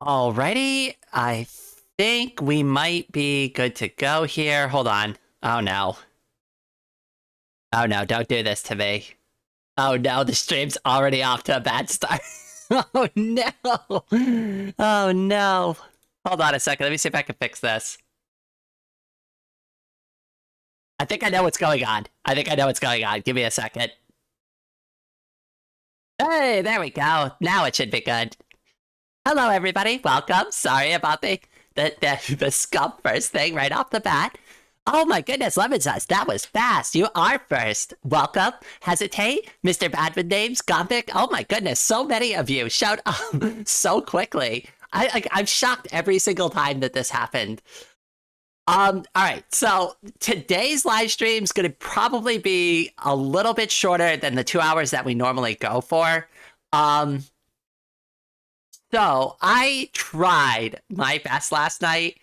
Alrighty, I think we might be good to go here. Hold on. Oh no. Oh no, don't do this to me. Oh no, the stream's already off to a bad start. Oh no. Oh no. Hold on a second. Let me see if I can fix this. I think I know what's going on. Give me a second. Hey, there we go. Now it should be good. Hello, everybody. Welcome. Sorry about the scum first thing right off the bat. Oh my goodness, Lemon Sauce, that was fast. You are first. Welcome. Hesitate. Mr. Badman Names, Gothic. Oh my goodness, so many of you showed up so quickly. I'm shocked every single time that this happened. All right, so today's live stream is going to probably be a little bit shorter than the 2 hours that we normally go for. So I tried my best last night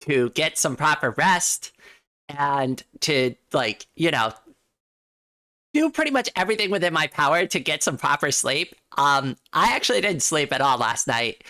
to get some proper rest and to, like, you know, do pretty much everything within my power to get some proper sleep. I actually didn't sleep at all last night.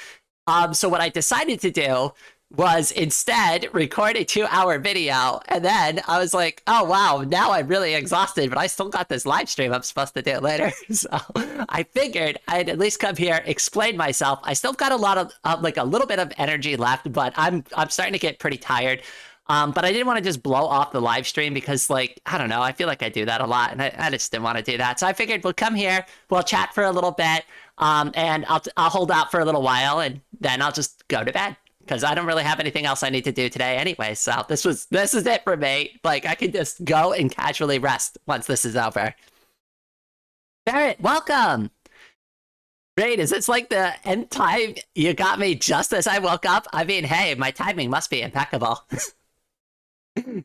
So what I decided to do was instead record a 2-hour video, and then I was like, oh wow, now I'm really exhausted, but I still got this live stream I'm supposed to do later. So I figured I'd at least come here, explain myself. I still got a lot of like a little bit of energy left, but I'm starting to get pretty tired. But I didn't want to just blow off the live stream because, like, I don't know, I feel like I do that a lot, and I just didn't want to do that. So I figured we'll come here, we'll chat for a little bit, and I'll hold out for a little while, and then I'll just go to bed, because I don't really have anything else I need to do today anyway. So this is it for me. Like, I can just go and casually rest once this is over. Barrett, welcome. Great, is this like the end time you got me just as I woke up? I mean, hey, my timing must be impeccable.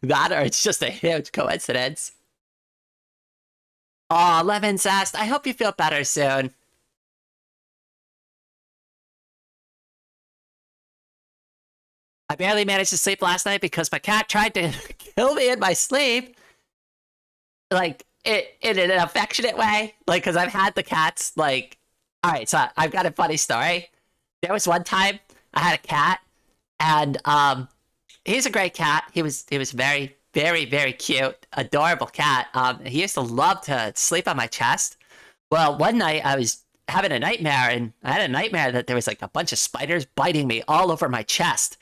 That, or it's just a huge coincidence. Aw, Lemon Zest, I hope you feel better soon. I barely managed to sleep last night because my cat tried to kill me in my sleep. Like, in an affectionate way. Like, because I've had the cats, like... Alright, so I've got a funny story. There was one time I had a cat, and, he's a great cat. He was very, very, very cute, adorable cat. He used to love to sleep on my chest. Well, one night I was having a nightmare, and I had a nightmare that there was like a bunch of spiders biting me all over my chest.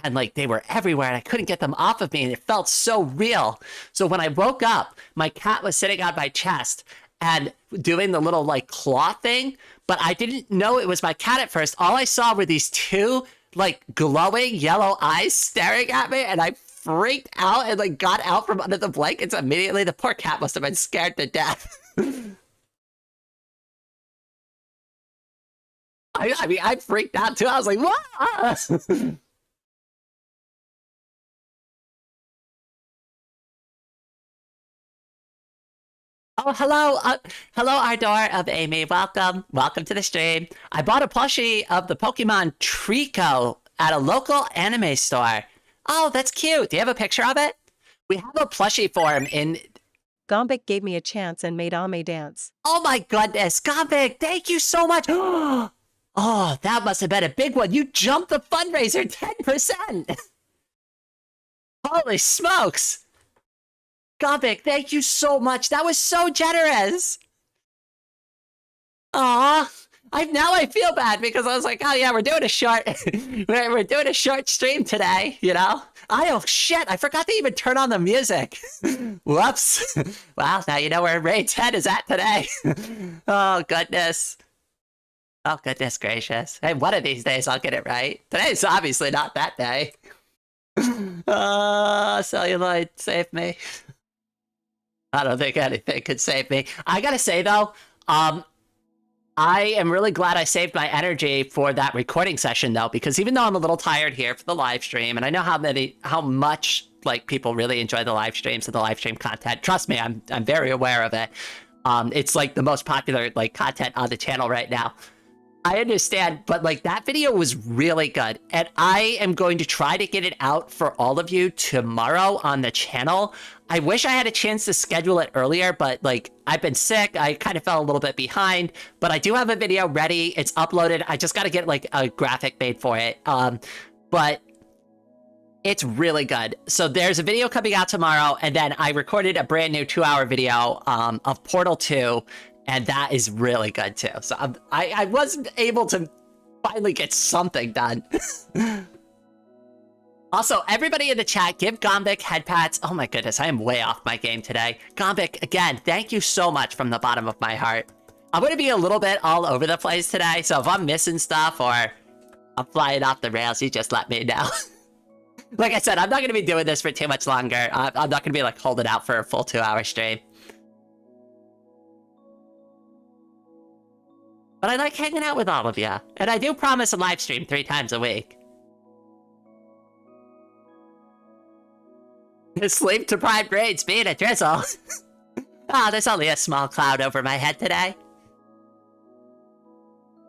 And like they were everywhere, and I couldn't get them off of me, and it felt so real. So when I woke up, my cat was sitting on my chest and doing the little like claw thing, but I didn't know it was my cat at first. All I saw were these two like glowing yellow eyes staring at me, and I freaked out and like got out from under the blankets immediately. The poor cat must have been scared to death. I mean, I freaked out too. I was like, what? Oh, hello. Hello, Ardor of Amy. Welcome. Welcome to the stream. I bought a plushie of the Pokemon Trico at a local anime store. Oh, that's cute. Do you have a picture of it? We have a plushie for him in... Gombic gave me a chance and made Ame dance. Oh my goodness. Gombic, thank you so much. Oh, that must have been a big one. You jumped the fundraiser 10%. Holy smokes. Gombic, thank you so much. That was so generous. Aw, I feel bad because I was like, oh yeah, we're doing a short, we're doing a short stream today, you know? Oh shit, I forgot to even turn on the music. Whoops. Well, now you know where Raid 10 is at today. Oh goodness. Oh goodness gracious. Hey, one of these days I'll get it right. Today's obviously not that day. Celluloid, save me. I don't think anything could save me. I gotta say though, I am really glad I saved my energy for that recording session though, because even though I'm a little tired here for the live stream, and I know how much like people really enjoy the live streams and the live stream content. Trust me, I'm very aware of it. It's like the most popular like content on the channel right now. I understand, but like that video was really good. And I am going to try to get it out for all of you tomorrow on the channel. I wish I had a chance to schedule it earlier, but like I've been sick. I kind of fell a little bit behind, but I do have a video ready. It's uploaded. I just got to get like a graphic made for it. But it's really good. So there's a video coming out tomorrow, and then I recorded a brand new 2-hour video of Portal 2, and that is really good too. So I wasn't able to finally get something done. Also, everybody in the chat, give Gombik head pats. Oh my goodness, I am way off my game today. Gombik, again, thank you so much from the bottom of my heart. I'm going to be a little bit all over the place today, so if I'm missing stuff or I'm flying off the rails, you just let me know. Like I said, I'm not going to be doing this for too much longer. I'm not going to be like holding out for a full 2-hour stream. But I like hanging out with all of you. And I do promise a live stream 3 times a week. Sleep-deprived brains being a drizzle. Oh, there's only a small cloud over my head today.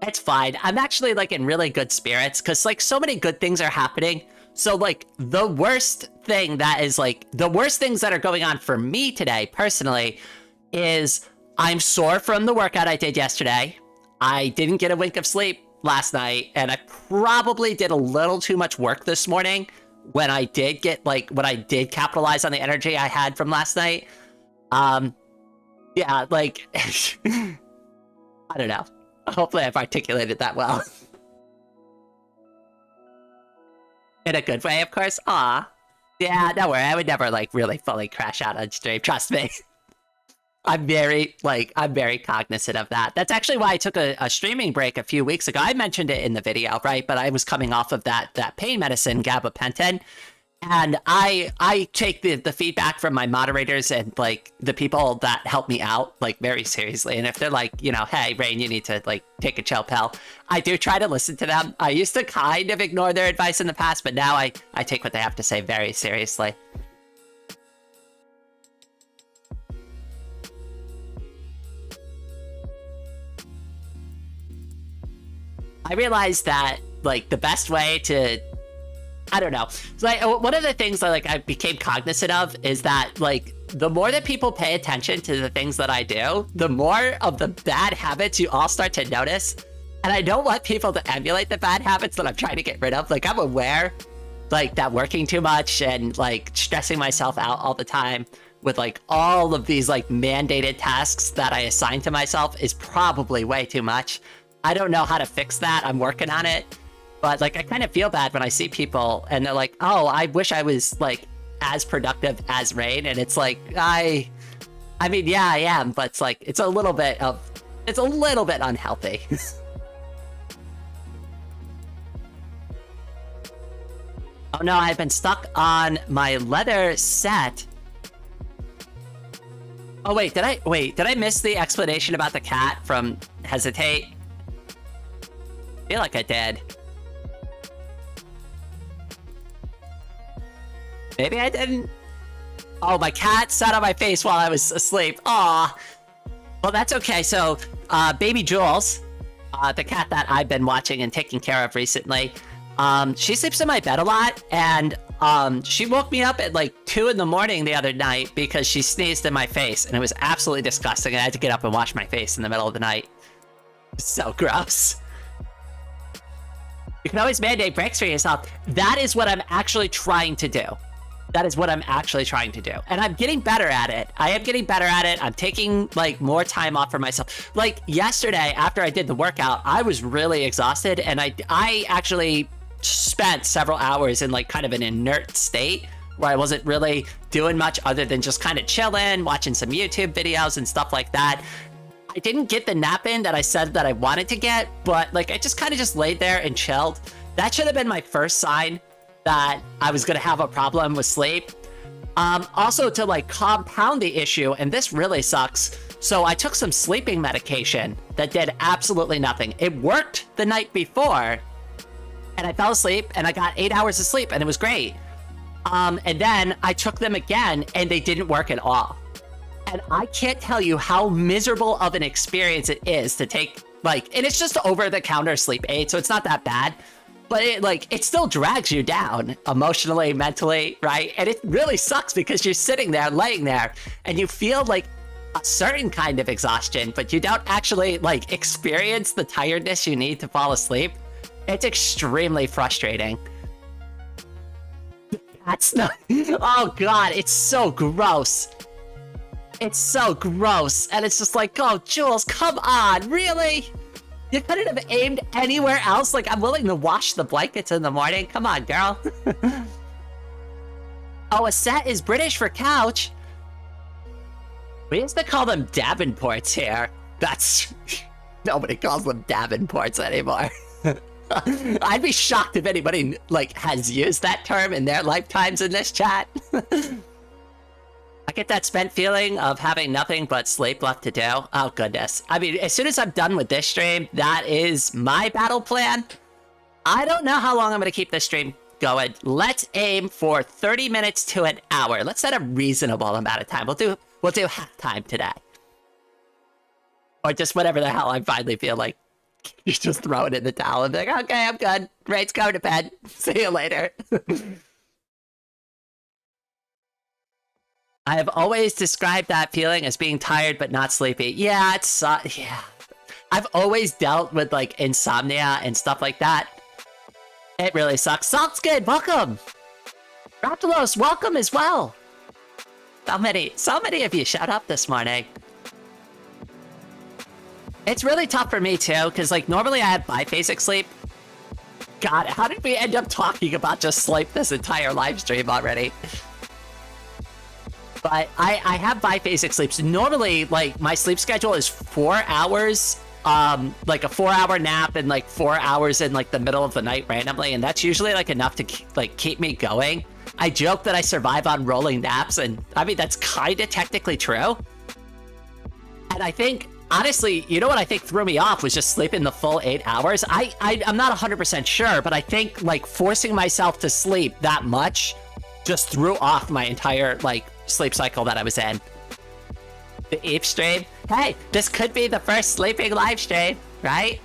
It's fine. I'm actually like in really good spirits because like so many good things are happening. So like the worst thing that is like the worst things that are going on for me today personally is I'm sore from the workout I did yesterday. I didn't get a wink of sleep last night, and I probably did a little too much work this morning when I did capitalize on the energy I had from last night. Yeah, like I don't know. Hopefully I've articulated that well. In a good way, of course. Aw. Yeah, don't worry. I would never, like, really fully crash out on stream. Trust me. I'm very cognizant of that. That's actually why I took a streaming break a few weeks ago. I mentioned it in the video, right? But I was coming off of that pain medicine, gabapentin. And I take the feedback from my moderators and like the people that help me out like very seriously. And if they're like, you know, hey, Rain, you need to like take a chill pill, I do try to listen to them. I used to kind of ignore their advice in the past, but now I take what they have to say very seriously. I realized that like the best way to, I don't know. So, like, one of the things that like I became cognizant of is that like the more that people pay attention to the things that I do, the more of the bad habits you all start to notice. And I don't want people to emulate the bad habits that I'm trying to get rid of. Like I'm aware like that working too much and like stressing myself out all the time with like all of these like mandated tasks that I assign to myself is probably way too much. I don't know how to fix that. I'm working on it. But like, I kind of feel bad when I see people and they're like, oh, I wish I was like as productive as Rain. And it's like, I mean, yeah, I am, but it's like, it's a little bit unhealthy. Oh no, I've been stuck on my leather set. Oh wait, did I miss the explanation about the cat from Hesitate? I feel like I did. Maybe I didn't. Oh, my cat sat on my face while I was asleep. Aw. Well, that's okay. So, baby Jules, the cat that I've been watching and taking care of recently, she sleeps in my bed a lot, and she woke me up at like 2 in the morning the other night because she sneezed in my face, and it was absolutely disgusting. I had to get up and wash my face in the middle of the night. So gross. You can always mandate breaks for yourself. That is what I'm actually trying to do. That is what I'm actually trying to do. And I'm getting better at it. I am getting better at it. I'm taking like more time off for myself. Like yesterday, after I did the workout, I was really exhausted. And I actually spent several hours in like kind of an inert state where I wasn't really doing much other than just kind of chilling, watching some YouTube videos and stuff like that. I didn't get the nap in that I said that I wanted to get, but like I just kind of just laid there and chilled. That should have been my first sign that I was going to have a problem with sleep. Also to like compound the issue, and this really sucks. So I took some sleeping medication that did absolutely nothing. It worked the night before and I fell asleep and I got 8 hours of sleep and it was great. And then I took them again and they didn't work at all. And I can't tell you how miserable of an experience it is to take Like, and it's just over-the-counter sleep aid, so it's not that bad. But it still drags you down emotionally, mentally, right? And it really sucks because you're sitting there, laying there, and you feel like a certain kind of exhaustion, but you don't actually like experience the tiredness you need to fall asleep. It's extremely frustrating. That's not, oh God, it's so gross. It's so gross. And it's just like, oh, Jules, come on, really? You couldn't have aimed anywhere else? Like, I'm willing to wash the blankets in the morning. Come on, girl. Oh, a set is British for couch. We used to call them Davenports here. That's... Nobody calls them Davenports anymore. I'd be shocked if anybody, like, has used that term in their lifetimes in this chat. I get that spent feeling of having nothing but sleep left to do. Oh, goodness. I mean, as soon as I'm done with this stream, that is my battle plan. I don't know how long I'm going to keep this stream going. Let's aim for 30 minutes to an hour. Let's set a reasonable amount of time. We'll do half time today. Or just whatever the hell I finally feel like. You just throw it in the towel and be like, okay, I'm good. Ray's going to bed. See you later. I have always described that feeling as being tired but not sleepy. Yeah, yeah. I've always dealt with like insomnia and stuff like that. It really sucks. Salt's good. Welcome. Raptalos, welcome as well. So many of you showed up this morning. It's really tough for me too, because like normally I have biphasic sleep. God, how did we end up talking about just sleep this entire live stream already? But I have biphasic sleep. So normally, like, my sleep schedule is 4 hours, like a 4-hour nap and like 4 hours in like the middle of the night randomly. And that's usually like enough to keep me going. I joke that I survive on rolling naps. And I mean, that's kind of technically true. And I think, honestly, you know what I think threw me off was just sleeping the full 8 hours. I'm not 100% sure, but I think like forcing myself to sleep that much just threw off my entire like sleep cycle that I was in. The Eve stream. Hey, this could be the first sleeping live stream, right?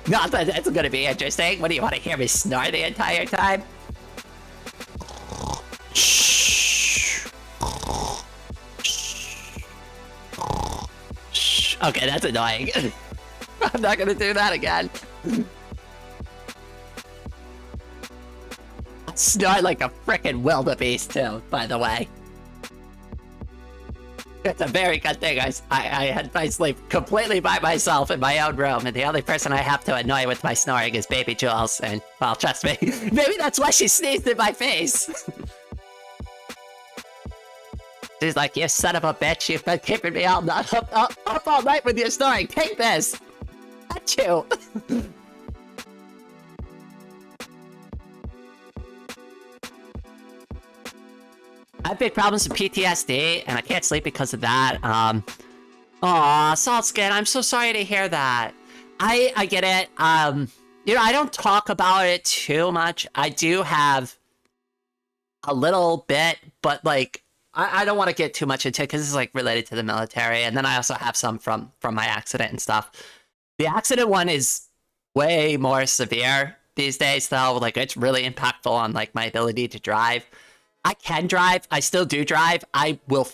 Not that that's gonna be interesting. What do you want to hear me snore the entire time? Shh. Okay, that's annoying. I'm not gonna do that again. Snore like a frickin' wildebeest too, by the way. It's a very good thing I had my sleep completely by myself in my own room, and the only person I have to annoy with my snoring is baby Jules, and, well, trust me, maybe that's why she sneezed in my face. She's like, you son of a bitch, you've been keeping me up all night with your snoring, take this! At you! I have big problems with PTSD, and I can't sleep because of that. Aw, Saltskin, I'm so sorry to hear that. I get it. You know, I don't talk about it too much. I do have a little bit, but, like, I don't want to get too much into it because it's, like, related to the military, and then I also have some from my accident and stuff. The accident one is way more severe these days, though. Like, it's really impactful on, like, my ability to drive. I can drive. I still do drive. I will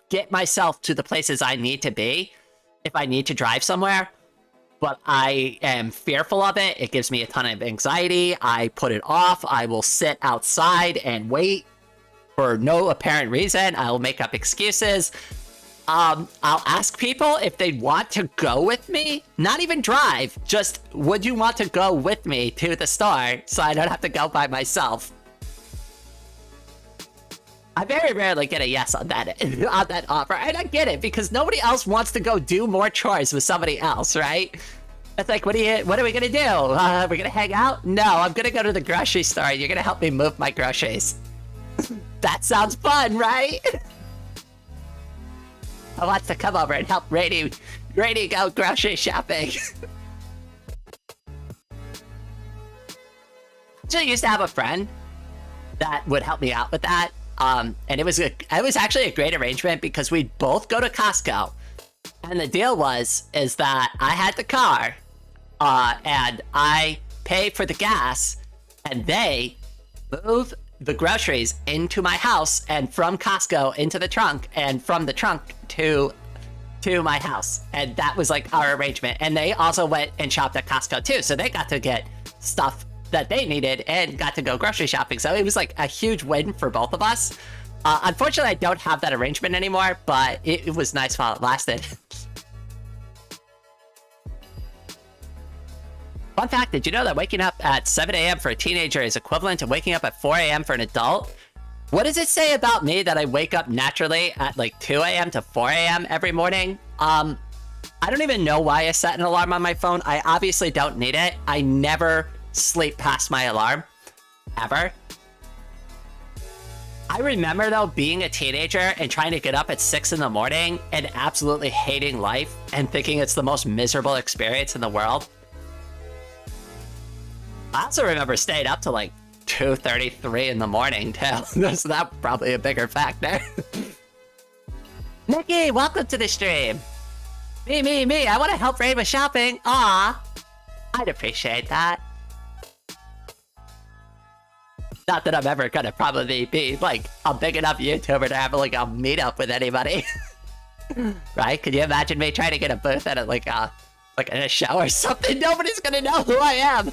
get myself to the places I need to be if I need to drive somewhere. But I am fearful of it. It gives me a ton of anxiety. I put it off. I will sit outside and wait for no apparent reason. I'll make up excuses. I'll ask people if they want to go with me. Not even drive. Just, would you want to go with me to the store so I don't have to go by myself? I very rarely get a yes on that offer, and I get it because nobody else wants to go do more chores with somebody else, right? It's like, what are we gonna do? We're gonna hang out? No, I'm gonna go to the grocery store. And you're gonna help me move my groceries. That sounds fun, right? I want to come over and help Rainy go grocery shopping. Actually, used to have a friend that would help me out with that. And it was actually a great arrangement because we'd both go to Costco. And the deal is that I had the car, and I pay for the gas, and they move the groceries into my house and from Costco into the trunk, and from the trunk to my house. And that was like our arrangement. And they also went and shopped at Costco too, so they got to get stuff that they needed and got to go grocery shopping. So it was like a huge win for both of us. Unfortunately, I don't have that arrangement anymore, but it was nice while it lasted. Fun fact, did you know that waking up at 7 a.m. for a teenager is equivalent to waking up at 4 a.m. for an adult? What does it say about me that I wake up naturally at like 2 a.m. to 4 a.m. every morning? I don't even know why I set an alarm on my phone. I obviously don't need it. I never sleep past my alarm, ever. I remember though being a teenager and trying to get up at 6 in the morning and absolutely hating life and thinking it's the most miserable experience in the world. I also remember staying up to like 2:33 in the morning too. So that's probably a bigger factor. Nikki, welcome to the stream. Me. I want to help Rain with shopping. Aw, I'd appreciate that. Not that I'm ever gonna probably be like a big enough YouTuber to have like a meetup with anybody. Right? Could you imagine me trying to get a booth at like in a show or something? Nobody's gonna know who I am.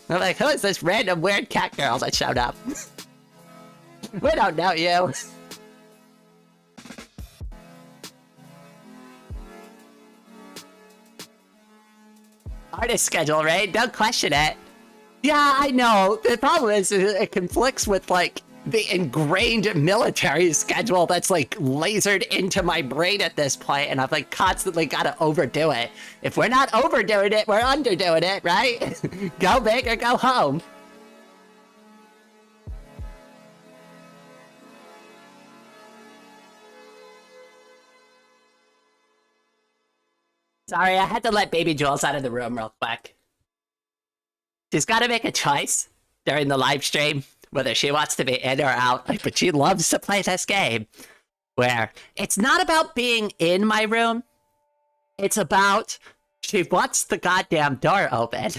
I'm like, who is this random weird cat girl that showed up? We don't know you. Artist schedule, right? Don't question it. Yeah, I know. The problem is it conflicts with like the ingrained military schedule that's like lasered into my brain at this point, and I've like constantly got to overdo it. If we're not overdoing it, we're underdoing it, right? Go big or go home. Sorry, I had to let baby Jules out of the room real quick. She's got to make a choice during the live stream whether she wants to be in or out, but she loves to play this game where it's not about being in my room. It's about she wants the goddamn door open.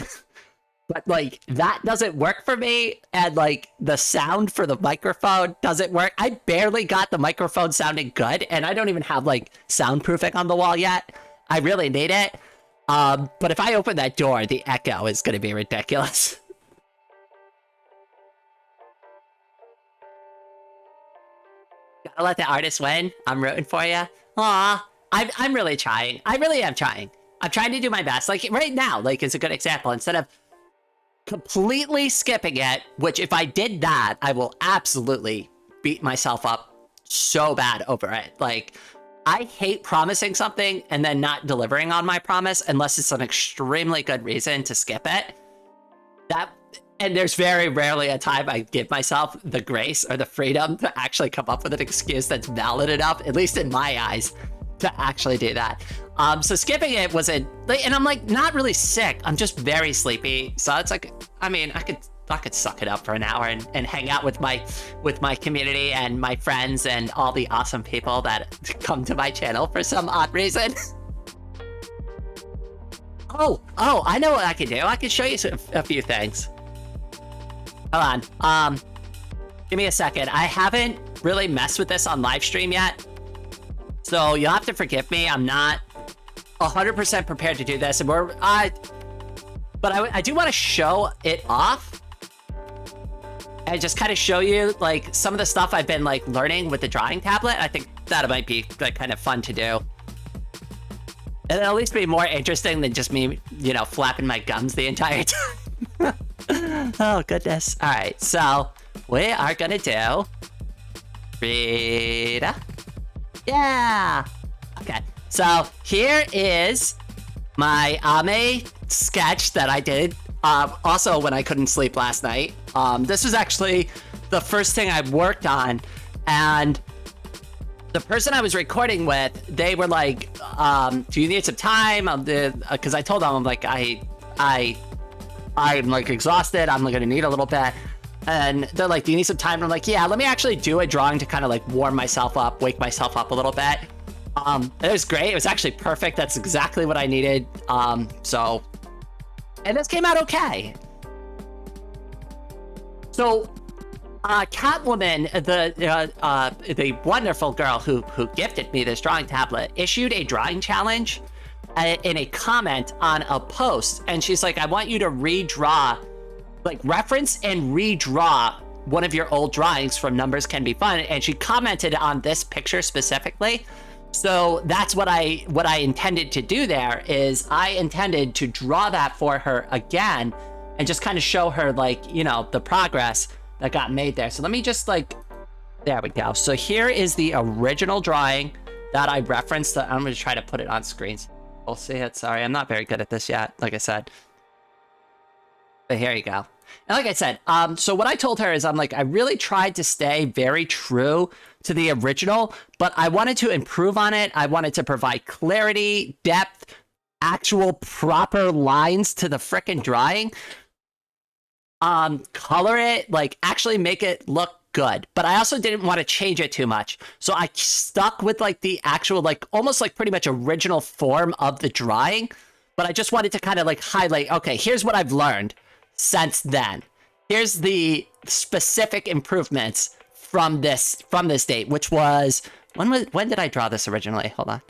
But like that doesn't work for me, and like the sound for the microphone doesn't work. I barely got the microphone sounding good, and I don't even have like soundproofing on the wall yet. I really need it. But if I open that door, the echo is gonna be ridiculous. Gotta let the artist win. I'm rooting for you. Aw, I'm really trying. I really am trying. I'm trying to do my best. Like right now, like is a good example. Instead of completely skipping it, which if I did that, I will absolutely beat myself up so bad over it. Like, I hate promising something and then not delivering on my promise unless it's an extremely good reason to skip it. And there's very rarely a time I give myself the grace or the freedom to actually come up with an excuse that's valid enough, at least in my eyes, to actually do that. So skipping it wasn't, and I'm like not really sick. I'm just very sleepy. So it's like, I mean, I could suck it up for an hour and hang out with my community and my friends and all the awesome people that come to my channel for some odd reason. Oh, I know what I can do. I can show you a few things. Hold on. Give me a second. I haven't really messed with this on live stream yet, so you'll have to forgive me. I'm not 100% prepared to do this, and but I do want to show it off and just kind of show you like some of the stuff I've been like learning with the drawing tablet. I think that might be like kind of fun to do, and at least be more interesting than just me, you know, flapping my gums the entire time. Oh goodness. All right, so we are gonna do Rita. Yeah. Okay. So here is my Ame sketch that I did. Also, when I couldn't sleep last night. This was actually the first thing I worked on, and the person I was recording with, they were like, "Do you need some time?" Because I told them I'm like, I'm like exhausted. I'm gonna need a little bit. And they're like, "Do you need some time?" And I'm like, "Yeah, let me actually do a drawing to kind of like warm myself up, wake myself up a little bit." It was great. It was actually perfect. That's exactly what I needed. And this came out okay. So, Catwoman, the wonderful girl who gifted me this drawing tablet, issued a drawing challenge in a comment on a post, and she's like, I want you to redraw, like reference and redraw one of your old drawings from Numbers Can Be Fun, and she commented on this picture specifically. So that's what I intended to do there, is I intended to draw that for her again and just kind of show her, like, you know, the progress that got made there. So let me just like, there we go. So here is the original drawing that I referenced. I'm going to try to put it on screens. We'll see it. Sorry, I'm not very good at this yet, like I said. But here you go. And like I said, so what I told her is, I'm like, I really tried to stay very true to the original, but I wanted to improve on it. I wanted to provide clarity, depth, actual proper lines to the frickin' drawing. Color it, like actually make it look good. But I also didn't want to change it too much. So I stuck with like the actual, like almost like pretty much original form of the drawing. But I just wanted to kind of like highlight, okay, here's what I've learned since then. Here's the specific improvements from this date, which was, when did I draw this originally? Hold on.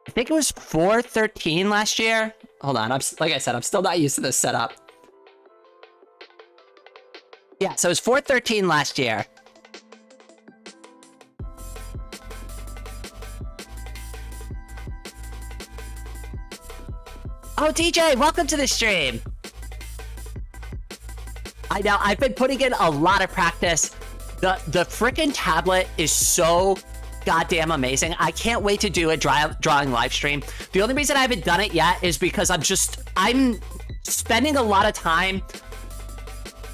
I think it was 4/13 last year. Hold on, like I said, I'm still not used to this setup. Yeah, so it was 4/13 last year. Oh, DJ, welcome to the stream. I know, I've been putting in a lot of practice. The frickin' tablet is so goddamn amazing. I can't wait to do a drawing live stream. The only reason I haven't done it yet is because I'm spending a lot of time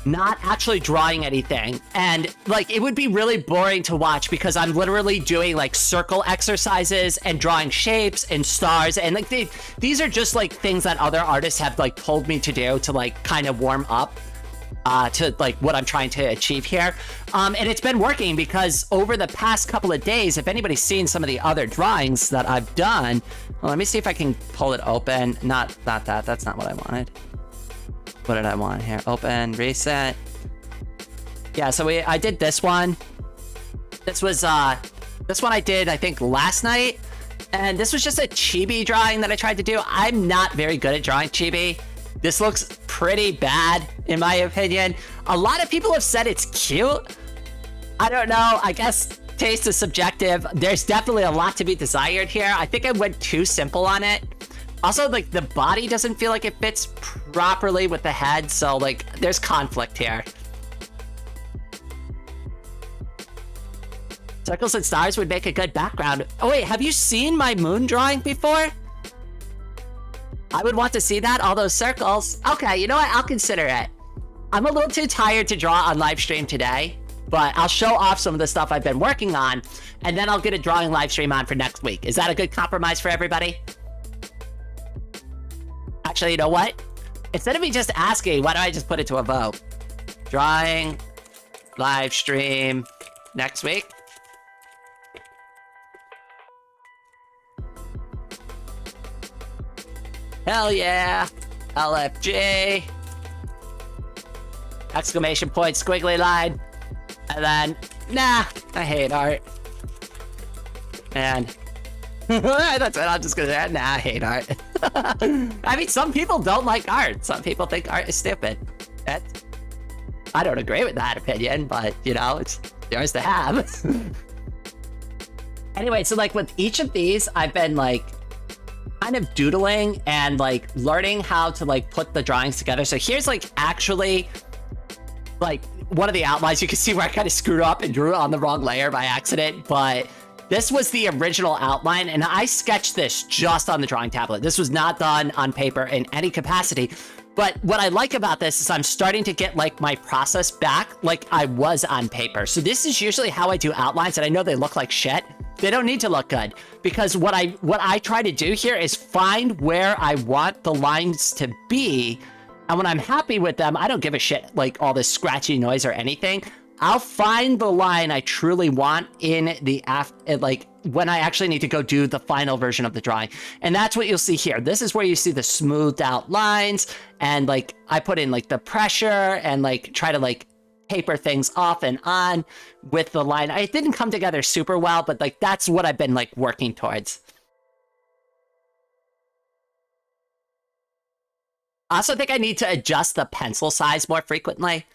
not actually drawing anything, and like it would be really boring to watch because I'm literally doing like circle exercises and drawing shapes and stars, and like these are just like things that other artists have like told me to do to like kind of warm up to like what I'm trying to achieve here. And it's been working because over the past couple of days, if anybody's seen some of the other drawings that I've done, well, let me see if I can pull it open. Not that, that's not what I wanted. What did I want here? Open, reset. Yeah, so I did this one. This was, this one I did, I think, last night. And this was just a chibi drawing that I tried to do. I'm not very good at drawing chibi. This looks pretty bad, in my opinion. A lot of people have said it's cute. I don't know. I guess taste is subjective. There's definitely a lot to be desired here. I think I went too simple on it. Also, like, the body doesn't feel like it fits properly with the head, so, like, there's conflict here. Circles and stars would make a good background. Oh, wait, have you seen my moon drawing before? I would want to see that, all those circles. Okay, you know what? I'll consider it. I'm a little too tired to draw on live stream today, but I'll show off some of the stuff I've been working on, and then I'll get a drawing live stream on for next week. Is that a good compromise for everybody? Actually, you know what? Instead of me just asking, why don't I just put it to a vote? Drawing, live stream, next week. Hell yeah! LFG! Exclamation point, squiggly line. And then, nah, I hate art. And that's it, I'm just gonna say, nah, I hate art. I mean, some people don't like art. Some people think art is stupid. I don't agree with that opinion, but, you know, it's yours to have. Anyway, so, like, with each of these, I've been, like, kind of doodling and, like, learning how to, like, put the drawings together. So here's, like, actually, like, one of the outlines. You can see where I kind of screwed up and drew on the wrong layer by accident, but this was the original outline, and I sketched this just on the drawing tablet. This was not done on paper in any capacity. But what I like about this is I'm starting to get like my process back like I was on paper. So this is usually how I do outlines, and I know they look like shit. They don't need to look good, because what I try to do here is find where I want the lines to be. And when I'm happy with them, I don't give a shit like all this scratchy noise or anything. I'll find the line I truly want in the like when I actually need to go do the final version of the drawing. And that's what you'll see here. This is where you see the smoothed out lines, and like I put in like the pressure and like try to like taper things off and on with the line. It didn't come together super well, but like that's what I've been like working towards. I also think I need to adjust the pencil size more frequently.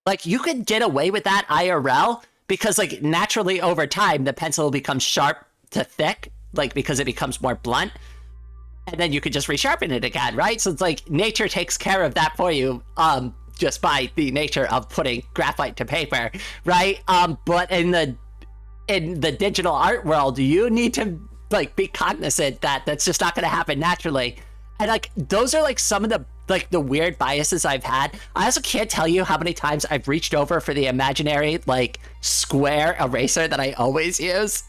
Like, you could get away with that IRL because, like, naturally over time, the pencil will become sharp to thick, like, because it becomes more blunt. And then you could just resharpen it again, right? So it's like nature takes care of that for you, just by the nature of putting graphite to paper, right? But in the digital art world, you need to, like, be cognizant that that's just not going to happen naturally. And like, those are like some of the like the weird biases I've had. I also can't tell you how many times I've reached over for the imaginary like square eraser that I always use.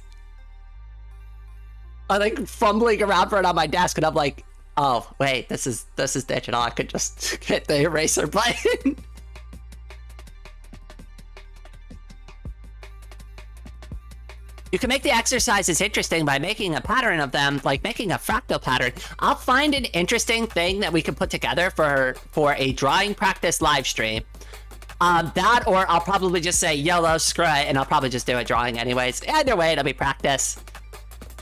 I'm like fumbling around for it on my desk, and I'm like, oh wait, this is digital. I could just hit the eraser button. You can make the exercises interesting by making a pattern of them, like making a fractal pattern. I'll find an interesting thing that we can put together for a drawing practice live stream. That, or I'll probably just say, YOLO, screw it, and I'll probably just do a drawing anyways. Either way, it'll be practice.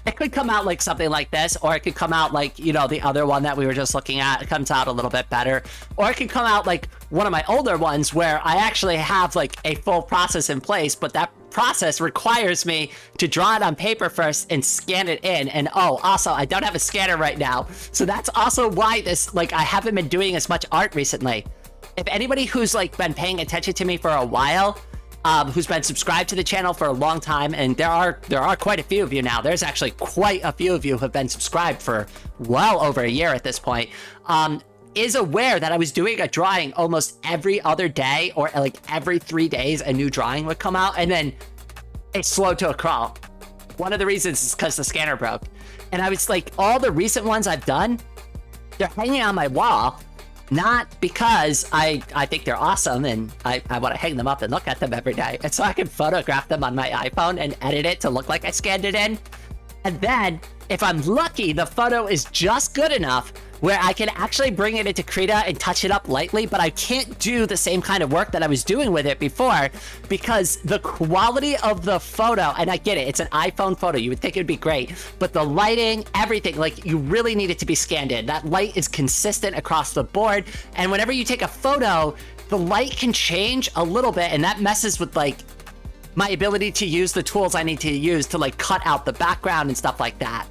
It could come out like something like this, or it could come out like, you know, the other one that we were just looking at. It comes out a little bit better. Or it could come out like one of my older ones where I actually have like a full process in place, but that process requires me to draw it on paper first and scan it in. And oh, also, I don't have a scanner right now. So that's also why this, like, I haven't been doing as much art recently. If anybody who's like been paying attention to me for a while, who's been subscribed to the channel for a long time, and there are quite a few of you now. There's actually quite a few of you who have been subscribed for well over a year at this point, is aware that I was doing a drawing almost every other day, or like every 3 days a new drawing would come out, and then it slowed to a crawl. One of the reasons is because the scanner broke. And I was like, all the recent ones I've done, they're hanging on my wall, not because I think they're awesome and I want to hang them up and look at them every day. And so I can photograph them on my iPhone and edit it to look like I scanned it in. And then, if I'm lucky, the photo is just good enough where I can actually bring it into Krita and touch it up lightly, but I can't do the same kind of work that I was doing with it before because the quality of the photo, and I get it, it's an iPhone photo, you would think it would be great, but the lighting, everything, like, you really need it to be scanned in. That light is consistent across the board, and whenever you take a photo, the light can change a little bit, and that messes with, like, my ability to use the tools I need to use to, like, cut out the background and stuff like that.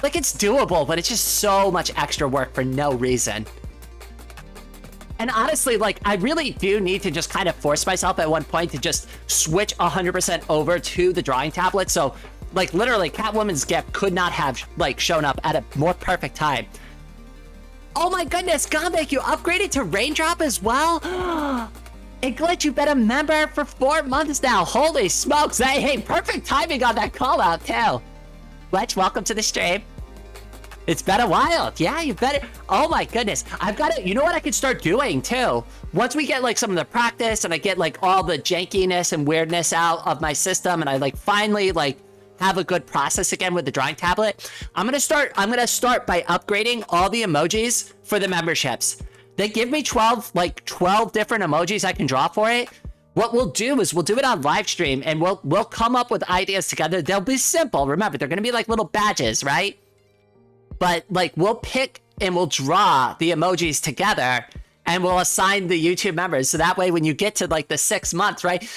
Like, it's doable, but it's just so much extra work for no reason. And honestly, like, I really do need to just kind of force myself at one point to just switch 100% over to the drawing tablet. So, like, literally, Catwoman's gift could not have, like, shown up at a more perfect time. Oh my goodness, Gombek, you upgraded to Raindrop as well? And Glitch, you've been a member for 4 months now. Holy smokes, hey, perfect timing on that call out, too. Glitch, welcome to the stream. It's been a while. Yeah, you better. Oh my goodness. I've got to, you know what I could start doing too? Once we get like some of the practice and I get like all the jankiness and weirdness out of my system and I like finally like have a good process again with the drawing tablet, I'm going to start by upgrading all the emojis for the memberships. They give me 12 different emojis I can draw for it. What we'll do is we'll do it on live stream and we'll come up with ideas together. They'll be simple. Remember, they're going to be like little badges, right? But like we'll pick and we'll draw the emojis together and we'll assign the YouTube members. So that way when you get to like the 6 months, right?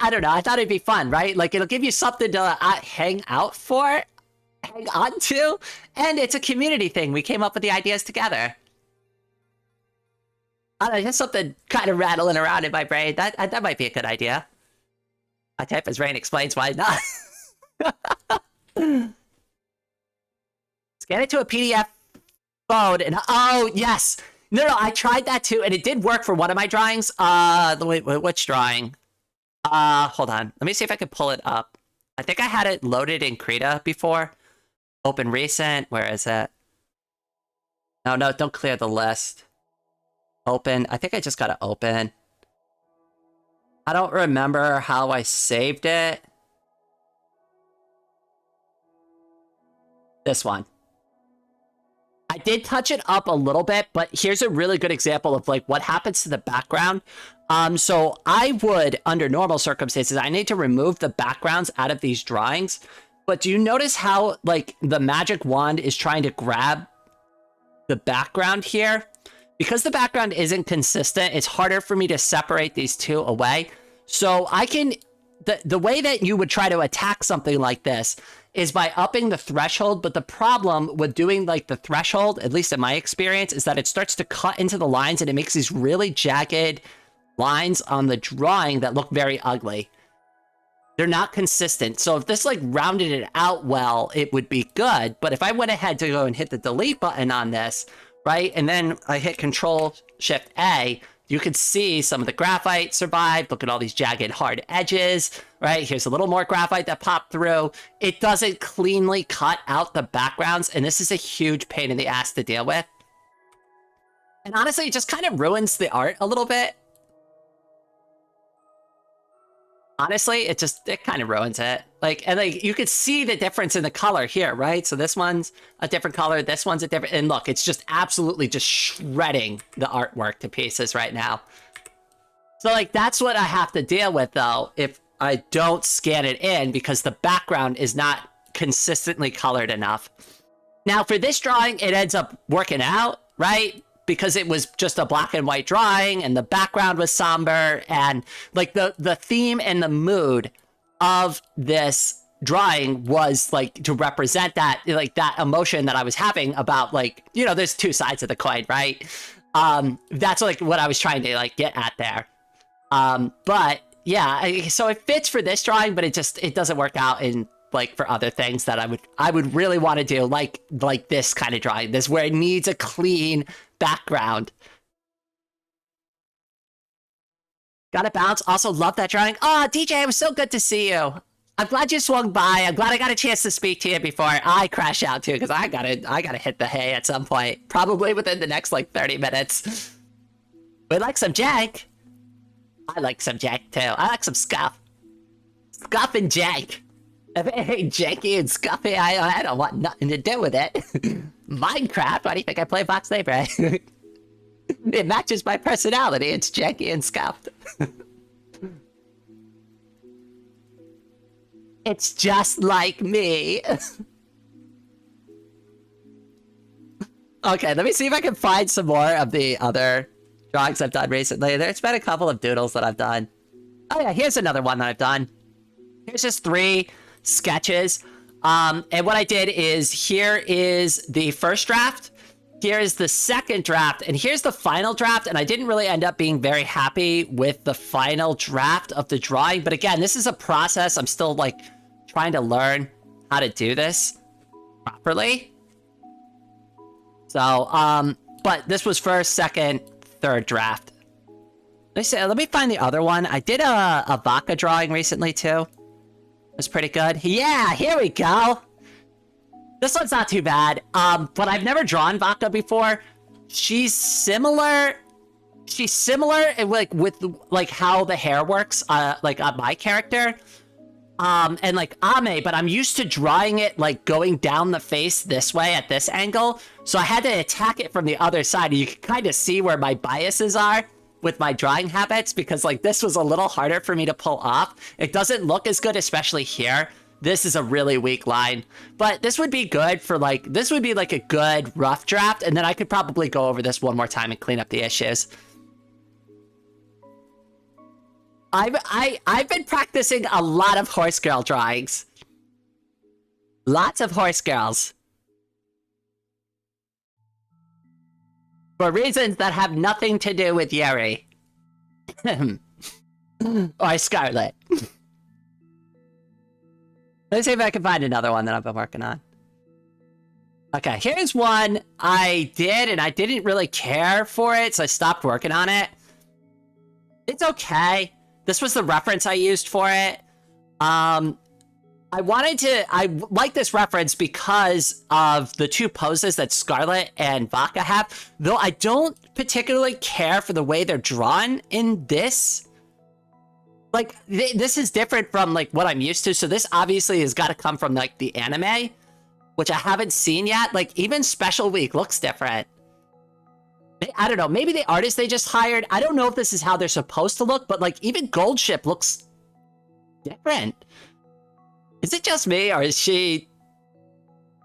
I don't know. I thought it'd be fun, right? Like it'll give you something to hang out for, hang on to. And it's a community thing. We came up with the ideas together. I don't know, just something kind of rattling around in my brain. That might be a good idea. I type as Rain explains why not. Scan it to a PDF phone and oh yes. No, I tried that too and it did work for one of my drawings. Wait, which drawing? Hold on. Let me see if I can pull it up. I think I had it loaded in Krita before. Open recent. Where is it? No, don't clear the list. Open. I think I just gotta open. I don't remember how I saved it. This one. I did touch it up a little bit, but here's a really good example of like what happens to the background. So I would, under normal circumstances, I need to remove the backgrounds out of these drawings. But do you notice how like the magic wand is trying to grab the background here? Because the background isn't consistent, it's harder for me to separate these two away. So I can, the way that you would try to attack something like this is by upping the threshold, but the problem with doing like the threshold, at least in my experience, is that it starts to cut into the lines and it makes these really jagged lines on the drawing that look very ugly. They're not consistent. So if this like rounded it out well, it would be good. But if I went ahead to go and hit the delete button on this, right, and then I hit Control-Shift-A, you could see some of the graphite survived. Look at all these jagged, hard edges, right? Here's a little more graphite that popped through. It doesn't cleanly cut out the backgrounds, and this is a huge pain in the ass to deal with. And honestly, it just kind of ruins the art a little bit. Honestly, it kind of ruins it. Like, and like, you could see the difference in the color here, right? So this one's a different color, this one's a different, and look, it's just absolutely just shredding the artwork to pieces right now. So like, that's what I have to deal with though, if I don't scan it in, because the background is not consistently colored enough. Now for this drawing, it ends up working out, right? Because it was just a black and white drawing and the background was somber, and like the theme and the mood of this drawing was like to represent that, like that emotion that I was having about like, you know, there's two sides of the coin, right? That's like what I was trying to like get at there. But yeah, so it fits for this drawing, but it doesn't work out in like for other things that I would really want to do, like this kind of drawing, this where it needs a clean background. Gotta bounce. Also love that drawing. Oh, DJ, it was so good to see you. I'm glad you swung by. I'm glad I got a chance to speak to you before I crash out too, because I gotta hit the hay at some point, probably within the next like 30 minutes. We like some jank. I like some jank too. I like some scuff. Scuff and jank. If it ain't janky and scuffy, I don't want nothing to do with it. Minecraft? Why do you think I play Vox Libre? It matches my personality. It's janky and scuffed. It's just like me. Okay, let me see if I can find some more of the other drawings I've done recently. There's been a couple of doodles that I've done. Oh yeah, here's another one that I've done. Here's just 3 sketches. And what I did is, here is the first draft, here is the second draft, and here's the final draft. And I didn't really end up being very happy with the final draft of the drawing. But again, this is a process. I'm still like trying to learn how to do this properly. So, but this was first, second, third draft. Let me find the other one. I did a Vodka drawing recently too. It's pretty good. Yeah, here we go. This one's not too bad. But I've never drawn Vodka before. She's similar like with like how the hair works like on my character. And like Ame, but I'm used to drawing it like going down the face this way at this angle. So I had to attack it from the other side. And you can kind of see where my biases are with my drawing habits, because like this was a little harder for me to pull off. It doesn't look as good, especially here. This is a really weak line, but this would be good for like, this would be like a good rough draft. And then I could probably go over this one more time and clean up the issues. I've been practicing a lot of horse girl drawings. Lots of horse girls. For reasons that have nothing to do with Yuri. Or Scarlet. Let's see if I can find another one that I've been working on. Okay, here's one I did, and I didn't really care for it, so I stopped working on it. It's okay. This was the reference I used for it. I like this reference because of the 2 poses that Scarlet and Vodka have, though I don't particularly care for the way they're drawn in this. Like, this is different from, like, what I'm used to. So this obviously has got to come from, like, the anime, which I haven't seen yet. Like, even Special Week looks different. I don't know. Maybe the artist they just hired, I don't know if this is how they're supposed to look, but, like, even Gold Ship looks different. Is it just me, or is she...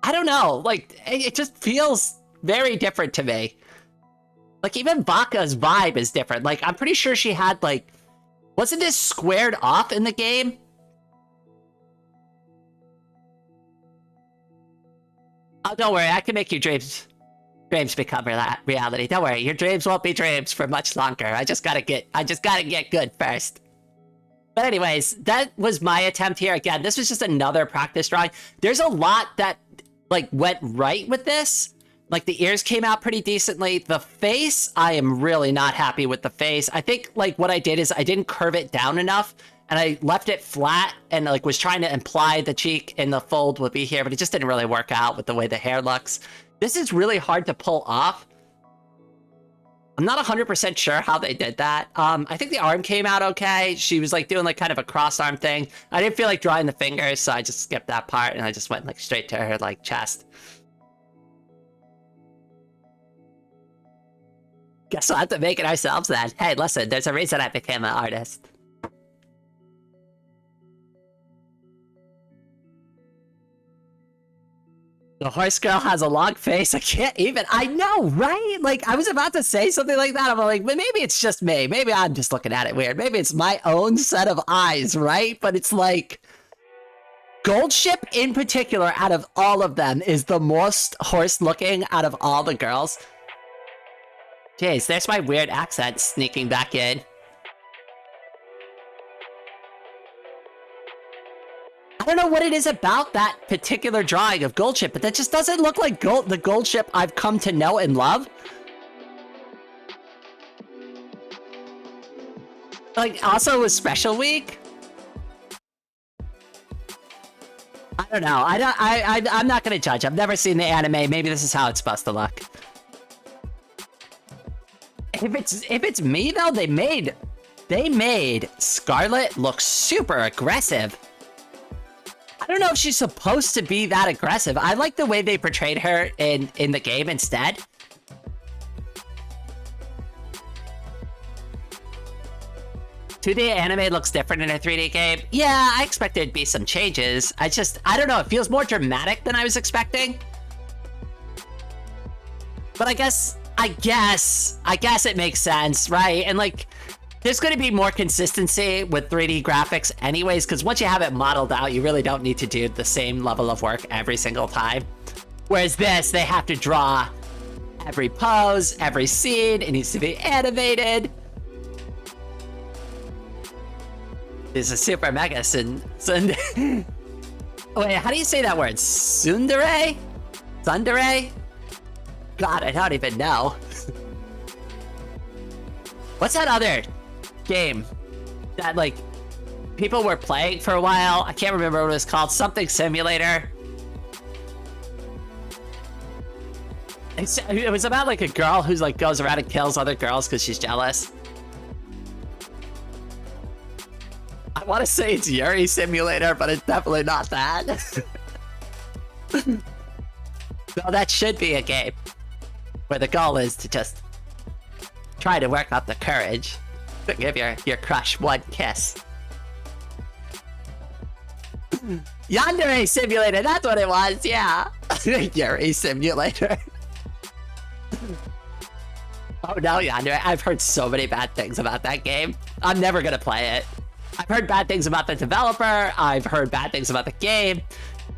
I don't know. Like, it just feels very different to me. Like, even Baka's vibe is different. Like, I'm pretty sure she had, like... Wasn't this squared off in the game? Oh, don't worry. I can make your dreams become reality. Don't worry. Your dreams won't be dreams for much longer. I just gotta get good first. But anyways, that was my attempt here. Again, this was just another practice drawing. There's a lot that, like, went right with this. Like, the ears came out pretty decently. The face, I am really not happy with the face. I think, like, what I did is I didn't curve it down enough, and I left it flat and, like, was trying to imply the cheek and the fold would be here, but it just didn't really work out with the way the hair looks. This is really hard to pull off. I'm not 100% sure how they did that. I think the arm came out okay. She was, like, doing, like, kind of a cross arm thing. I didn't feel like drawing the fingers, so I just skipped that part, and I just went, like, straight to her, like, chest. Guess we'll have to make it ourselves then. Hey, listen, there's a reason I became an artist. The horse girl has a long face. I can't even. I know, right? Like, I was about to say something like that. I'm like, but maybe it's just me. Maybe I'm just looking at it weird. Maybe it's my own set of eyes, right? But it's like, Gold Ship in particular, out of all of them, is the most horse looking out of all the girls. Jeez, there's my weird accent sneaking back in. I don't know what it is about that particular drawing of Gold Ship, but that just doesn't look like the Gold Ship I've come to know and love. Like, also with Special Week. I don't know. I'm not gonna judge. I've never seen the anime. Maybe this is how it's supposed to look. If it's me though, they made Scarlet look super aggressive. I don't know if she's supposed to be that aggressive. I like the way they portrayed her in the game instead. 2D anime looks different in a 3D game. Yeah, I expected there'd be some changes. I don't know, it feels more dramatic than I was expecting. But I guess it makes sense, right? And like, there's going to be more consistency with 3D graphics anyways, because once you have it modeled out, you really don't need to do the same level of work every single time. Whereas this, they have to draw every pose, every scene, it needs to be animated. This is super mega Wait, how do you say that word? Tsundere? Tsundere? God, I don't even know. What's that other game that, like, people were playing for a while? I can't remember what it was called. Something Simulator. It was about, like, a girl who's, like, goes around and kills other girls because she's jealous. I want to say it's Yuri Simulator, but it's definitely not that. No, that should be a game where the goal is to just try to work up the courage to give your crush one kiss. Yandere Simulator, that's what it was, yeah. Yuri Simulator. Oh no, Yandere, I've heard so many bad things about that game. I'm never gonna play it. I've heard bad things about the developer, I've heard bad things about the game.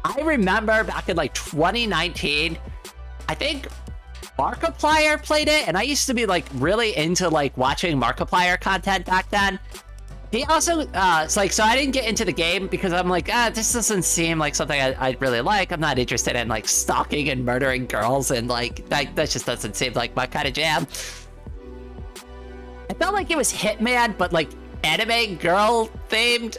I remember back in like 2019, I think Markiplier played it, and I used to be like really into like watching Markiplier content back then. He also, so I didn't get into the game because I'm like, this doesn't seem like something I really like. I'm not interested in like stalking and murdering girls, and like that just doesn't seem like my kind of jam. I felt like it was Hitman, but like anime girl themed.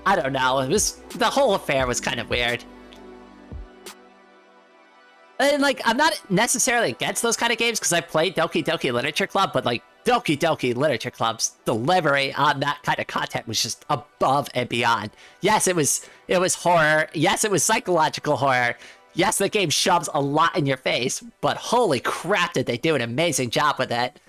I don't know. The whole affair was kind of weird. And like, I'm not necessarily against those kind of games because I played Doki Doki Literature Club, but like Doki Doki Literature Club's delivery on that kind of content was just above and beyond. Yes, it was horror. Yes, it was psychological horror. Yes, the game shoves a lot in your face, but holy crap, did they do an amazing job with it.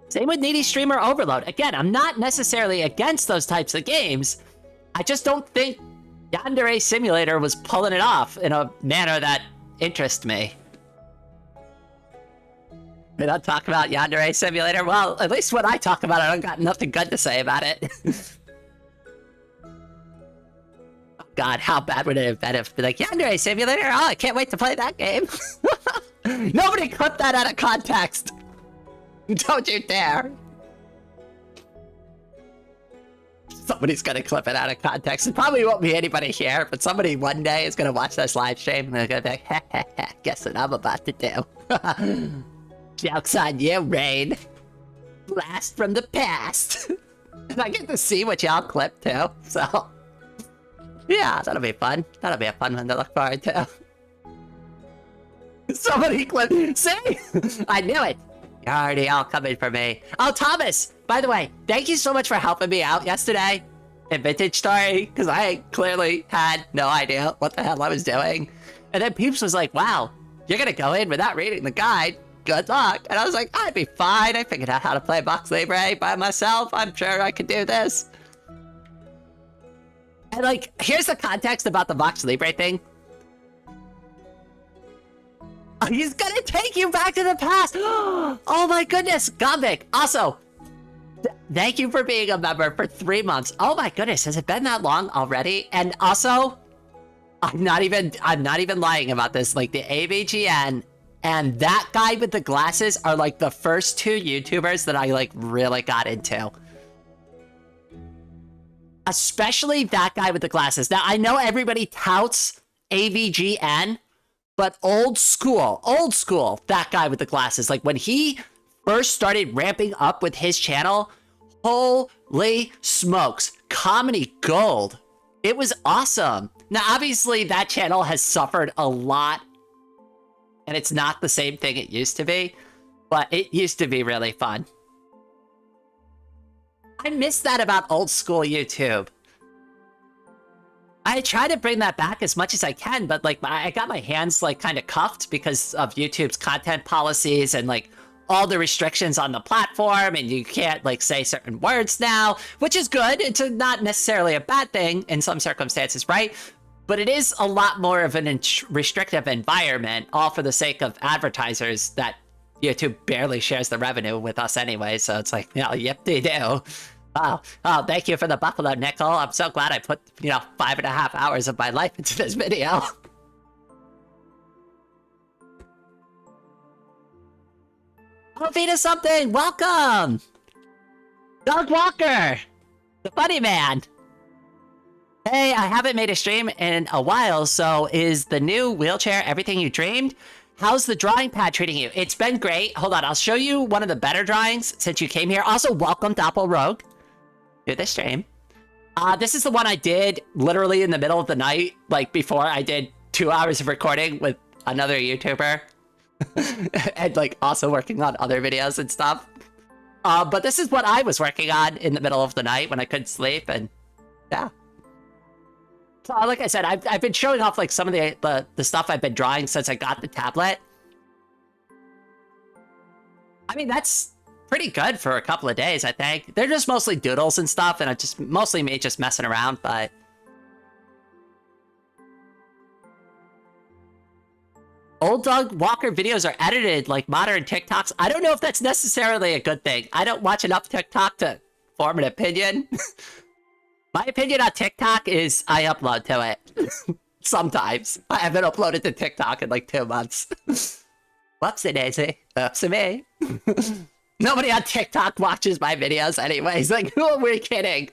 Same with Needy Streamer Overload. Again, I'm not necessarily against those types of games. I just don't think Yandere Simulator was pulling it off in a manner that interests me. We don't talk about Yandere Simulator? Well, at least when I talk about it, I don't got nothing good to say about it. Oh God, how bad would it have been if like, Yandere Simulator? Oh, I can't wait to play that game. Nobody clip that out of context. Don't you dare. Somebody's gonna clip it out of context. It probably won't be anybody here, but somebody one day is gonna watch this live stream and they're gonna be like, ha ha ha, guess what I'm about to do. Joke's on you, Rain. Blast from the past. And I get to see what y'all clip too, so. Yeah, that'll be fun. That'll be a fun one to look forward to. Somebody clip. See? I knew it. You're already all coming for me. Oh, Thomas! By the way, thank you so much for helping me out yesterday in Vintage Story, because I clearly had no idea what the hell I was doing. And then Peeps was like, wow, you're gonna go in without reading the guide. Good luck. And I was like, I'd be fine. I figured out how to play Box Libre by myself. I'm sure I could do this. And like, here's the context about the Box Libre thing. He's gonna take you back to the past! Oh my goodness, Gombic! Also, thank you for being a member for 3 months. Oh my goodness, has it been that long already? And also, I'm not even lying about this. Like, the AVGN and that guy with the glasses are like the first 2 YouTubers that I like really got into. Especially that guy with the glasses. Now, I know everybody touts AVGN, but old school, that guy with the glasses. Like, when he first started ramping up with his channel, holy smokes, comedy gold. It was awesome. Now, obviously, that channel has suffered a lot, and it's not the same thing it used to be, but it used to be really fun. I miss that about old school YouTube. I try to bring that back as much as I can, but like I got my hands like kind of cuffed because of YouTube's content policies and like all the restrictions on the platform, and you can't like say certain words now, which is good. It's not necessarily a bad thing in some circumstances, right? But it is a lot more of an restrictive environment, all for the sake of advertisers that YouTube barely shares the revenue with us anyway. So it's like, you know, yip-de-doo. Oh, thank you for the buffalo nickel. I'm so glad I put, 5.5 hours of my life into this video. Oh, Vita something, welcome! Doug Walker, the funny man. Hey, I haven't made a stream in a while, so is the new wheelchair everything you dreamed? How's the drawing pad treating you? It's been great. Hold on, I'll show you one of the better drawings since you came here. Also, welcome, Doppel Rogue, to the stream. This is the one I did literally in the middle of the night, like before I did 2 hours of recording with another YouTuber. And like also working on other videos and stuff. But this is what I was working on in the middle of the night when I couldn't sleep, and yeah. So like I said, I've been showing off like some of the stuff I've been drawing since I got the tablet. I mean, that's pretty good for a couple of days, I think. They're just mostly doodles and stuff, and it's just mostly me just messing around, but old Doug Walker videos are edited like modern TikToks. I don't know if that's necessarily a good thing. I don't watch enough TikTok to form an opinion. My opinion on TikTok is I upload to it. Sometimes. I haven't uploaded to TikTok in like 2 months. Whoopsie daisy. Whoopsie me. Nobody on TikTok watches my videos anyways. Like, who are we kidding?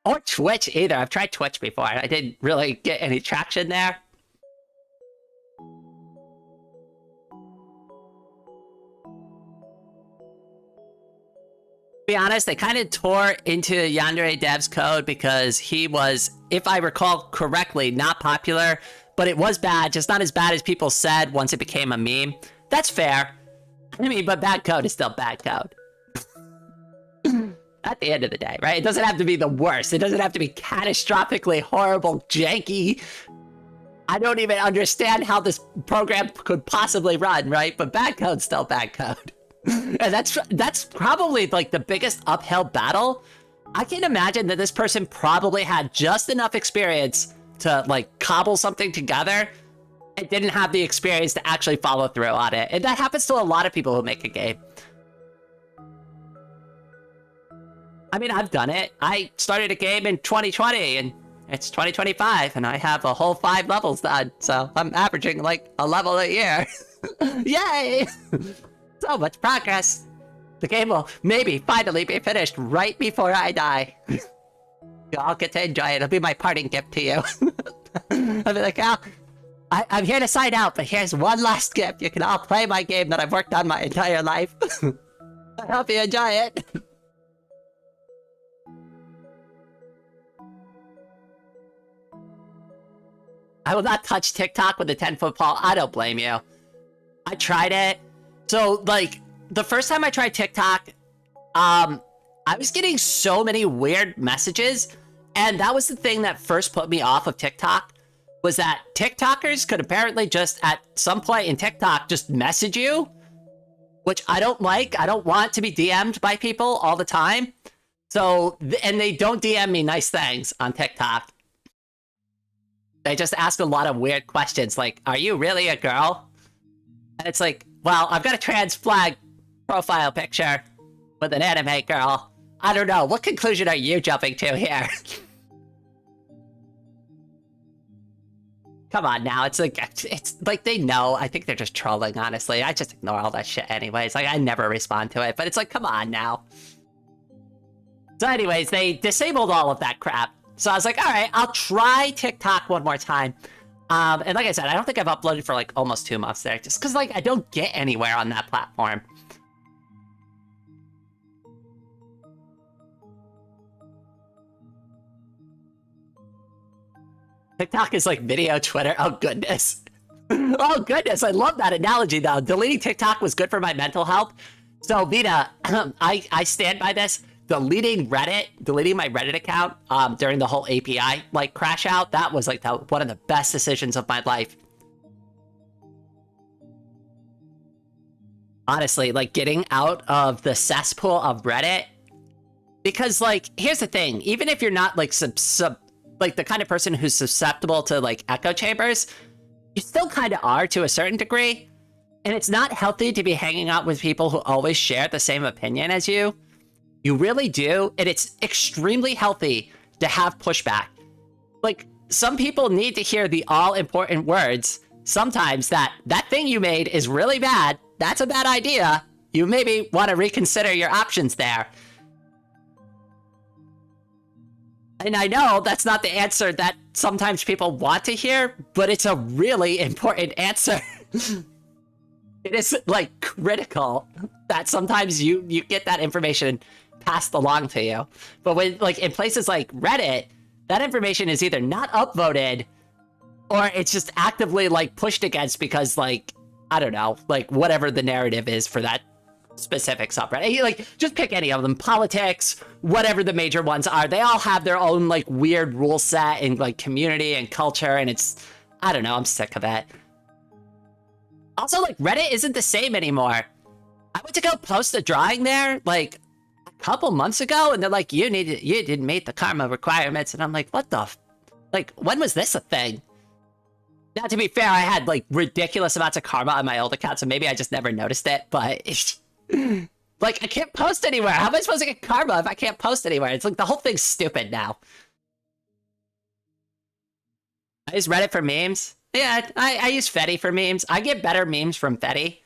Or Twitch either. I've tried Twitch before and I didn't really get any traction there. be honest, they kind of tore into Yandere Dev's code because he was, if I recall correctly, not popular, but it was bad, just not as bad as people said once it became a meme. That's fair. I mean, but bad code is still bad code. At the end of the day, right? It doesn't have to be the worst. It doesn't have to be catastrophically horrible, janky. I don't even understand how this program could possibly run, right? But bad code's still bad code. And that's probably like the biggest uphill battle. I can imagine that this person probably had just enough experience to like cobble something together and didn't have the experience to actually follow through on it. And that happens to a lot of people who make a game. I mean, I've done it. I started a game in 2020 and it's 2025 and I have a whole 5 levels done. So I'm averaging like a level a year. Yay! So much progress. The game will maybe finally be finished right before I die. You all get to enjoy it. It'll be my parting gift to you. I'll be like, Al, I'm here to sign out, but here's one last gift. You can all play my game that I've worked on my entire life. I hope you enjoy it. I will not touch TikTok with a 10-foot pole. I don't blame you. I tried it. So, like, the first time I tried TikTok, I was getting so many weird messages, and that was the thing that first put me off of TikTok, was that TikTokers could apparently just, at some point in TikTok, just message you, which I don't like. I don't want to be DM'd by people all the time. So, and they don't DM me nice things on TikTok. They just ask a lot of weird questions, like, are you really a girl? And it's like, well, I've got a trans flag profile picture with an anime girl. I don't know. What conclusion are you jumping to here? Come on now. It's like they know. I think they're just trolling, honestly. I just ignore all that shit anyways. Like, I never respond to it, but it's like, come on now. So anyways, they disabled all of that crap. So I was like, all right, I'll try TikTok one more time. And like I said, I don't think I've uploaded for like almost 2 months there, just because like I don't get anywhere on that platform. TikTok is like video Twitter. Oh goodness. Oh goodness, I love that analogy though. Deleting TikTok was good for my mental health. So Vita, I stand by this. Deleting my Reddit account during the whole API like crash out, that was like one of the best decisions of my life. Honestly, like getting out of the cesspool of Reddit, because like here's the thing, even if you're not like like the kind of person who's susceptible to like echo chambers, you still kind of are to a certain degree, and it's not healthy to be hanging out with people who always share the same opinion as you. You really do, and it's extremely healthy to have pushback. Like, some people need to hear the all-important words sometimes that thing you made is really bad, that's a bad idea, you maybe want to reconsider your options there. And I know that's not the answer that sometimes people want to hear, but it's a really important answer. It is, like, critical that sometimes you get that information passed along to you. But when, like, in places like Reddit, that information is either not upvoted or it's just actively, like, pushed against because, like, I don't know, like, whatever the narrative is for that specific subreddit. Like, just pick any of them. Politics, whatever the major ones are, they all have their own, like, weird rule set and, like, community and culture, and it's, I don't know, I'm sick of it. Also, like, Reddit isn't the same anymore. I went to go post a drawing there, like, couple months ago, and they're like, you didn't meet the karma requirements, and I'm like, what the like, when was this a thing? Now, to be fair, I had like ridiculous amounts of karma on my old account, so maybe I just never noticed it, but like, I can't post anywhere. How am I supposed to get karma if I can't post anywhere? It's like the whole thing's stupid now. I use Reddit for memes. Yeah, I use Fetty for memes. I get better memes from Fetty.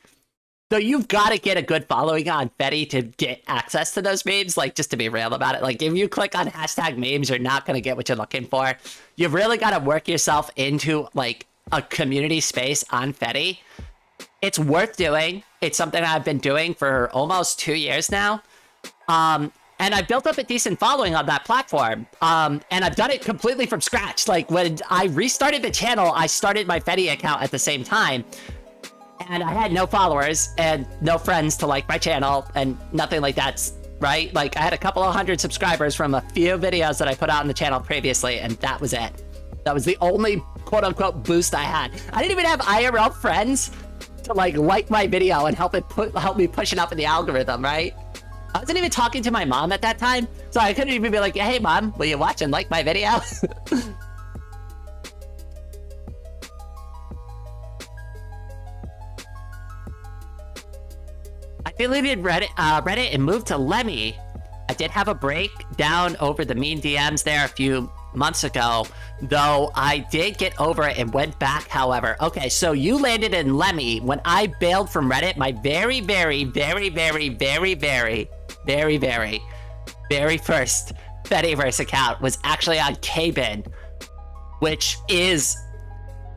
So you've got to get a good following on Fetty to get access to those memes, like, just to be real about it. Like, if you click on hashtag memes, you're not going to get what you're looking for. You've really got to work yourself into, like, a community space on Fetty. It's worth doing. It's something I've been doing for almost 2 years now. And I built up a decent following on that platform. And I've done it completely from scratch. Like when I restarted the channel, I started my Fetty account at the same time. And I had no followers and no friends to like my channel and nothing like that, right? Like I had a couple of hundred subscribers from a few videos that I put out on the channel previously, and that was it. That was the only quote unquote boost I had. I didn't even have IRL friends to like my video and help me push it up in the algorithm, right? I wasn't even talking to my mom at that time, so I couldn't even be like, hey mom, will you watch and like my video? I deleted Reddit and moved to Lemmy. I did have a break down over the mean DMs there a few months ago, though I did get over it and went back, however. Okay, so you landed in Lemmy. When I bailed from Reddit, my very, very, very, very, very, very, very, very, very first Fediverse account was actually on Kbin, which is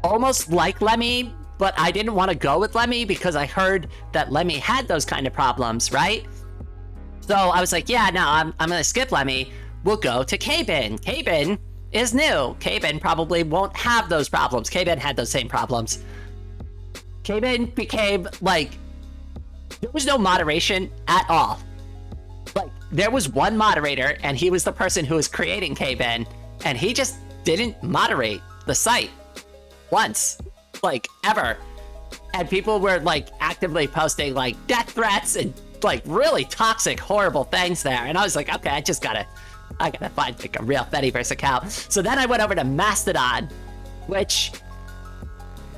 almost like Lemmy, but I didn't want to go with Lemmy because I heard that Lemmy had those kind of problems, right? So I was like, yeah, no, I'm gonna skip Lemmy. We'll go to Kbin. Kbin is new. Kbin probably won't have those problems. Kbin had those same problems. Kbin became like, there was no moderation at all. Like, there was one moderator, and he was the person who was creating Kbin, and he just didn't moderate the site once, like, ever. And people were, like, actively posting, like, death threats and, like, really toxic, horrible things there. And I was like, okay, I gotta find, like, a real Fediverse account. So then I went over to Mastodon, which,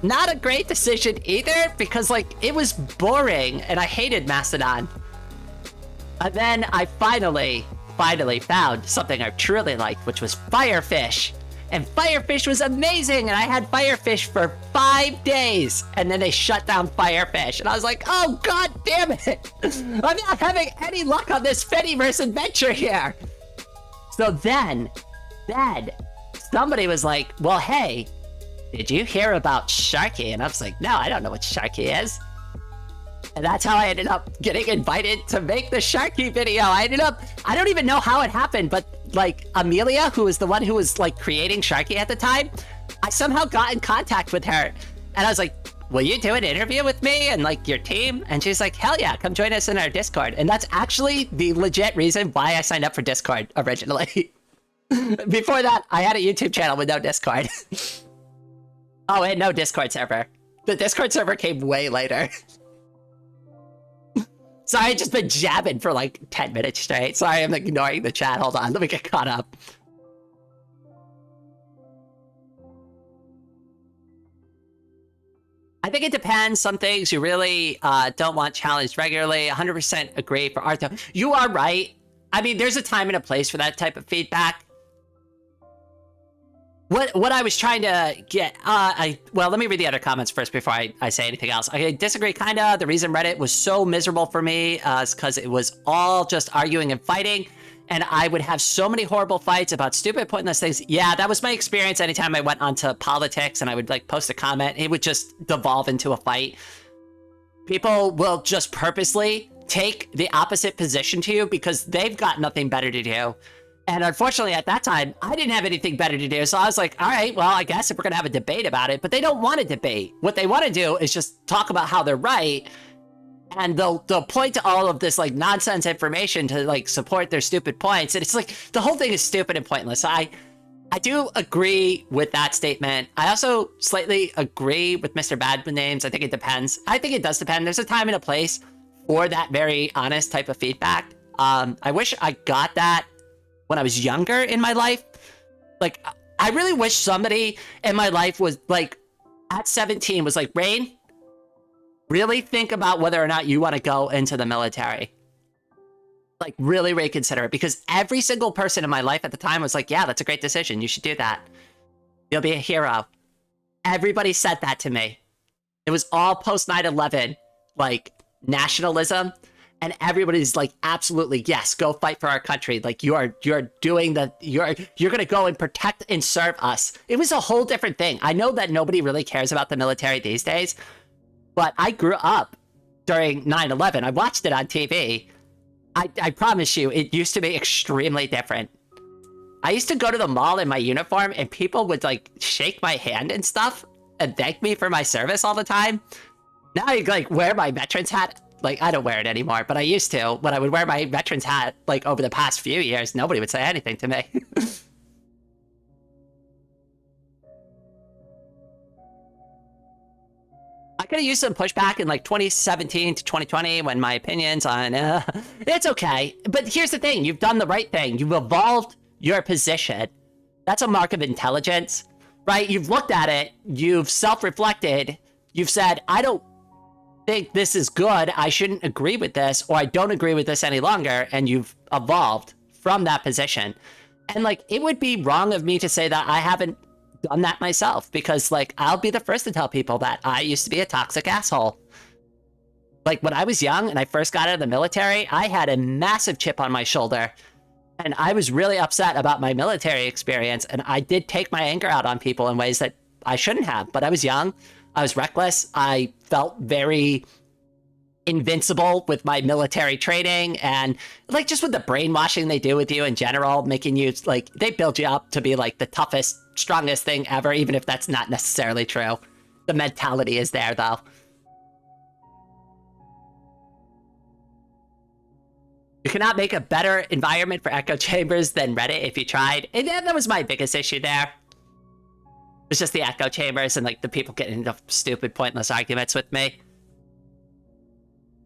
not a great decision either, because, like, it was boring, and I hated Mastodon. And then I finally found something I truly liked, which was Firefish. And Firefish was amazing, and I had Firefish for 5 days, and then they shut down Firefish, and I was like, oh god damn it! I'm not having any luck on this Fediverse adventure here! So then somebody was like, well, hey, did you hear about Sharky? And I was like, no, I don't know what Sharky is. And that's how I ended up getting invited to make the Sharky video. I don't even know how it happened, but like Amelia, who was the one who was like creating Sharky at the time, I somehow got in contact with her. And I was like, will you do an interview with me and like your team? And she's like, hell yeah, come join us in our Discord. And that's actually the legit reason why I signed up for Discord originally. Before that, I had a YouTube channel with no Discord. Oh, and no Discord server. The Discord server came way later. Sorry, I've just been jabbing for like 10 minutes straight. Sorry, I'm ignoring the chat. Hold on, let me get caught up. I think it depends. Some things you really don't want challenged regularly. 100% agree for Arthur. You are right. I mean, there's a time and a place for that type of feedback. What I was trying to get, well, let me read the other comments first before I say anything else. I disagree, kinda. The reason Reddit was so miserable for me is because it was all just arguing and fighting, and I would have so many horrible fights about stupid, pointless things. Yeah, that was my experience anytime I went onto politics and I would like post a comment, it would just devolve into a fight. People will just purposely take the opposite position to you because they've got nothing better to do. And unfortunately, at that time, I didn't have anything better to do. So I was like, all right, well, I guess if we're going to have a debate about it, but they don't want to debate. What they want to do is just talk about how they're right. And they'll point to all of this like nonsense information to like support their stupid points. And it's like, the whole thing is stupid and pointless. I do agree with that statement. I also slightly agree with Mr. Bad with Names. I think it depends. I think it does depend. There's a time and a place for that very honest type of feedback. I wish I got that when I was younger in my life. Like, I really wish somebody in my life was like, at 17 was like, Rain, really think about whether or not you want to go into the military. Like, really reconsider it. Because every single person in my life at the time was like, yeah, that's a great decision. You should do that. You'll be a hero. Everybody said that to me. It was all post 9/11, like, nationalism. And everybody's like, absolutely, yes, go fight for our country. Like, you're doing the, you're gonna go and protect and serve us. It was a whole different thing. I know that nobody really cares about the military these days, but I grew up during 9/11. I watched it on TV. I promise you, it used to be extremely different. I used to go to the mall in my uniform and people would like shake my hand and stuff and thank me for my service all the time. Now I like wear my veteran's hat. Like, I don't wear it anymore, but I used to. When I would wear my veteran's hat, like over the past few years, nobody would say anything to me. I could have used some pushback in like 2017 to 2020 when my opinions on it's okay. But here's the thing, you've done the right thing. You've evolved your position. That's a mark of intelligence, right? You've looked at it, you've self-reflected, you've said, I don't think this is good, I shouldn't agree with this, or I don't agree with this any longer, and you've evolved from that position. And like, it would be wrong of me to say that I haven't done that myself, because like, I'll be the first to tell people that I used to be a toxic asshole. Like when I was young and I first got out of the military, I had a massive chip on my shoulder and I was really upset about my military experience, and I did take my anger out on people in ways that I shouldn't have, but I was young, I was reckless, I felt very invincible with my military training, and like just with the brainwashing they do with you in general, making you like, they build you up to be like the toughest, strongest thing ever, even if that's not necessarily true. The mentality is there though. You cannot make a better environment for echo chambers than Reddit if you tried. And that was my biggest issue there. It was just the echo chambers and like the people getting into stupid, pointless arguments with me.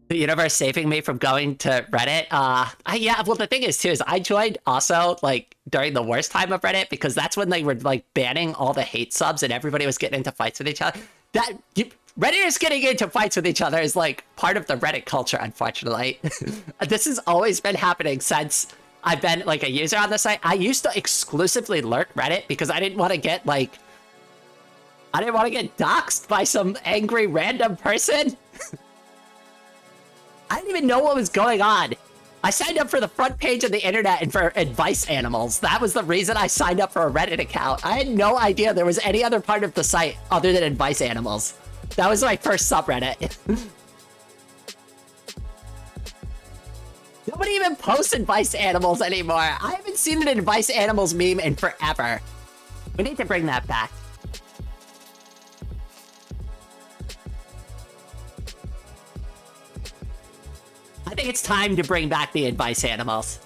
The universe saving me from going to Reddit. Yeah, well, the thing is too, is I joined also like during the worst time of Reddit, because that's when they were like banning all the hate subs and everybody was getting into fights with each other. Redditors getting into fights with each other is like part of the Reddit culture, unfortunately. This has always been happening since I've been like a user on the site. I used to exclusively lurk Reddit because I didn't want to get like, I didn't want to get doxxed by some angry random person. I didn't even know what was going on. I signed up for the front page of the internet and for advice animals. That was the reason I signed up for a Reddit account. I had no idea there was any other part of the site other than advice animals. That was my first subreddit. Nobody even posts advice animals anymore. I haven't seen an advice animals meme in forever. We need to bring that back. I think it's time to bring back the advice animals.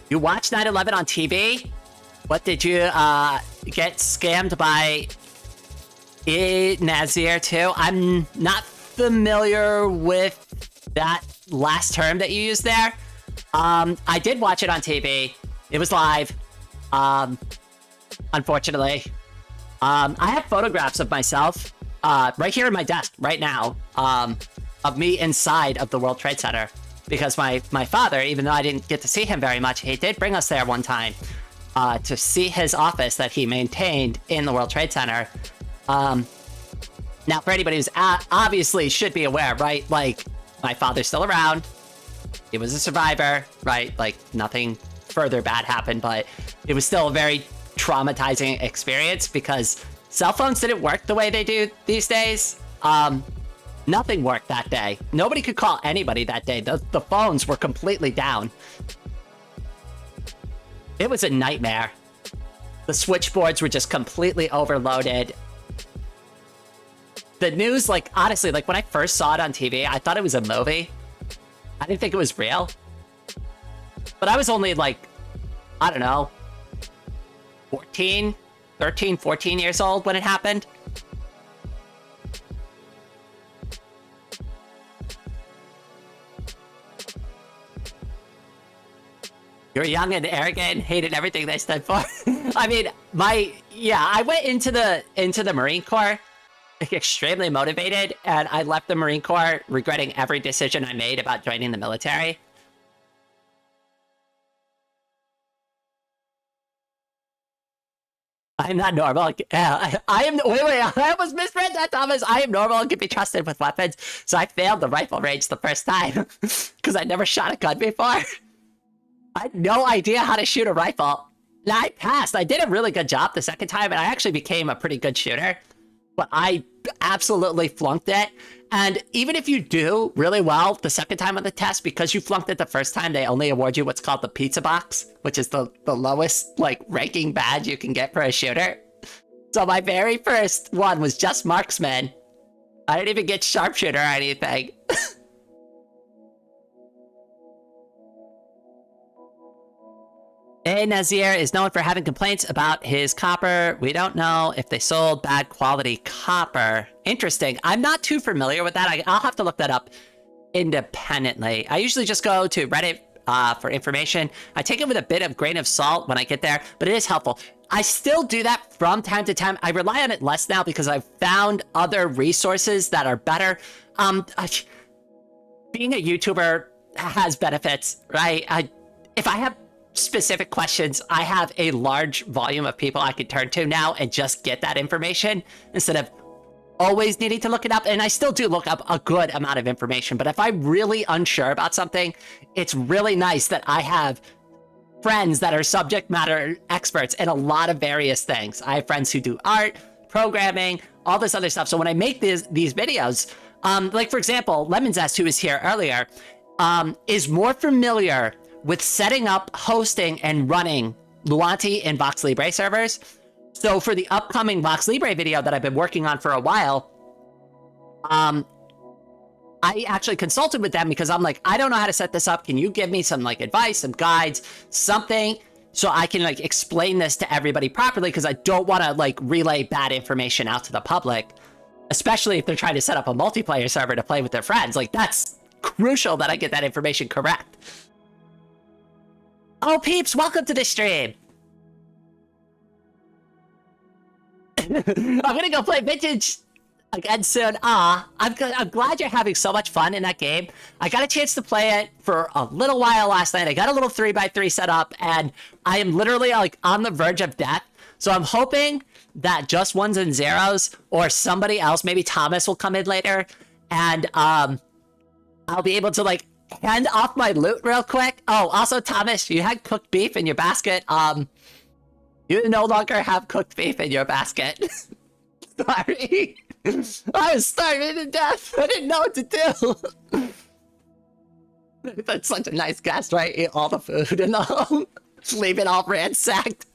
You watched 9/11 on TV? What did you get scammed by Nazir too? I'm not familiar with that last term that you used there. I did watch it on TV. It was live. Unfortunately. I have photographs of myself right here in my desk right now. Of me inside of the World Trade Center, because my father, even though I didn't get to see him very much, he did bring us there one time to see his office that he maintained in the World Trade Center. Now, for anybody who's obviously should be aware, right? Like, my father's still around. He was a survivor, right? Like, nothing further bad happened, but it was still a very traumatizing experience because cell phones didn't work the way they do these days. Nothing worked that day. Nobody could call anybody that day. The phones were completely down. It was a nightmare. The switchboards were just completely overloaded. The news, like, honestly, like, when I first saw it on TV, I thought it was a movie. I didn't think it was real. But I was only, like, I don't know, 13, 14 years old when it happened. You're young and arrogant, hated everything they stood for. I mean, I went into the Marine Corps extremely motivated, and I left the Marine Corps regretting every decision I made about joining the military. I'm not normal. I am. Wait, I almost misread that, Thomas. I am normal and can be trusted with weapons, so I failed the rifle range the first time because I never shot a gun before. I had no idea how to shoot a rifle. Now, I passed. I did a really good job the second time, and I actually became a pretty good shooter. But I absolutely flunked it. And even if you do really well the second time on the test, because you flunked it the first time, they only award you what's called the pizza box, which is the lowest like ranking badge you can get for a shooter. So my very first one was just marksman. I didn't even get sharpshooter or anything. A. Nazir is known for having complaints about his copper. We don't know if they sold bad quality copper. Interesting. I'm not too familiar with that. I'll have to look that up independently. I usually just go to Reddit for information. I take it with a bit of grain of salt when I get there, but it is helpful. I still do that from time to time. I rely on it less now because I've found other resources that are better. Being a YouTuber has benefits, right? If I have specific questions, I have a large volume of people I can turn to now and just get that information instead of always needing to look it up. And I still do look up a good amount of information, but if I'm really unsure about something, it's really nice that I have friends that are subject matter experts in a lot of various things. I have friends who do art, programming, all this other stuff. So when I make these videos, like for example, Lemon Zest, who was here earlier, is more familiar with setting up, hosting, and running Luanti and Vox Libre servers. So for the upcoming Vox Libre video that I've been working on for a while, I actually consulted with them because I'm like, I don't know how to set this up. Can you give me some like advice, some guides, something so I can like explain this to everybody properly? Because I don't want to like relay bad information out to the public, especially if they're trying to set up a multiplayer server to play with their friends. Like that's crucial that I get that information correct. Oh, peeps, welcome to the stream. I'm gonna go play Vintage again soon. I'm glad you're having so much fun in that game. I got a chance to play it for a little while last night. I got a little 3x3 set up, and I am literally like on the verge of death. So I'm hoping that Just Ones and Zeros or somebody else, maybe Thomas, will come in later, and I'll be able to like hand off my loot real quick. Oh, also Thomas, you had cooked beef in your basket. You no longer have cooked beef in your basket. Sorry. I was starving to death. I didn't know what to do. That's such a nice guest, right? Eat all the food in the home. Leave it all ransacked.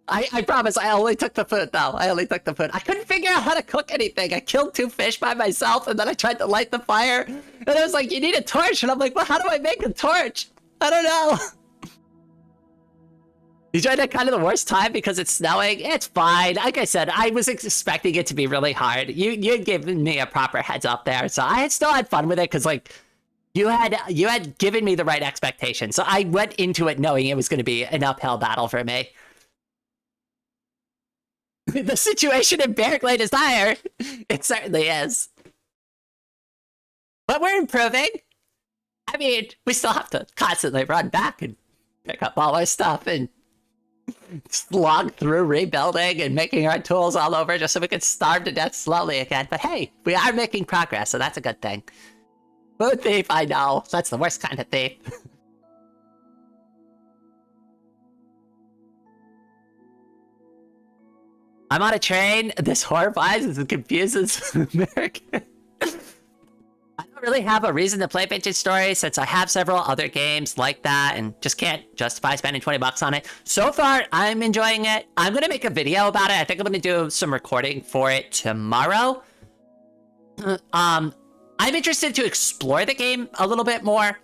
I promise I only took the food, though. I only took the food. I couldn't figure out how to cook anything. I killed 2 fish by myself, and then I tried to light the fire. And it was like, you need a torch. And I'm like, well, how do I make a torch? I don't know. You joined at kind of the worst time because it's snowing. It's fine. Like I said, I was expecting it to be really hard. You gave me a proper heads up there, so I still had fun with it because like you had given me the right expectations. So I went into it knowing it was going to be an uphill battle for me. The situation in Bear Glade is dire. It certainly is. But we're improving. I mean, we still have to constantly run back and pick up all our stuff and slog through rebuilding and making our tools all over just so we can starve to death slowly again. But hey, we are making progress, so that's a good thing. Food thief, I know. That's the worst kind of thief. I'm on a train. This horrifies and confuses Americans. I don't really have a reason to play Vintage Story since I have several other games like that and just can't justify spending 20 bucks on it. So far, I'm enjoying it. I'm going to make a video about it. I think I'm going to do some recording for it tomorrow. I'm interested to explore the game a little bit more.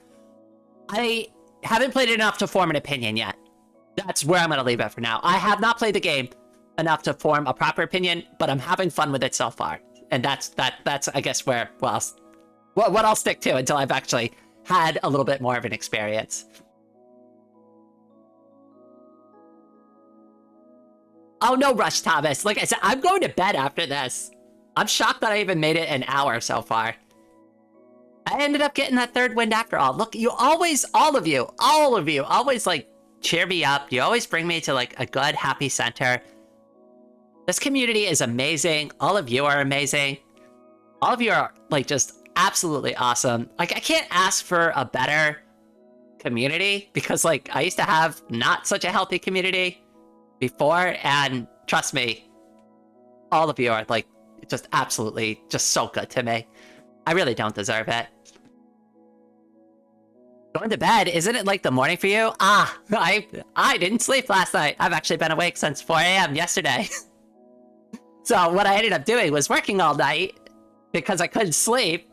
I haven't played it enough to form an opinion yet. That's where I'm going to leave it for now. I have not played the game enough to form a proper opinion, but I'm having fun with it so far. And that's I guess where, well, what I'll stick to until I've actually had a little bit more of an experience. Oh, no rush, Thomas. Like I said, I'm going to bed after this. I'm shocked that I even made it an hour so far. I ended up getting that third wind after all. Look, you always, all of you, always like cheer me up. You always bring me to like a good, happy center. This community is amazing. All of you are amazing. All of you are like just absolutely awesome. Like I can't ask for a better community because like I used to have not such a healthy community before, and trust me, all of you are like just absolutely just so good to me. I really don't deserve it. Going to bed, isn't it like the morning for you? I didn't sleep last night. I've actually been awake since 4 a.m. yesterday. So what I ended up doing was working all night because I couldn't sleep,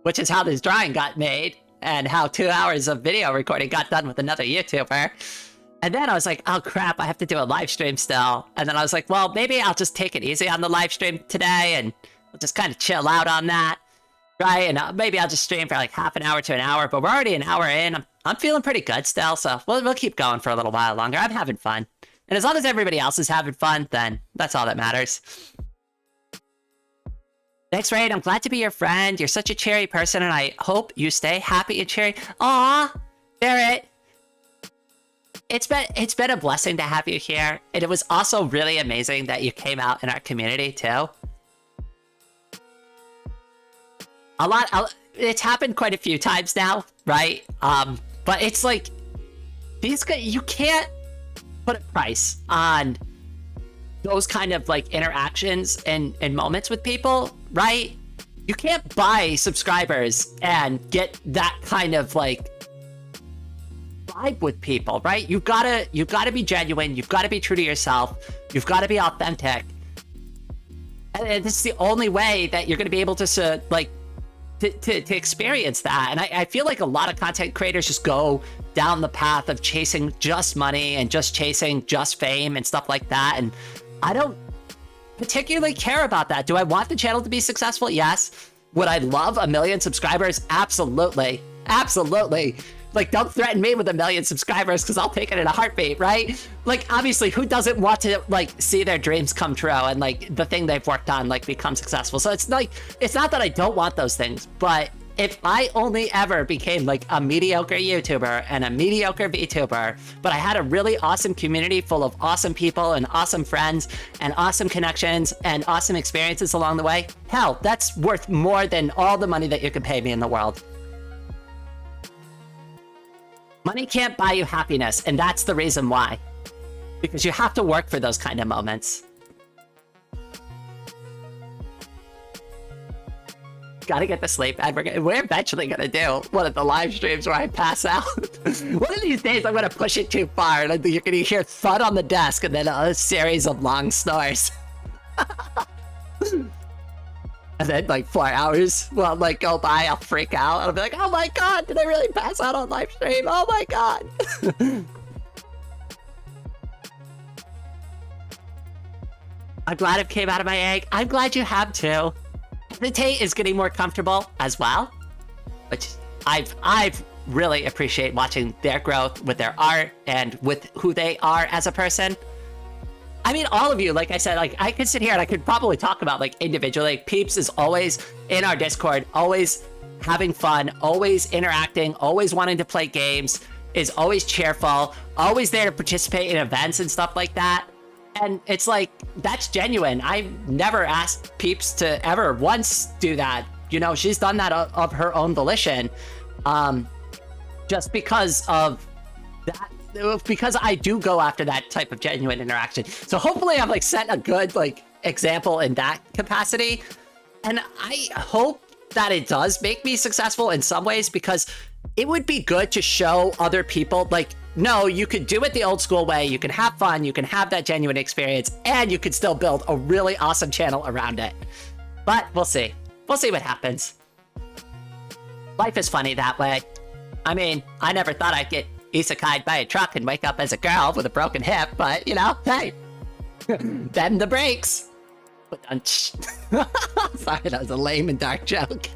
which is how this drawing got made and how 2 hours of video recording got done with another YouTuber. And then I was like, oh crap, I have to do a live stream still. And then I was like, well, maybe I'll just take it easy on the live stream today and I'll just kind of chill out on that. Right, and maybe I'll just stream for like half an hour to an hour, but we're already an hour in. I'm feeling pretty good still, so we'll keep going for a little while longer. I'm having fun. And as long as everybody else is having fun, then that's all that matters. Thanks, Raid. I'm glad to be your friend. You're such a cheery person, and I hope you stay happy and cheery. Aw, Barrett. It's been a blessing to have you here, and it was also really amazing that you came out in our community, too. It's happened quite a few times now, right? But it's like, you can't put a price on those kind of like interactions and moments with people, right? You can't buy subscribers and get that kind of like vibe with people, right? You've gotta be genuine, you've gotta be true to yourself, you've gotta be authentic. And it's the only way that you're gonna be able to to experience that. And I feel like a lot of content creators just go down the path of chasing just money and just chasing just fame and stuff like that. And I don't particularly care about that. Do I want the channel to be successful? Yes. Would I love 1 million subscribers? Absolutely. Absolutely. Like, don't threaten me with 1 million subscribers because I'll take it in a heartbeat, right? Like, obviously, who doesn't want to, like, see their dreams come true and, like, the thing they've worked on, like, become successful? So it's like, it's not that I don't want those things, but if I only ever became, like, a mediocre YouTuber and a mediocre VTuber, but I had a really awesome community full of awesome people and awesome friends and awesome connections and awesome experiences along the way, hell, that's worth more than all the money that you could pay me in the world. Money can't buy you happiness, and that's the reason why. Because you have to work for those kind of moments. Gotta get to sleep, and we're eventually gonna do one of the live streams where I pass out. One of these days, I'm gonna push it too far, and you're gonna hear thud on the desk, and then a series of long snores. And then, like, 4 hours will, like, go by, I'll freak out. I'll be like, oh my god, did I really pass out on live stream? Oh my god. I'm glad it came out of my egg. I'm glad you have, too. The Tate is getting more comfortable as well, which I've really appreciate watching their growth with their art and with who they are as a person. I mean, all of you, like I said, like I could sit here and I could probably talk about like individually. Like, Peeps is always in our Discord, always having fun, always interacting, always wanting to play games, is always cheerful, always there to participate in events and stuff like that. And it's like, that's genuine. I've never asked Peeps to ever once do that. You know, she's done that of her own volition. Just because of that. Because I do go after that type of genuine interaction. So hopefully I've like set a good like example in that capacity. And I hope that it does make me successful in some ways, because it would be good to show other people like, no, you could do it the old school way. You can have fun. You can have that genuine experience, and you could still build a really awesome channel around it. But we'll see. We'll see what happens. Life is funny that way. I mean, I never thought I'd get isekai'd by a truck and wake up as a girl with a broken hip, but you know, hey, bend the brakes. Sorry, that was a lame and dark joke.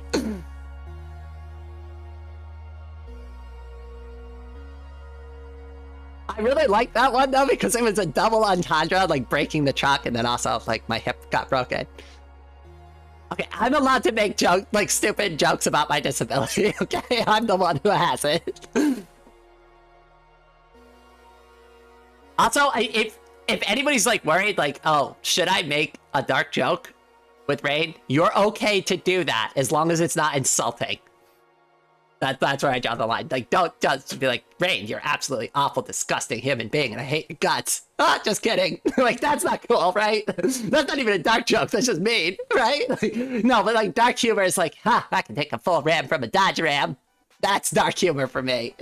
I really like that one though, because it was a double entendre, like breaking the truck and then also like my hip got broken. Okay, I'm allowed to make like stupid jokes about my disability, okay? I'm the one who has it. Also, if anybody's like worried, like, oh, should I make a dark joke with Rain? You're okay to do that as long as it's not insulting. That's where I draw the line. Like, don't just be like, Rain, you're absolutely awful, disgusting human being, and I hate your guts. Ah, just kidding. Like, that's not cool, right? That's not even a dark joke. That's just mean, right? Like, no, but like dark humor is like, ha, I can take a full ram from a Dodge Ram. That's dark humor for me.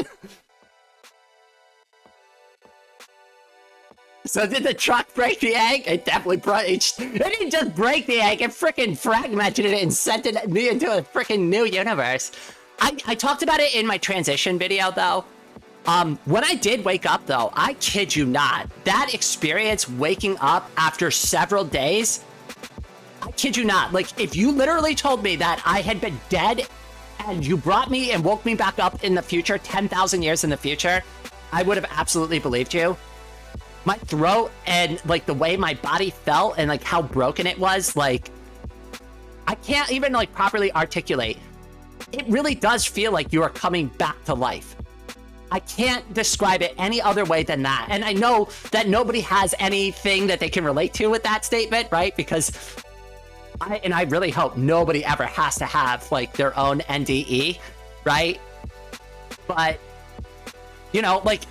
So did the truck break the egg? It definitely it didn't just break the egg, it freaking fragmented it and sent it me into a freaking new universe. I talked about it in my transition video though. When I did wake up though, I kid you not, that experience waking up after several days, I kid you not, like if you literally told me that I had been dead and you brought me and woke me back up in the future, 10,000 years in the future, I would have absolutely believed you. My throat and like the way my body felt and like how broken it was, like I can't even like properly articulate. It really does feel like you are coming back to life. I can't describe it any other way than that. And I know that nobody has anything that they can relate to with that statement, right? Because I really hope nobody ever has to have like their own NDE, right? But, you know, like,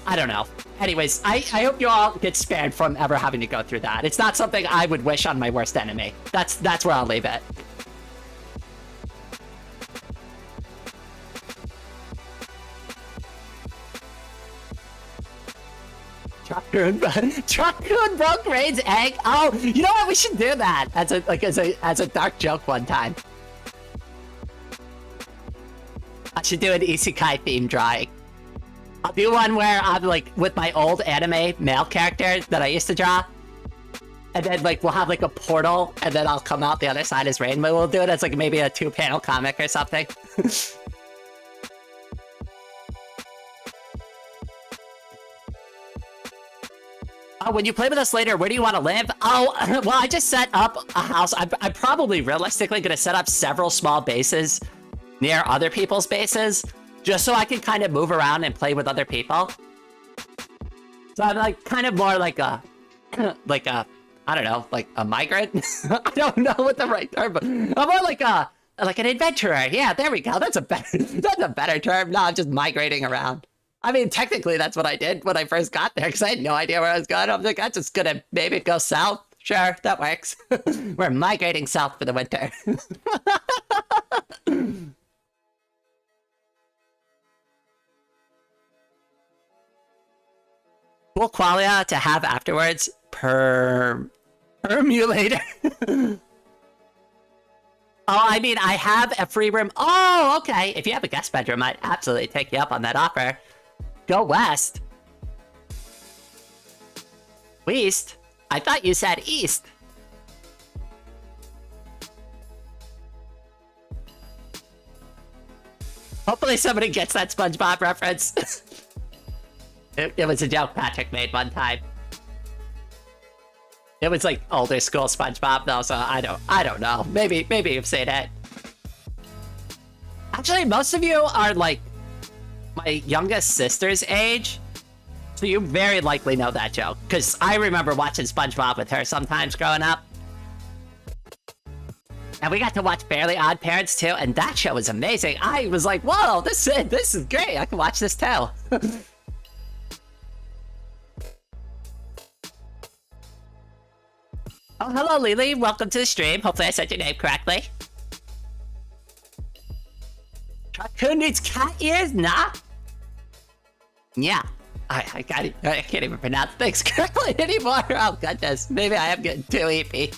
I don't know. Anyways, I hope you all get spared from ever having to go through that. It's not something I would wish on my worst enemy. That's where I'll leave it. Truckcoon broke Rain's egg. Oh, you know what? We should do that as a dark joke one time. I should do an isekai theme drawing. I'll do one where I'm like with my old anime male character that I used to draw. And then like we'll have like a portal and then I'll come out the other side as Rain. But we'll do it as like maybe a 2-panel comic or something. Oh, when you play with us later, where do you want to live? Oh, well, I just set up a house. I'm probably realistically going to set up several small bases near other people's bases, just so I can kind of move around and play with other people. So I'm like kind of more like a, I don't know, like a migrant. I don't know what the right term, but I'm more like an adventurer. Yeah, there we go. That's a better term. No, I'm just migrating around. I mean, technically, that's what I did when I first got there, because I had no idea where I was going. I'm like, I'm just gonna maybe go south. Sure, that works. We're migrating south for the winter. Cool qualia to have afterwards. Permulator. Oh, I mean, I have a free room. Oh, okay. If you have a guest bedroom, I'd absolutely take you up on that offer. Go west. West? I thought you said east. Hopefully somebody gets that SpongeBob reference. It was a joke Patrick made one time. It was like older school SpongeBob though, so I don't know. Maybe you've seen it. Actually, most of you are like my youngest sister's age, so you very likely know that joke, because I remember watching SpongeBob with her sometimes growing up. And we got to watch Fairly Odd Parents too, and that show was amazing. I was like, whoa, this is great. I can watch this too. Oh, hello, Lily. Welcome to the stream. Hopefully I said your name correctly. Raccoon needs cat ears? Nah. Yeah. I can't even pronounce things correctly anymore. Oh, goodness. Maybe I am getting too eepy.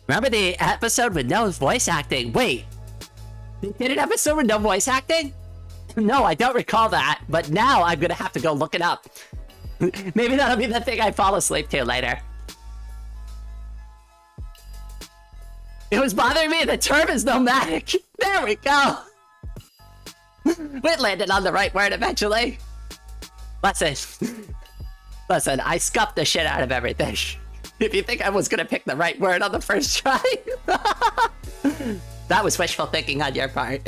Remember the episode with no voice acting? Wait. They did an episode with no voice acting? No, I don't recall that, but now I'm gonna have to go look it up. Maybe that'll be the thing I fall asleep to later. It was bothering me, the term is nomadic. There we go. We landed on the right word eventually. Listen, I scuffed the shit out of everything. If you think I was gonna pick the right word on the first try. That was wishful thinking on your part.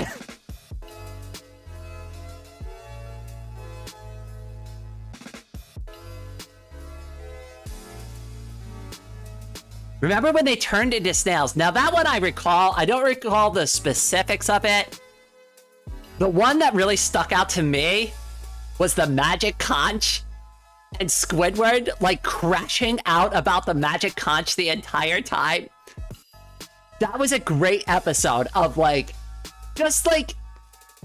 Remember when they turned into snails? Now that one I recall. I don't recall the specifics of it. The one that really stuck out to me was the magic conch and Squidward like crashing out about the magic conch the entire time. That was a great episode of like, just like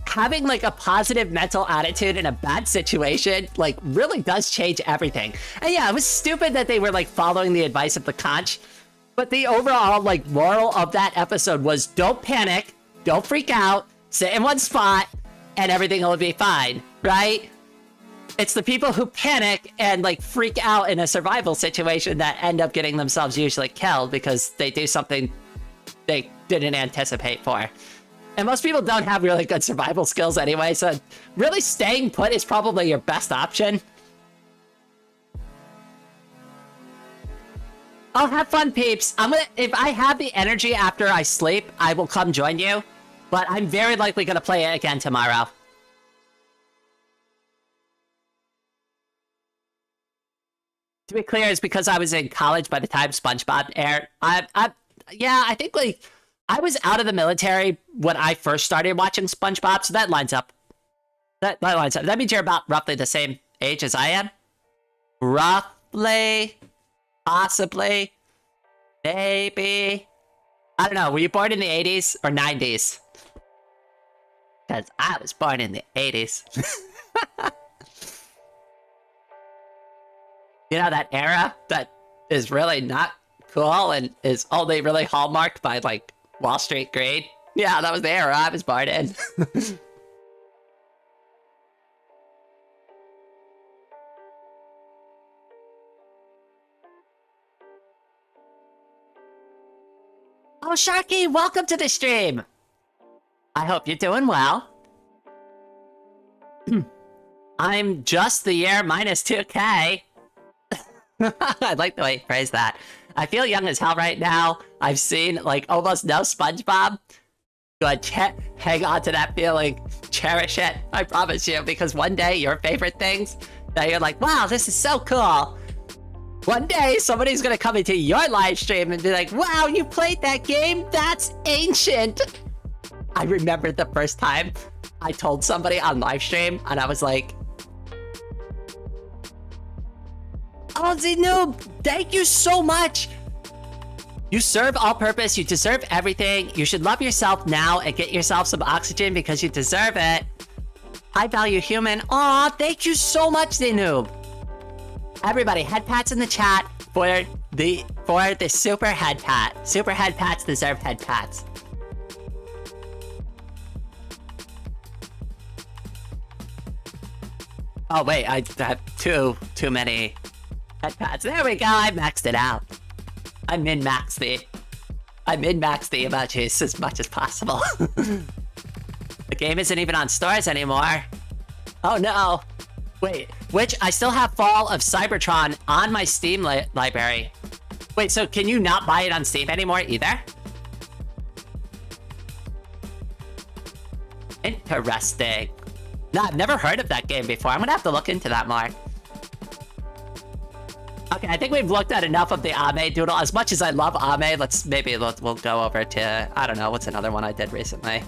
having like a positive mental attitude in a bad situation, like really does change everything. And yeah, it was stupid that they were like following the advice of the conch, but the overall like moral of that episode was don't panic, don't freak out, sit in one spot, and everything will be fine, right? It's the people who panic and like freak out in a survival situation that end up getting themselves usually killed because they do something they didn't anticipate for. And most people don't have really good survival skills anyway, so really staying put is probably your best option. Oh, have fun, peeps. If I have the energy after I sleep, I will come join you. But I'm very likely gonna play it again tomorrow. To be clear, it's because I was in college by the time SpongeBob aired. Yeah, I think like I was out of the military when I first started watching SpongeBob, so that lines up. That lines up. That means you're about roughly the same age as I am. Roughly. Possibly. Maybe. I don't know. Were you born in the 80s or 90s? Because I was born in the 80s. You know, that era that is really not cool and is only really hallmarked by, like, Wall Street greed? Yeah, that was the era I was born in. Oh, Sharky, welcome to the stream! I hope you're doing well. I'm just the year minus 2K. I like the way you phrase that. I feel young as hell right now. I've seen, like, almost no SpongeBob. Go ahead, hang on to that feeling. Cherish it, I promise you, because one day your favorite things that you're like, wow, this is so cool. One day somebody's gonna come into your live stream and be like, wow, you played that game? That's ancient. I remember the first time I told somebody on live stream and I was like, oh, Zenoob, thank you so much. You serve all purpose, you deserve everything. You should love yourself now and get yourself some oxygen because you deserve it. High value human. Aw, thank you so much, Zenoob. Everybody, head pats in the chat for the super head pat. Super head pats deserve head pats. Oh wait, I have too many head pats. There we go, I maxed it out. I min-maxed the emojis as much as possible. The game isn't even on stores anymore. Oh no. Wait, which I still have Fall of Cybertron on my Steam library. Wait, so can you not buy it on Steam anymore either? Interesting. No, I've never heard of that game before. I'm gonna have to look into that more. Okay, I think we've looked at enough of the Ame Doodle. As much as I love Ame, we'll go over to, I don't know, what's another one I did recently?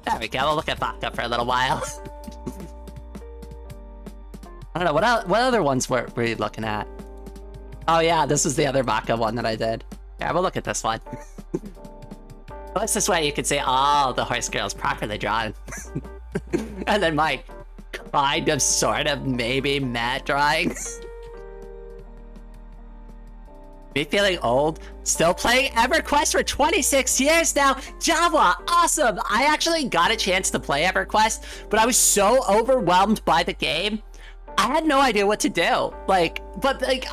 There we go, we'll look at Baka for a little while. I don't know, what other ones were you looking at? Oh yeah, this was the other Baka one that I did. Yeah, we'll look at this one. Well, it's this way you can see all the horse girls properly drawn. And then my kind of, sort of, maybe matte drawing. Me feeling old, still playing EverQuest for 26 years now. Java, awesome! I actually got a chance to play EverQuest, but I was so overwhelmed by the game. I had no idea what to do. But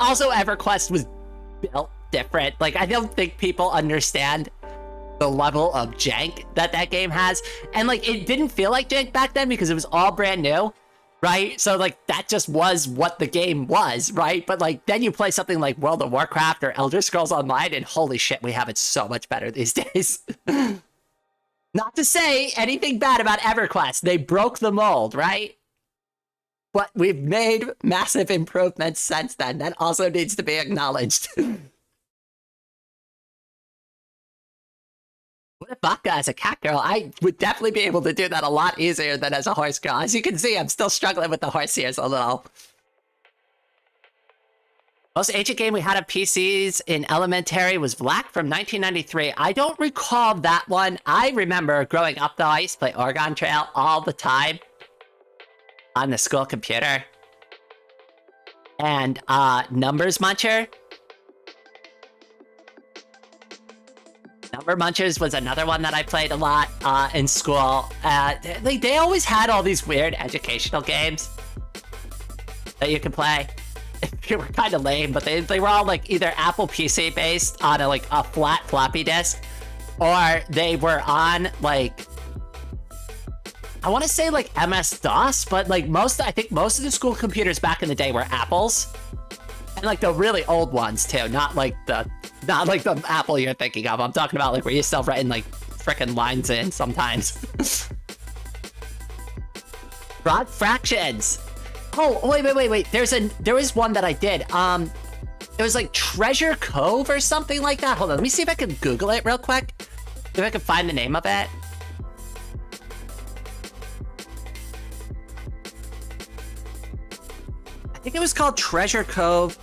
also EverQuest was built different. Like, I don't think people understand the level of jank that game has. And like, it didn't feel like jank back then because it was all brand new, right? So like, that just was what the game was, right? But like, then you play something like World of Warcraft or Elder Scrolls Online and holy shit, we have it so much better these days. Not to say anything bad about EverQuest. They broke the mold, right? but we've made massive improvements since then. That also needs to be acknowledged. What if vodka as a cat girl? I would definitely be able to do that a lot easier than as a horse girl. As you can see, I'm still struggling with the horse ears a little. Most ancient game we had on PCs in elementary was Black from 1993. I don't recall that one. I remember growing up, though, I used to play Oregon Trail all the time on the school computer. And Numbers Muncher. Number Munchers was another one that I played a lot in school. They always had all these weird educational games that you could play. They were kind of lame, but they were all like either Apple PC based on a flat floppy disk, or they were on like, I want to say like MS-DOS, but like I think most of the school computers back in the day were Apples, and like the really old ones too, not like the Apple you're thinking of. I'm talking about like where you're still writing like frickin' lines in sometimes. Broad fractions. Oh, wait. There was one that I did. It was like Treasure Cove or something like that. Hold on, let me see if I can Google it real quick. See if I can find the name of it. I think it was called Treasure Cove.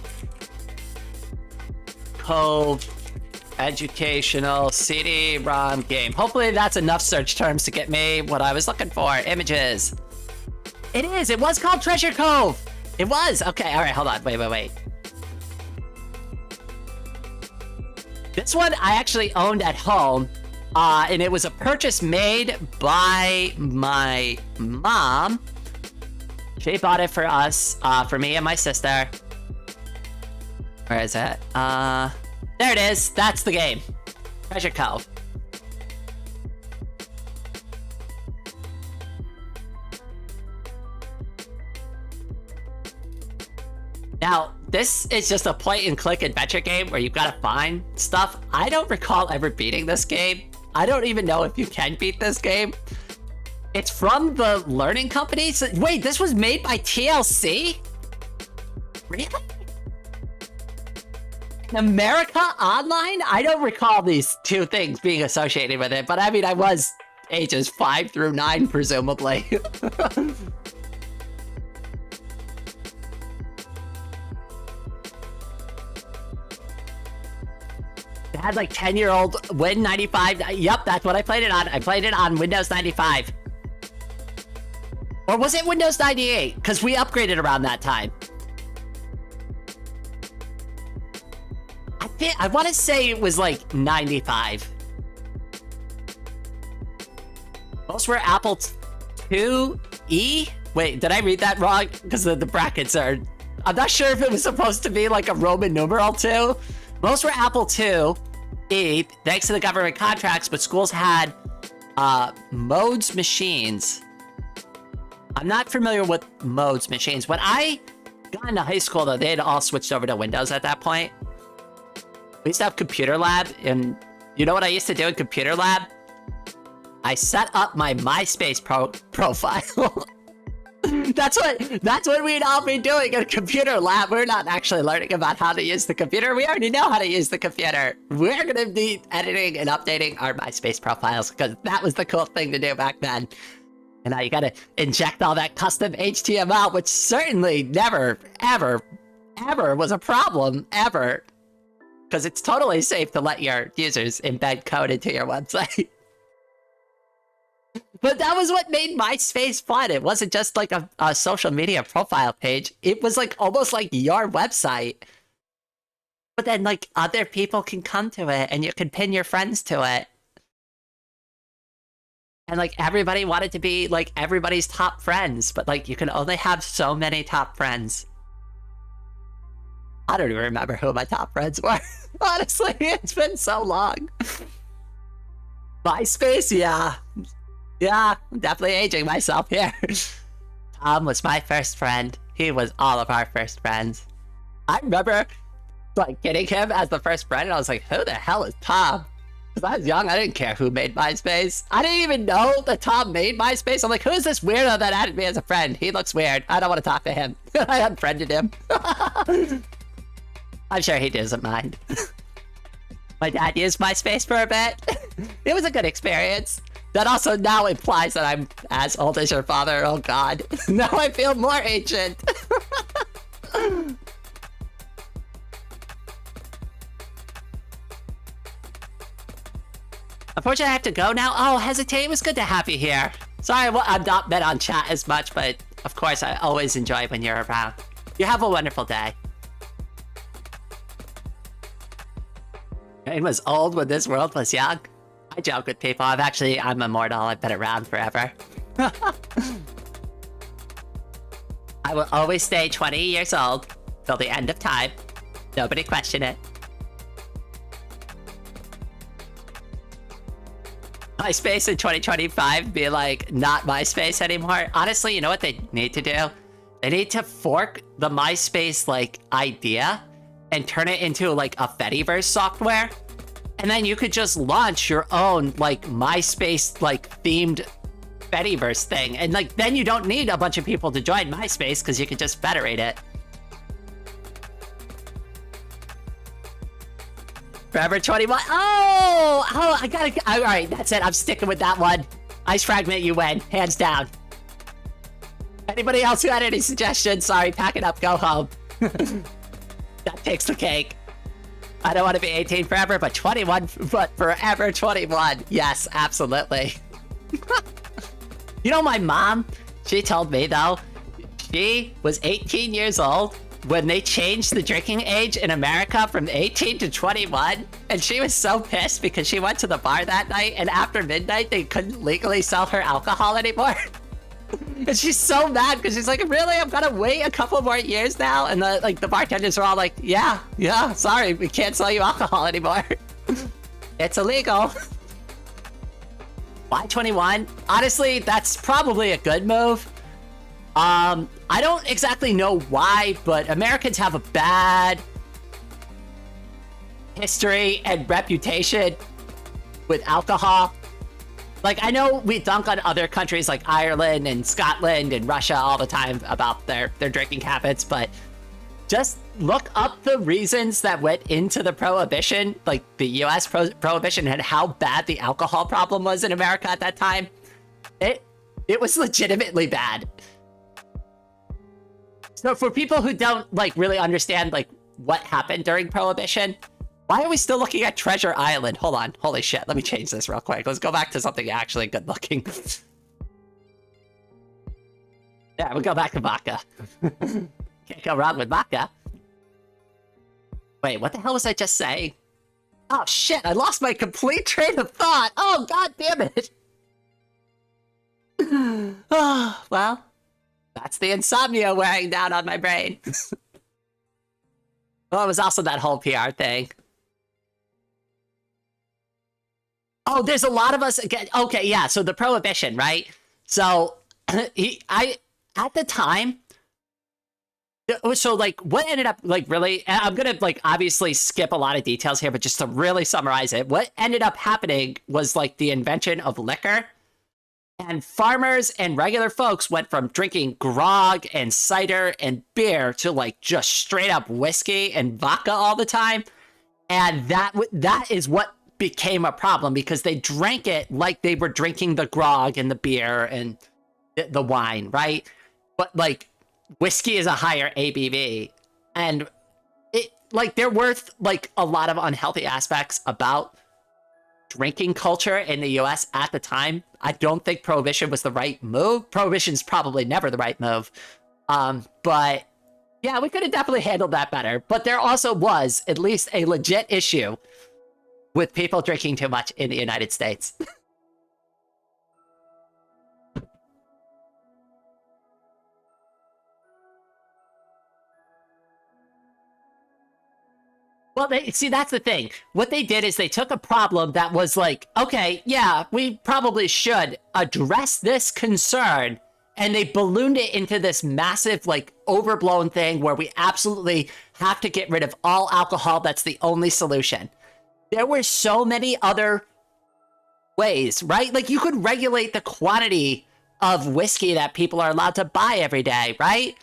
Educational CD-ROM game. Hopefully that's enough search terms to get me what I was looking for. Images. It is. It was called Treasure Cove. It was. Okay. All right. Hold on. Wait. This one I actually owned at home, and it was a purchase made by my mom. She bought it for us, for me and my sister. Where is it? There it is. That's the game. Treasure Cove. Now, this is just a point-and-click adventure game where you've got to find stuff. I don't recall ever beating this game. I don't even know if you can beat this game. It's from the Learning Company. So, wait, this was made by TLC? Really? America Online? I don't recall these two things being associated with it, but I mean, I was ages 5 through 9, presumably. It had like 10-year-old Win95. Yep, that's what I played it on. I played it on Windows 95. Or was it Windows 98? Because we upgraded around that time. I want to say it was like 95. Most were Apple IIe? Wait, did I read that wrong? Because the brackets are... I'm not sure if it was supposed to be like a Roman numeral 2. Most were Apple IIe, thanks to the government contracts, but schools had modes machines. I'm not familiar with modes machines. When I got into high school, though, they had all switched over to Windows at that point. We used to have computer lab, and you know what I used to do in computer lab? I set up my MySpace profile. That's what we'd all be doing in a computer lab. We're not actually learning about how to use the computer. We already know how to use the computer. We're gonna be editing and updating our MySpace profiles because that was the cool thing to do back then. And now you gotta inject all that custom HTML, which certainly never, ever was a problem, ever. Because it's totally safe to let your users embed code into your website. But that was what made MySpace fun. It wasn't just like a social media profile page. It was like almost like your website. But then like other people can come to it and you can pin your friends to it. And like everybody wanted to be like everybody's top friends, but like you can only have so many top friends. I don't even remember who my top friends were. Honestly, it's been so long. MySpace, yeah. Yeah, I'm definitely aging myself here. Tom was my first friend. He was all of our first friends. I remember like getting him as the first friend and I was like, who the hell is Tom? Because I was young, I didn't care who made MySpace. I didn't even know that Tom made MySpace. I'm like, who's this weirdo that added me as a friend? He looks weird. I don't want to talk to him. I unfriended him. I'm sure he doesn't mind. My dad used MySpace for a bit. It was a good experience. That also now implies that I'm as old as your father. Oh god. Now I feel more ancient. Unfortunately, I have to go now. Oh, Hesitate, it was good to have you here. Sorry, I'm not been on chat as much, but of course, I always enjoy when you're around. You have a wonderful day. It was old when this world was young. I joke with people. I'm immortal. I've been around forever. I will always stay 20 years old till the end of time. Nobody question it. MySpace in 2025 be like, not MySpace anymore. Honestly, you know what they need to do? They need to fork the MySpace, like, idea and turn it into, like, a Fediverse software. And then you could just launch your own, like, MySpace, like, themed Fediverse thing. And, like, then you don't need a bunch of people to join MySpace because you could just federate it. Forever 21. Oh, I gotta. All right, that's it. I'm sticking with that one. Ice Fragment, you win. Hands down. Anybody else who had any suggestions? Sorry, pack it up, go home. That takes the cake. I don't want to be 18 forever, but 21, but forever 21. Yes, absolutely. You know, my mom, she told me, though, she was 18 years old when they changed the drinking age in America from 18 to 21, and she was so pissed because she went to the bar that night, and after midnight, they couldn't legally sell her alcohol anymore. And she's so mad because she's like, really? I'm gonna wait a couple more years now? And the bartenders are all like, yeah, sorry, we can't sell you alcohol anymore. It's illegal. Why 21? Honestly, that's probably a good move. I don't exactly know why, but Americans have a bad history and reputation with alcohol. Like, I know we dunk on other countries like Ireland and Scotland and Russia all the time about their drinking habits, but just look up the reasons that went into the prohibition, like the US prohibition, and how bad the alcohol problem was in America at that time. It was legitimately bad. So for people who don't, like, really understand, like, what happened during Prohibition, why are we still looking at Treasure Island? Hold on. Holy shit. Let me change this real quick. Let's go back to something actually good looking. Yeah, we'll go back to vodka. Can't go wrong with vodka. Wait, what the hell was I just saying? Oh, shit. I lost my complete train of thought. Oh, god damn it. Oh, well. That's the insomnia wearing down on my brain. Well, it was also that whole PR thing. Oh, there's a lot of us again. Okay, yeah, so the prohibition, right? So at the time, so like what ended up like really, I'm gonna like obviously skip a lot of details here, but just to really summarize it, what ended up happening was like the invention of liquor. And farmers and regular folks went from drinking grog and cider and beer to like just straight up whiskey and vodka all the time. And that is what became a problem because they drank it like they were drinking the grog and the beer and the wine, right? But like whiskey is a higher ABV. And it like there were like a lot of unhealthy aspects about drinking culture in the US at the time. I don't think prohibition was the right move. Prohibition's probably never the right move. But yeah, we could have definitely handled that better. But there also was at least a legit issue with people drinking too much in the United States. Well, see, that's the thing. What they did is they took a problem that was like, okay, yeah, we probably should address this concern. And they ballooned it into this massive, like, overblown thing where we absolutely have to get rid of all alcohol. That's the only solution. there were so many other ways, right? Like you could regulate the quantity of whiskey that people are allowed to buy every day, right?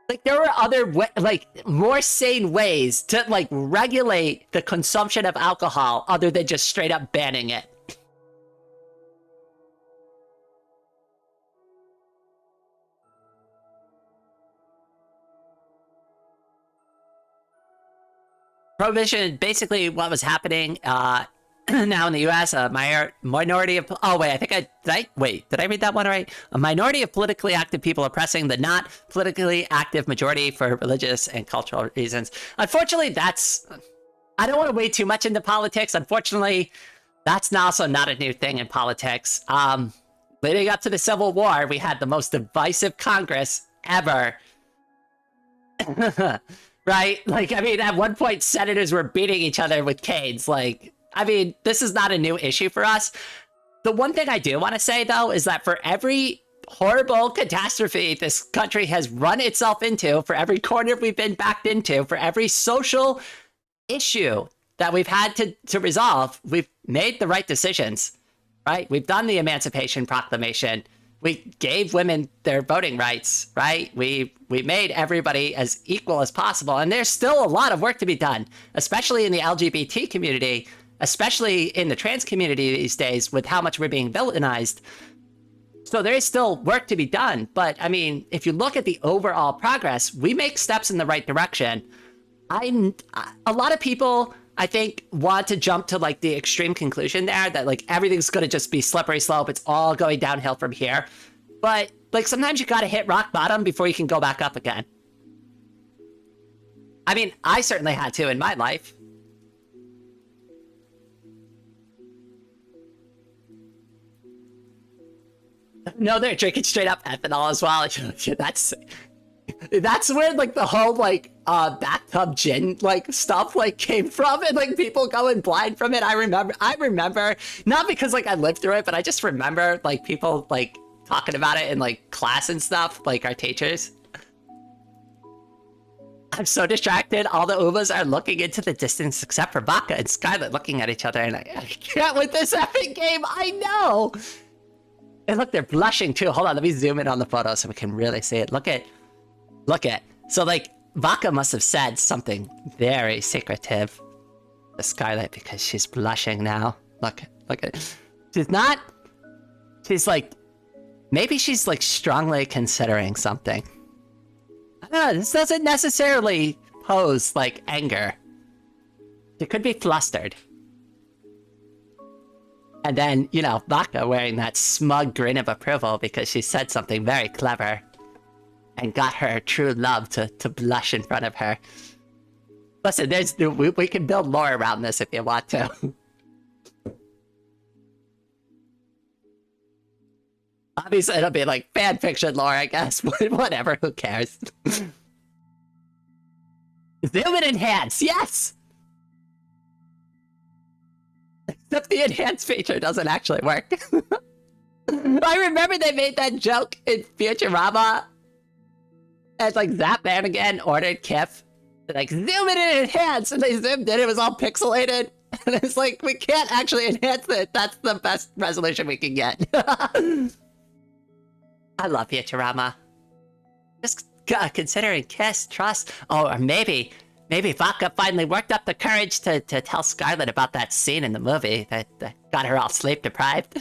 Like there were other like more sane ways to like regulate the consumption of alcohol other than just straight up banning it. Prohibition, basically what was happening now in the U.S., a minority of... Oh, wait, I think did I read that one right? A minority of politically active people oppressing the not politically active majority for religious and cultural reasons. Unfortunately, I don't want to wade too much into politics. Unfortunately, that's also not a new thing in politics. Leading up to the Civil War, we had the most divisive Congress ever. Right? Like, I mean, at one point, senators were beating each other with canes. Like, I mean, this is not a new issue for us. The one thing I do want to say, though, is that for every horrible catastrophe this country has run itself into, for every corner we've been backed into, for every social issue that we've had to resolve, we've made the right decisions, right? We've done the Emancipation Proclamation. We gave women their voting rights, right? We made everybody as equal as possible. And there's still a lot of work to be done, especially in the LGBT community, especially in the trans community these days with how much we're being villainized. So there is still work to be done. But I mean, if you look at the overall progress, we make steps in the right direction. A lot of people, I think, want to jump to like the extreme conclusion there that like everything's going to just be slippery slope. It's all going downhill from here. But like sometimes you got to hit rock bottom before you can go back up again. I mean, I certainly had to in my life. No, they're drinking straight up ethanol as well. That's where like the whole like bathtub gin like stuff like came from, and like people going blind from it. I remember not because like I lived through it, but I just remember like people like talking about it in like class and stuff, like our teachers. I'm so distracted. All the Umas are looking into the distance except for Vodka and Scarlet looking at each other, and I can't with this epic game. I know. And look, they're blushing too. Hold on, let me zoom in on the photo so we can really see it. Look at. So like Vodka must have said something very secretive to Scarlet because she's blushing now. Look at. She's like, maybe she's like strongly considering something. I don't know, this doesn't necessarily pose like anger. She could be flustered. And then, you know, Vodka wearing that smug grin of approval because she said something very clever and got her true love to blush in front of her. Listen, we can build lore around this if you want to. Obviously, it'll be like fan fiction lore, I guess. Whatever, who cares? Zoom and enhance, yes! Except the enhance feature doesn't actually work. I remember they made that joke in Futurama. And like Zapman again ordered Kif to like zoom in and enhance, and they zoomed in, it was all pixelated. And it's like, we can't actually enhance it. That's the best resolution we can get. I love Futurama. Just considering Kiss, trust. Oh, or maybe Vodka finally worked up the courage to tell Scarlet about that scene in the movie that got her all sleep deprived.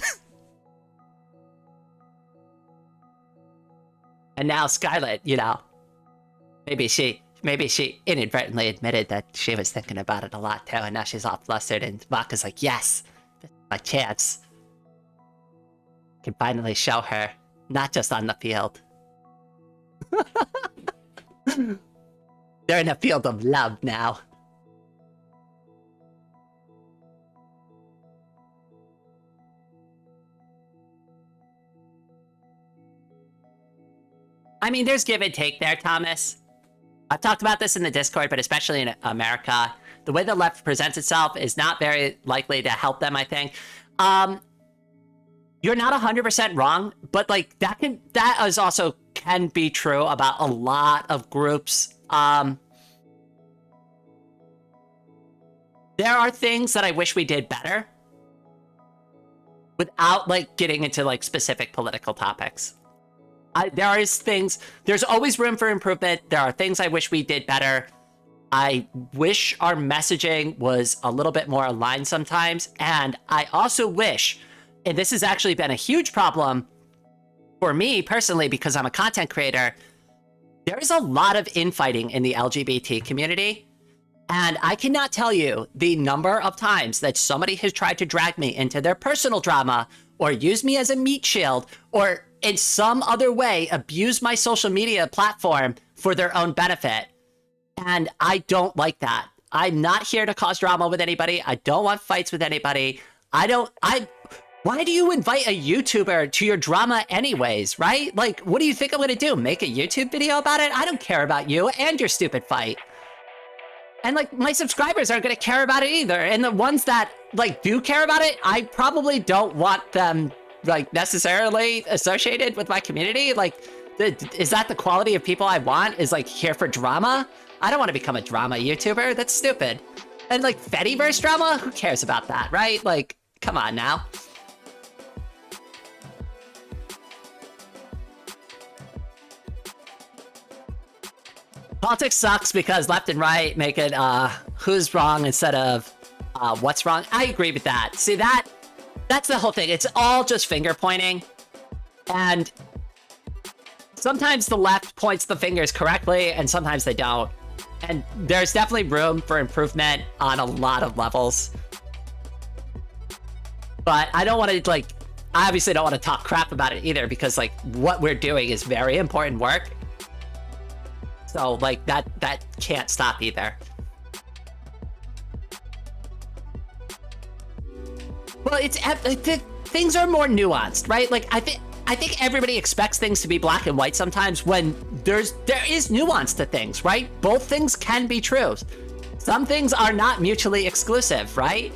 And now Scarlet, you know, maybe she inadvertently admitted that she was thinking about it a lot too, and now she's all flustered, and Vodka's like, yes, this is my chance. Can finally show her, not just on the field. They're in a field of love now. I mean, there's give and take there, Thomas. I've talked about this in the Discord, but especially in America, the way the left presents itself is not very likely to help them, I think. You're not 100% wrong, but like that is also can be true about a lot of groups. there are things that I wish we did better without like getting into like specific political topics. There's always room for improvement. There are things I wish we did better. I wish our messaging was a little bit more aligned sometimes. And I also wish, and this has actually been a huge problem for me personally, because I'm a content creator, there is a lot of infighting in the LGBT community. And I cannot tell you the number of times that somebody has tried to drag me into their personal drama or use me as a meat shield or in some other way abuse my social media platform for their own benefit. And I don't like that. I'm not here to cause drama with anybody. I don't want fights with anybody. Why do you invite a YouTuber to your drama anyways, right? Like, what do you think I'm gonna do? Make a YouTube video about it? I don't care about you and your stupid fight. And like, my subscribers aren't gonna care about it either. And the ones that like do care about it, I probably don't want them like necessarily associated with my community. Like, is that the quality of people I want? Is like here for drama? I don't want to become a drama YouTuber. That's stupid. And like Fediverse drama, who cares about that, right? Like, come on now. Politics sucks because left and right make it who's wrong instead of what's wrong. I agree with that. See, that's the whole thing. It's all just finger pointing. And sometimes the left points the fingers correctly and sometimes they don't. And there's definitely room for improvement on a lot of levels. But I don't want to I obviously don't want to talk crap about it either, because like what we're doing is very important work. So like that can't stop either. Well, things are more nuanced, right? Like I think everybody expects things to be black and white sometimes when there is nuance to things, right? Both things can be true. Some things are not mutually exclusive, right?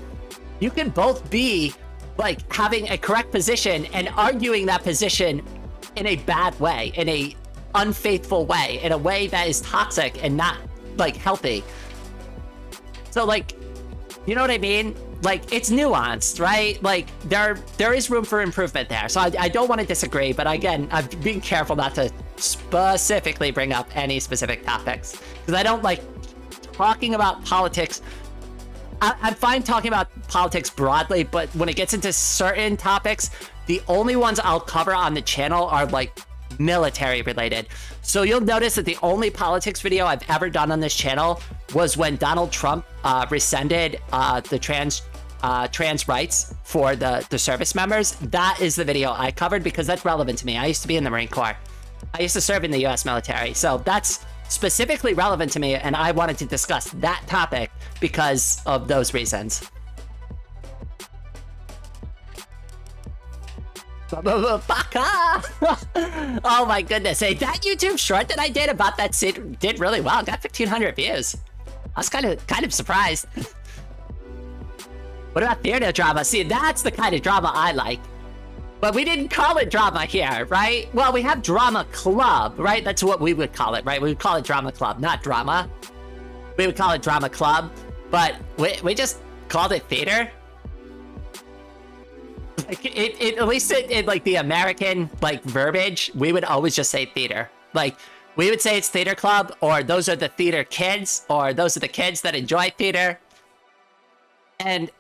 You can both be like having a correct position and arguing that position in a bad way, in a unfaithful way, in a way that is toxic and not like healthy. So like, you know what I mean? Like, it's nuanced, right? Like there is room for improvement there. So I don't want to disagree, but again, I'm being careful not to specifically bring up any specific topics because I don't like talking about politics. I'm fine talking about politics broadly, but when it gets into certain topics, the only ones I'll cover on the channel are like military related. So you'll notice that the only politics video I've ever done on this channel was when Donald Trump rescinded the trans rights for the service members. That is the video I covered because that's relevant to me. I used to be in the Marine Corps. I used to serve in the US military. So that's specifically relevant to me, and I wanted to discuss that topic because of those reasons. Baka! Oh my goodness. Hey, that YouTube short that I did about that Sid did really well. Got 1,500 views. I was kind of surprised. What about theater drama? See, that's the kind of drama I like. But we didn't call it drama here, right? Well, we have drama club, right? That's what we would call it, right? We would call it drama club, not drama. We would call it drama club, but we just called it theater. Like at least in like the American like verbiage, we would always just say theater. Like we would say it's theater club, or those are the theater kids, or those are the kids that enjoy theater. And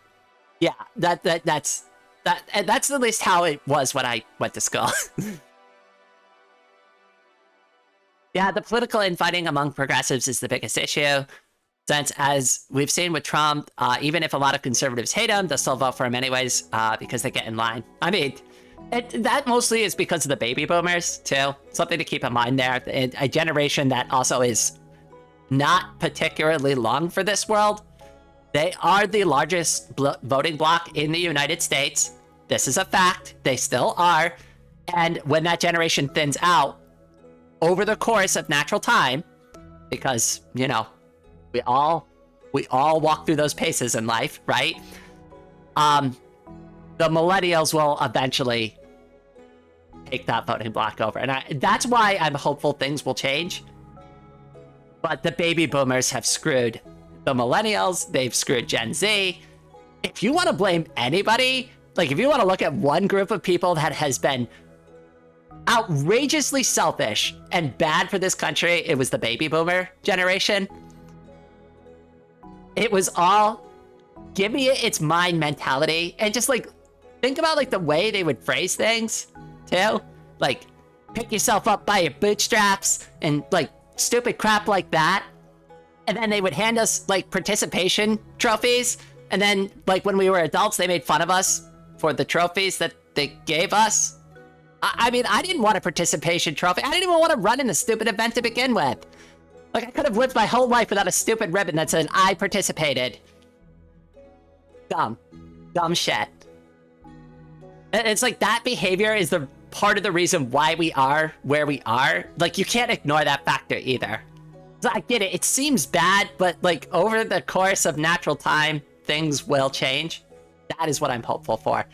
yeah, that's at least how it was when I went to school. Yeah, the political infighting among progressives is the biggest issue. Since, as we've seen with Trump, even if a lot of conservatives hate him, they'll still vote for him anyways because they get in line. I mean, that mostly is because of the baby boomers, too. Something to keep in mind there. A generation that also is not particularly long for this world. They are the largest voting bloc in the United States. This is a fact. They still are. And when that generation thins out over the course of natural time, because, you know, we all walk through those paces in life, right? The millennials will eventually take that voting bloc over. And that's why I'm hopeful things will change. But the baby boomers have screwed the millennials, they've screwed Gen Z. If you want to blame anybody, like if you want to look at one group of people that has been outrageously selfish and bad for this country, it was the baby boomer generation. It was all, give me its mine mentality. And just like, think about like the way they would phrase things too. Like, pick yourself up by your bootstraps and like stupid crap like that. And then they would hand us like participation trophies. And then like when we were adults, they made fun of us for the trophies that they gave us. I mean, I didn't want a participation trophy. I didn't even want to run in a stupid event to begin with. Like I could have lived my whole life without a stupid ribbon that said I participated. Dumb shit. It's like that behavior is the part of the reason why we are where we are. Like you can't ignore that factor either. So I get it. It seems bad, but like over the course of natural time, things will change. That is what I'm hopeful for.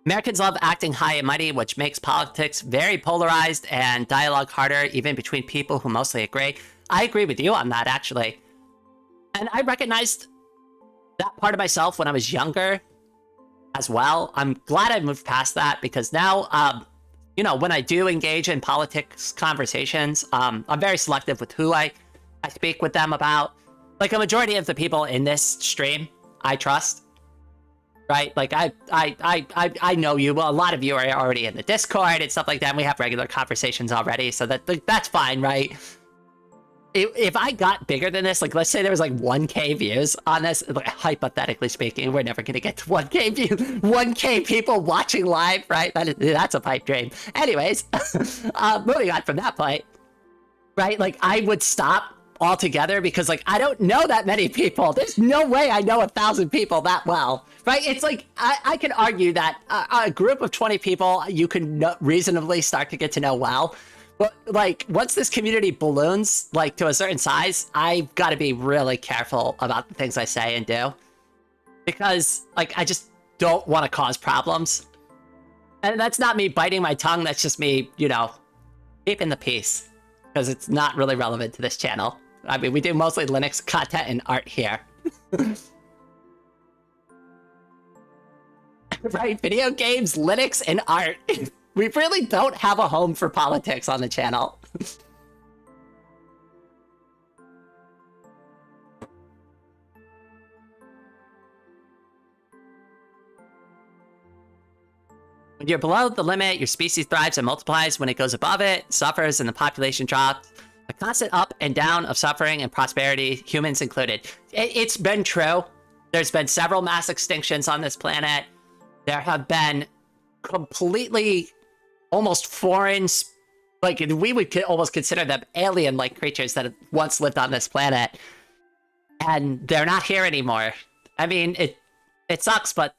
Americans love acting high and mighty, which makes politics very polarized and dialogue harder, even between people who mostly agree. I agree with you on that, actually. And I recognized that part of myself when I was younger as well. I'm glad I moved past that because now, you know, when I do engage in politics conversations, I'm very selective with who I speak with them about. Like a majority of the people in this stream, I trust. Right? Like I know you. Well, a lot of you are already in the Discord and stuff like that. And we have regular conversations already, so that's fine, right? If I got bigger than this, like let's say there was like 1K views on this, like, hypothetically speaking, we're never gonna get to 1K view, 1K people watching live, right? That's a pipe dream. Anyways, moving on from that point, right? Like I would stop altogether because like I don't know that many people. There's no way I know 1,000 people that well, right? It's like I can argue that a group of 20 people you can reasonably start to get to know well, but like once this community balloons like to a certain size, I've got to be really careful about the things I say and do because like I just don't want to cause problems. And that's not me biting my tongue, that's just me, you know, keeping the peace because it's not really relevant to this channel. I mean, we do mostly Linux content and art here. Right? Video games, Linux, and art. We really don't have a home for politics on the channel. When you're below the limit, your species thrives and multiplies. When it goes above it, suffers, and the population drops. A constant up and down of suffering and prosperity, humans included. It's been true. There's been several mass extinctions on this planet. There have been completely almost foreign, like we would almost consider them alien-like creatures that have once lived on this planet. And they're not here anymore. I mean, it sucks, but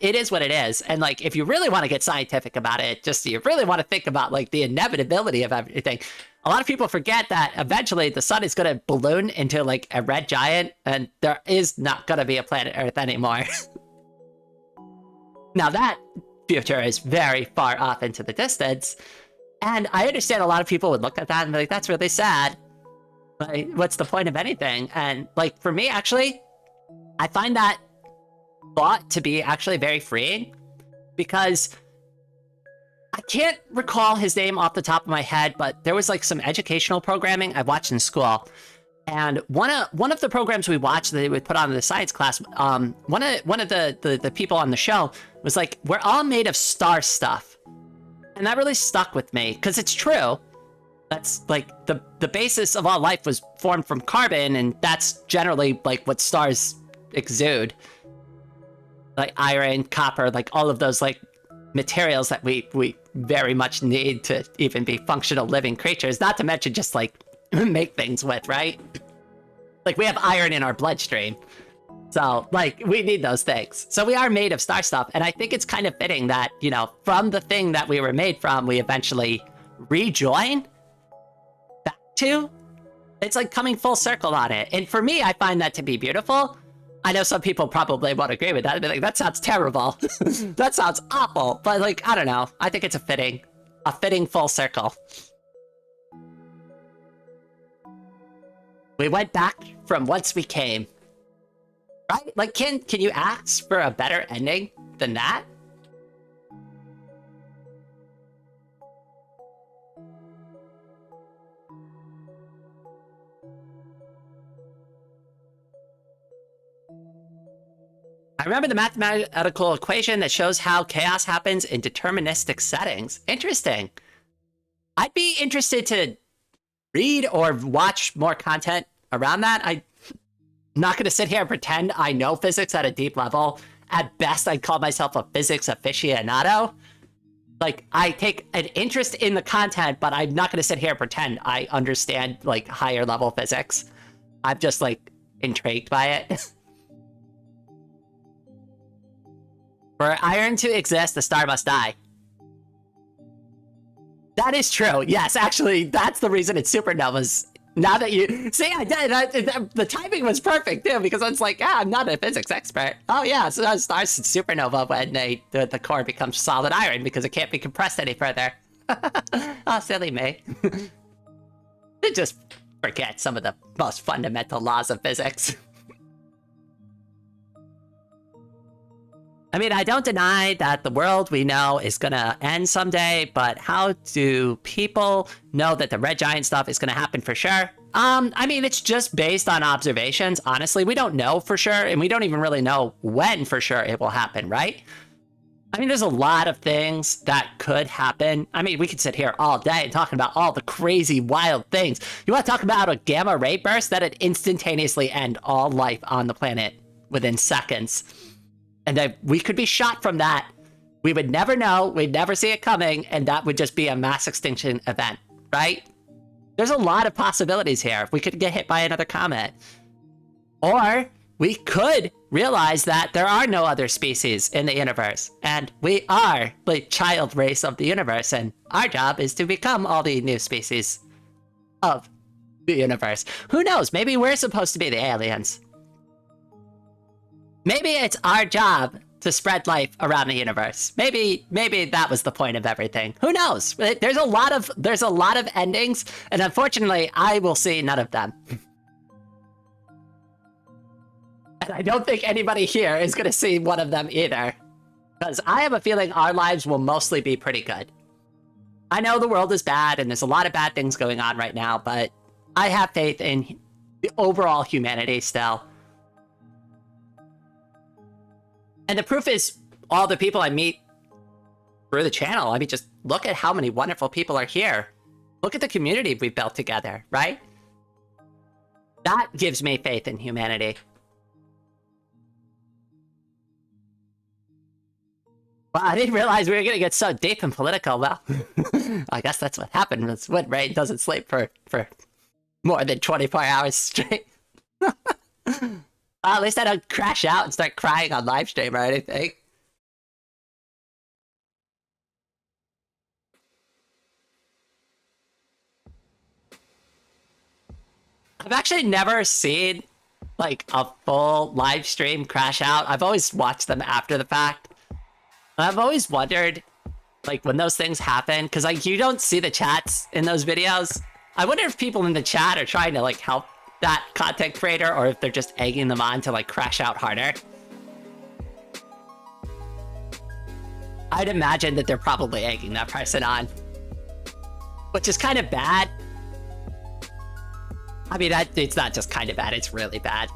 it is what it is. And like, if you really want to get scientific about it, just you really want to think about like the inevitability of everything. A lot of people forget that eventually the sun is going to balloon into like a red giant and there is not going to be a planet Earth anymore. Now that future is very far off into the distance. And I understand a lot of people would look at that and be like, that's really sad. Like, what's the point of anything? And like, for me, actually, I find that thought to be actually very freeing because I can't recall his name off the top of my head, but there was like some educational programming I watched in school. And one of the programs we watched that they would put on in the science class, one of the people on the show was like, we're all made of star stuff. And that really stuck with me because it's true. That's like the basis of all life was formed from carbon, and that's generally like what stars exude. Like iron, copper, like all of those like materials that we very much need to even be functional living creatures, not to mention just like make things with, right? Like we have iron in our bloodstream. So like we need those things. So we are made of star stuff. And I think it's kind of fitting that, you know, from the thing that we were made from, we eventually rejoin back to. It's like coming full circle on it. And for me, I find that to be beautiful. I know some people probably won't agree with that. I'd be like, that sounds terrible. That sounds awful. But like, I don't know. I think it's a fitting full circle. We went back from whence we came. Right? Like, can you ask for a better ending than that? I remember the mathematical equation that shows how chaos happens in deterministic settings. Interesting. I'd be interested to read or watch more content around that. I'm not going to sit here and pretend I know physics at a deep level. At best, I'd call myself a physics aficionado. Like, I take an interest in the content, but I'm not going to sit here and pretend I understand, like, higher level physics. I'm just, like, intrigued by it. For iron to exist, the star must die. That is true. Yes, actually, that's the reason it's supernovas. Now that you see, the timing was perfect too, because it's like, I'm not a physics expert. Oh yeah, so stars supernova when the core becomes solid iron because it can't be compressed any further. Oh, silly me. They just forget some of the most fundamental laws of physics. I mean, I don't deny that the world we know is gonna end someday, but how do people know that the red giant stuff is gonna happen for sure? I mean, it's just based on observations. Honestly, we don't know for sure, and we don't even really know when for sure it will happen, right? I mean, there's a lot of things that could happen. I mean, we could sit here all day talking about all the crazy, wild things. You want to talk about a gamma ray burst that'd instantaneously end all life on the planet within seconds. And then we could be shot from that. We would never know, we'd never see it coming, and that would just be a mass extinction event, right? There's a lot of possibilities here. We could get hit by another comet. Or we could realize that there are no other species in the universe, and we are the child race of the universe, and our job is to become all the new species of the universe. Who knows? Maybe we're supposed to be the aliens. Maybe it's our job to spread life around the universe. Maybe that was the point of everything. Who knows? There's a lot of endings, and unfortunately, I will see none of them. And I don't think anybody here is going to see one of them either, because I have a feeling our lives will mostly be pretty good. I know the world is bad, and there's a lot of bad things going on right now, but I have faith in the overall humanity still. And the proof is all the people I meet through the channel. I mean, just look at how many wonderful people are here. Look at the community we've built together, right? That gives me faith in humanity. Well, I didn't realize we were going to get so deep and political. Well, I guess that's what happened. It's when Rain doesn't sleep for more than 24 hours straight. At least I don't crash out and start crying on live stream or anything. I've actually never seen like a full live stream crash out. I've always watched them after the fact. I've always wondered, like, when those things happen, because like you don't see the chats in those videos. I wonder if people in the chat are trying to like help that content creator, or if they're just egging them on to like crash out harder. I'd imagine that they're probably egging that person on, which is kind of bad. I mean, it's not just kind of bad, it's really bad.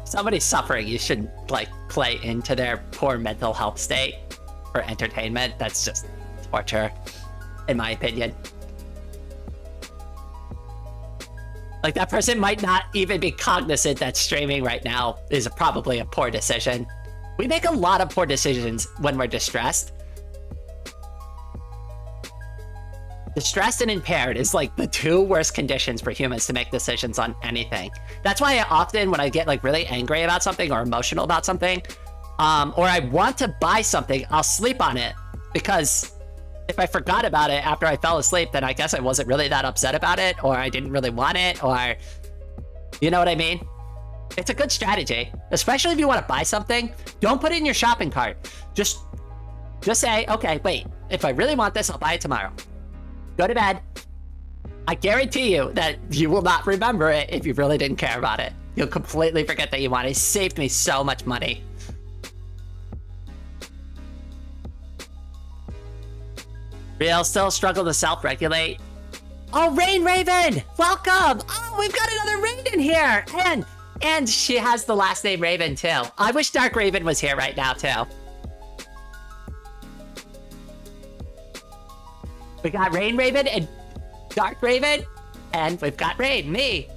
If somebody's suffering, you shouldn't like play into their poor mental health state for entertainment. That's just torture, in my opinion. Like, that person might not even be cognizant that streaming right now is probably a poor decision. We make a lot of poor decisions when we're distressed. Distressed and impaired is like the two worst conditions for humans to make decisions on anything. That's why I often, when I get like really angry about something or emotional about something, or I want to buy something, I'll sleep on it, because if I forgot about it after I fell asleep, then I guess I wasn't really that upset about it, or I didn't really want it, or you know what I mean? It's a good strategy, especially if you want to buy something. Don't put it in your shopping cart. Just say, okay, wait, if I really want this, I'll buy it tomorrow. Go to bed. I guarantee you that you will not remember it if you really didn't care about it. You'll completely forget that you want it. It saved me so much money. Real still struggle to self-regulate. Oh, Rain Raven! Welcome! Oh, we've got another Raven here! And she has the last name Raven, too. I wish Dark Raven was here right now, too. We got Rain Raven and Dark Raven, and we've got Rain, me.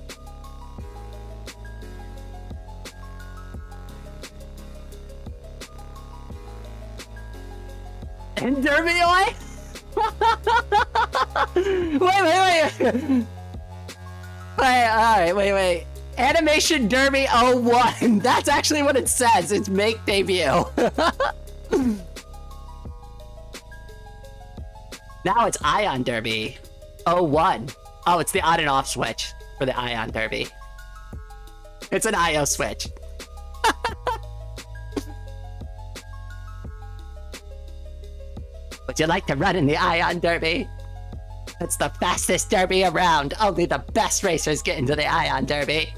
And Derby Oi? wait. Wait. Animation Derby 01. That's actually what it says. It's make debut. Now it's Ion Derby 01. Oh, it's the on and off switch for the Ion Derby. It's an IO switch. Would you like to run in the Ion Derby? It's the fastest derby around. Only the best racers get into the Ion Derby.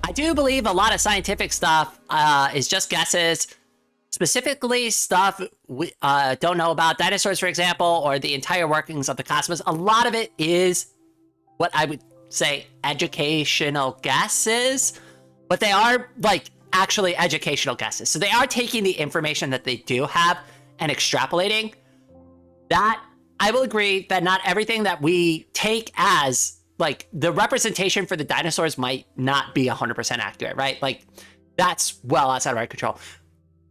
I do believe a lot of scientific stuff is just guesses. Specifically stuff we don't know about. Dinosaurs, for example, or the entire workings of the cosmos. A lot of it is what I would say educational guesses. But they are, like, actually educational guesses. So they are taking the information that they do have and extrapolating. That, I will agree that not everything that we take as, like, the representation for the dinosaurs might not be 100% accurate, right? Like, that's well outside of our control.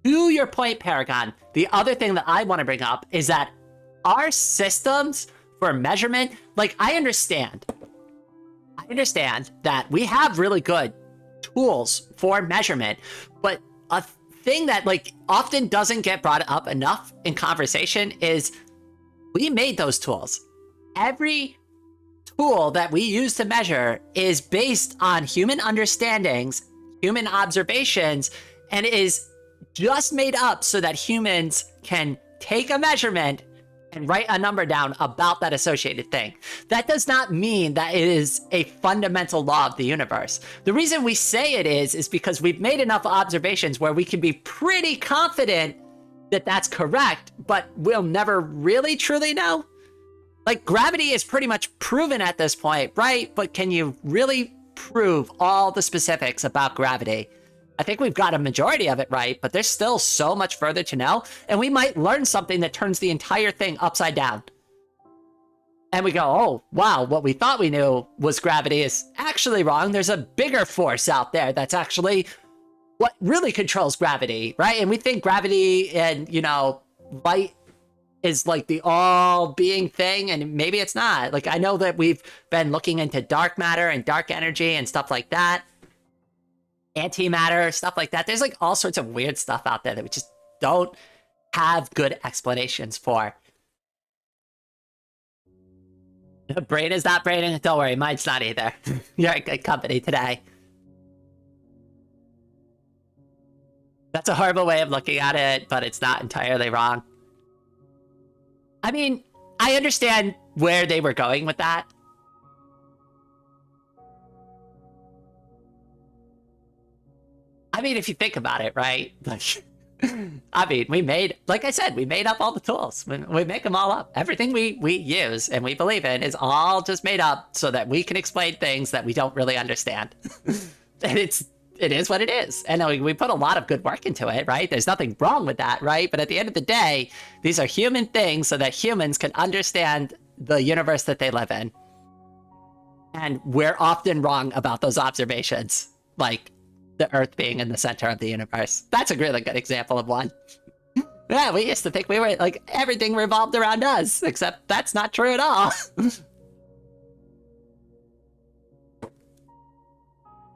To your point, Paragon, the other thing that I want to bring up is that our systems for measurement, like, I understand that we have really good tools for measurement, but a thing that, like, often doesn't get brought up enough in conversation is we made those tools. Every tool that we use to measure is based on human understandings, human observations, and is just made up so that humans can take a measurement and write a number down about that associated thing. That does not mean that it is a fundamental law of the universe. The reason we say it is because we've made enough observations where we can be pretty confident that that's correct, but we'll never really truly know. Like, gravity is pretty much proven at this point, right? But can you really prove all the specifics about gravity? I think we've got a majority of it right, but there's still so much further to know, and we might learn something that turns the entire thing upside down. And we go, oh, wow, what we thought we knew was gravity is actually wrong. There's a bigger force out there that's actually what really controls gravity, right? And we think gravity and, you know, light is like the all-being thing, and maybe it's not. Like, I know that we've been looking into dark matter and dark energy and stuff like that. Antimatter, stuff like that. There's, like, all sorts of weird stuff out there that we just don't have good explanations for. The brain is not braining. Don't worry, mine's not either. You're in good company today. That's a horrible way of looking at it, but it's not entirely wrong. I mean, I understand where they were going with that. I mean, if you think about it, right? Like, I mean, we made, like I said, we made up all the tools. We make them all up. Everything we use and we believe in is all just made up so that we can explain things that we don't really understand. And it is what it is. And we put a lot of good work into it, right? There's nothing wrong with that, right? But at the end of the day, these are human things so that humans can understand the universe that they live in. And we're often wrong about those observations. Like, the Earth being in the center of the universe. That's a really good example of one. Yeah, we used to think we were, like, everything revolved around us, except that's not true at all.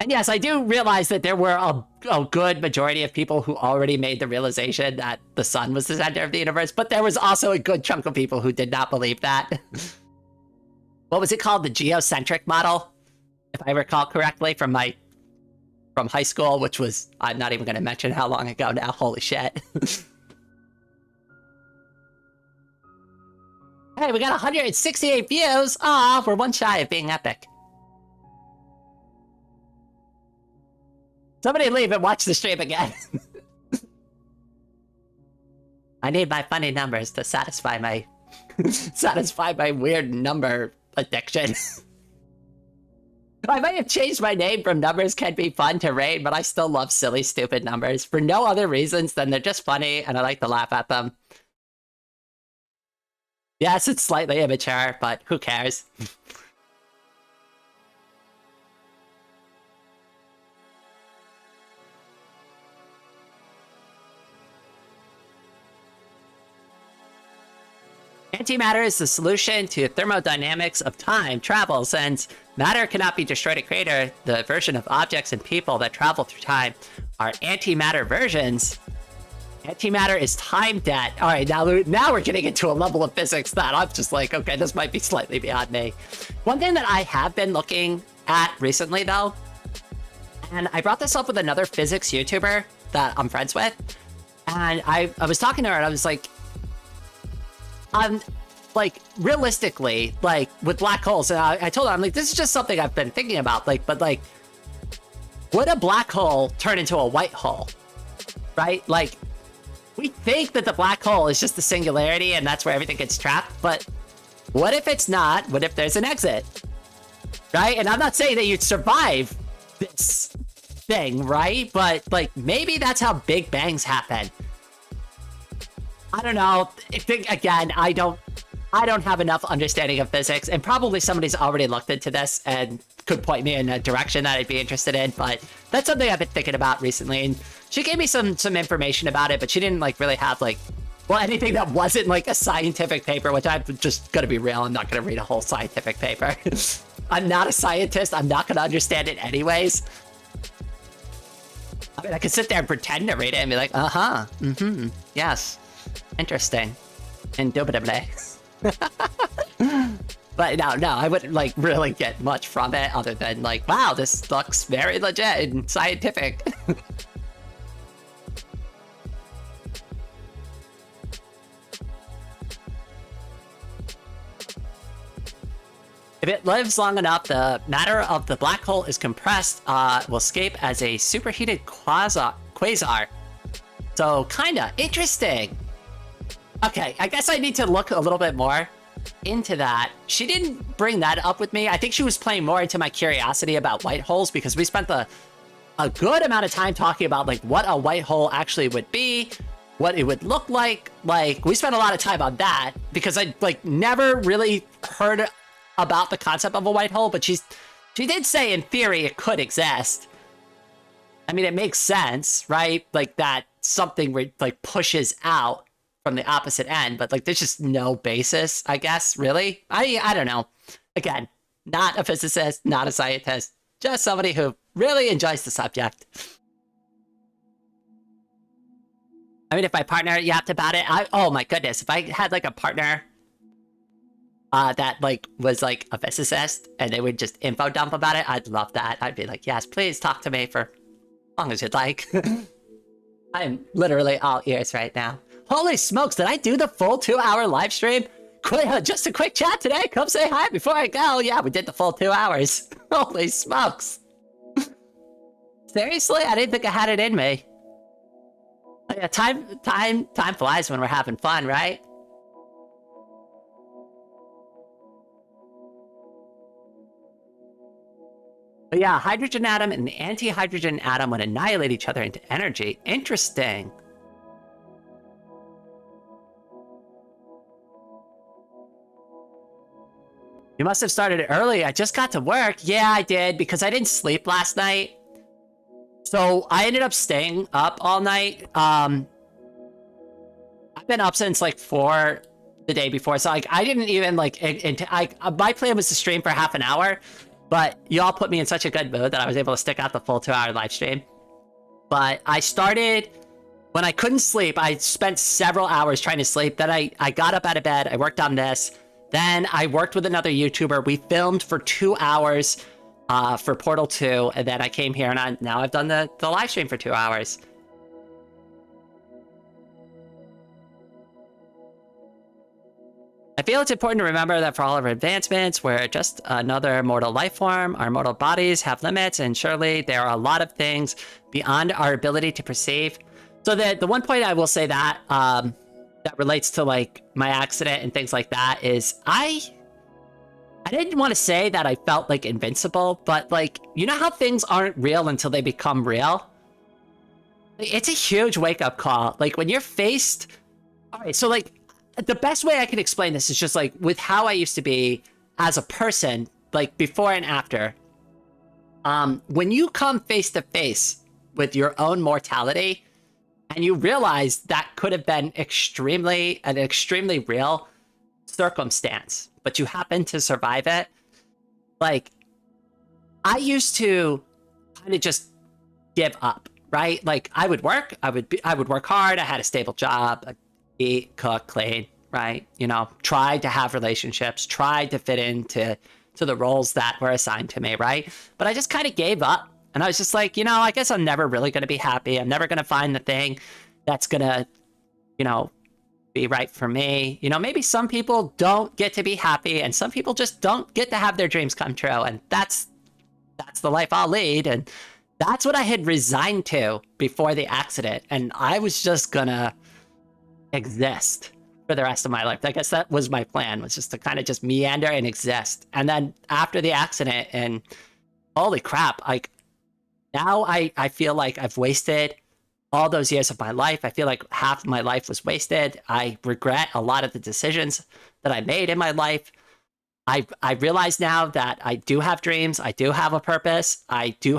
And yes, I do realize that there were a good majority of people who already made the realization that the sun was the center of the universe, but there was also a good chunk of people who did not believe that. What was it called? The geocentric model, if I recall correctly, from high school, which was, I'm not even going to mention how long ago now. Holy shit. Hey, we got 168 views. Aw, we're one shy of being epic. Somebody leave and watch the stream again. I need my funny numbers to satisfy my weird number addiction. I might have changed my name from Numbers Can Be Fun to Rain, but I still love silly, stupid numbers for no other reasons than they're just funny and I like to laugh at them. Yes, it's slightly immature, but who cares? Antimatter is the solution to thermodynamics of time travel. Since matter cannot be destroyed at creator, the version of objects and people that travel through time are antimatter versions. Antimatter is time debt. All right, now we're getting into a level of physics that I'm just like, okay, this might be slightly beyond me. One thing that I have been looking at recently, though, and I brought this up with another physics YouTuber that I'm friends with, and I was talking to her, and I was like, realistically, like, with black holes, and I told her, I'm like, this is just something I've been thinking about, like, but, like, would a black hole turn into a white hole, right? Like, we think that the black hole is just the singularity and that's where everything gets trapped, but what if it's not? What if there's an exit, right? And I'm not saying that you'd survive this thing, right? But, like, maybe that's how Big Bangs happen. I don't know. Again, I don't have enough understanding of physics, and probably somebody's already looked into this and could point me in a direction that I'd be interested in, but that's something I've been thinking about recently, and she gave me some information about it, but she didn't, like, really have, like, well, anything that wasn't, like, a scientific paper, which I'm just gonna be real, I'm not gonna read a whole scientific paper. I'm not a scientist, I'm not gonna understand it anyways. I mean, I could sit there and pretend to read it and be like, uh-huh, mm-hmm, yes. Interesting. Indubitably. But no, I wouldn't, like, really get much from it other than, like, wow, this looks very legit and scientific. If it lives long enough, the matter of the black hole is compressed, will escape as a superheated quasar. So, kinda interesting. Okay, I guess I need to look a little bit more into that. She didn't bring that up with me. I think she was playing more into my curiosity about white holes because we spent a good amount of time talking about, like, what a white hole actually would be, what it would look like. Like, we spent a lot of time on that because I, like, never really heard about the concept of a white hole, but she did say in theory it could exist. I mean, it makes sense, right? Like, that something, like, pushes out from the opposite end, but, like, there's just no basis, I guess, really. I don't know. Again, not a physicist, not a scientist, just somebody who really enjoys the subject. I mean, if my partner yapped about it, oh my goodness, if I had, like, a partner that, like, was, like, a physicist and they would just info dump about it, I'd love that. I'd be like, yes, please talk to me for as long as you'd like. I'm literally all ears right now. Holy smokes, did I do the full 2-hour live stream? Just a quick chat today. Come say hi before I go. Yeah, we did the full 2 hours. Holy smokes. Seriously? I didn't think I had it in me. Yeah, time flies when we're having fun, right? But yeah, hydrogen atom and the anti-hydrogen atom would annihilate each other into energy. Interesting. You must have started early. I just got to work. Yeah, I did, because I didn't sleep last night. So I ended up staying up all night. I've been up since, like, 4 the day before. So, like, I didn't even, like, my plan was to stream for half an hour. But you all put me in such a good mood that I was able to stick out the full 2-hour live stream. But I started, when I couldn't sleep, I spent several hours trying to sleep. Then I got up out of bed, I worked on this. Then I worked with another YouTuber. We filmed for 2 hours for Portal 2. And then I came here and now I've done the live stream for 2 hours. I feel it's important to remember that for all of our advancements, we're just another mortal life form. Our mortal bodies have limits, and surely there are a lot of things beyond our ability to perceive. So the one point I will say that that relates to like my accident and things like that is I didn't want to say that I felt like invincible, but like, you know how things aren't real until they become real? It's a huge wake-up call. Like when you're faced... All right, so like, the best way I can explain this is just like with how I used to be as a person, like before and after. When you come face to face with your own mortality and you realize that could have been an extremely real circumstance, but you happen to survive it. Like, I used to kind of just give up, right? Like I would work hard. I had a stable job. I'd eat, cook, clean, right? You know, tried to have relationships, tried to fit into the roles that were assigned to me, right? But I just kind of gave up. And I was just like, you know, I guess I'm never really going to be happy. I'm never going to find the thing that's going to, you know, be right for me. You know, maybe some people don't get to be happy and some people just don't get to have their dreams come true. And that's the life I'll lead. And that's what I had resigned to before the accident. And I was just gonna exist for the rest of my life. I guess that was my plan, was just to kind of just meander and exist. And then after the accident, and holy crap, like now I feel like I've wasted all those years of my life. I feel like half of my life was wasted. I regret a lot of the decisions that I made in my life. I realize now that I do have dreams. I do have a purpose. I do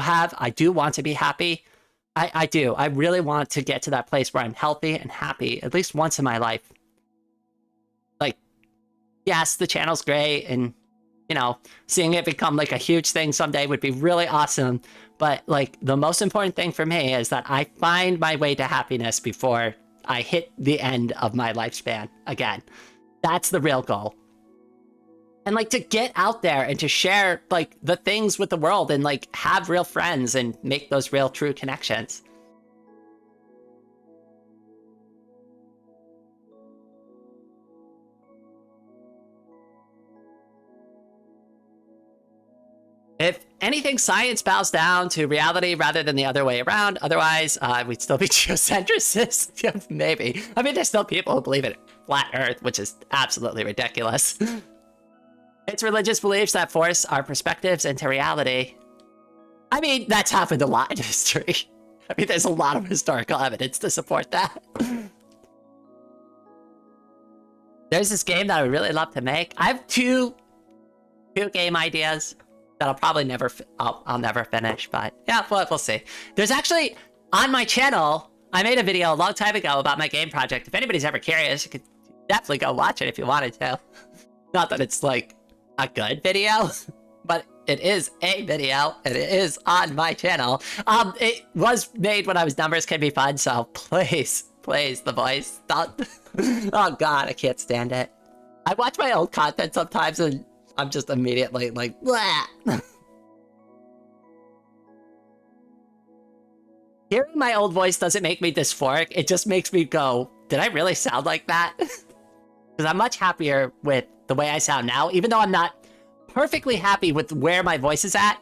want to be happy. I do. I really want to get to that place where I'm healthy and happy at least once in my life. Like, yes, the channel's great, and, you know, seeing it become like a huge thing someday would be really awesome. But like the most important thing for me is that I find my way to happiness before I hit the end of my lifespan again. That's the real goal. And like to get out there and to share like the things with the world and like have real friends and make those real true connections. If anything, science bows down to reality rather than the other way around. Otherwise, we'd still be geocentricists. Yeah, maybe. I mean, there's still people who believe in flat Earth, which is absolutely ridiculous. It's religious beliefs that force our perspectives into reality. I mean, that's happened a lot in history. I mean, there's a lot of historical evidence to support that. There's this game that I would really love to make. I have two game ideas that I'll probably never, I'll never finish, but yeah, we'll see. There's actually, on my channel, I made a video a long time ago about my game project. If anybody's ever curious, you could definitely go watch it if you wanted to. Not that it's like a good video, but it is a video, and it is on my channel. It was made when I was Numbers Can Be Fun, so please, the voice, don't. Oh god, I can't stand it. I watch my old content sometimes, and I'm just immediately like, blah. Hearing my old voice doesn't make me dysphoric, it just makes me go, did I really sound like that? Because I'm much happier with the way I sound now, even though I'm not perfectly happy with where my voice is at.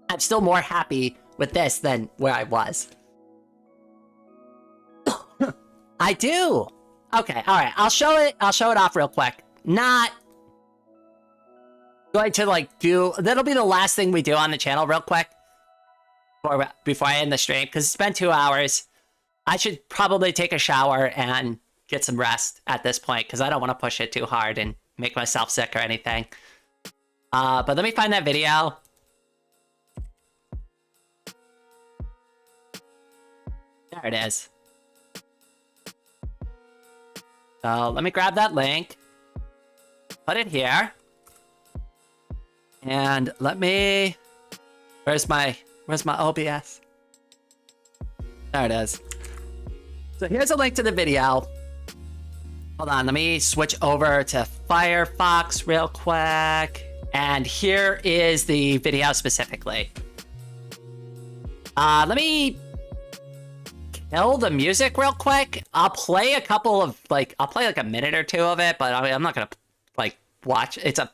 I'm still more happy with this than where I was. I do. Okay, all right. I'll show it off real quick. Not going to like do. That'll be the last thing we do on the channel, real quick, before I end the stream, because it's been 2 hours. I should probably take a shower and get some rest at this point, because I don't want to push it too hard and make myself sick or anything. But let me find that video. There it is. So let me grab that link, put it here. And let me... Where's my OBS? There it is. So here's a link to the video. Hold on, let me switch over to Firefox real quick. And here is the video specifically. Let me kill the music real quick. I'll play a couple of, I'll play like a minute or two of it, but I'm not gonna, watch. It's a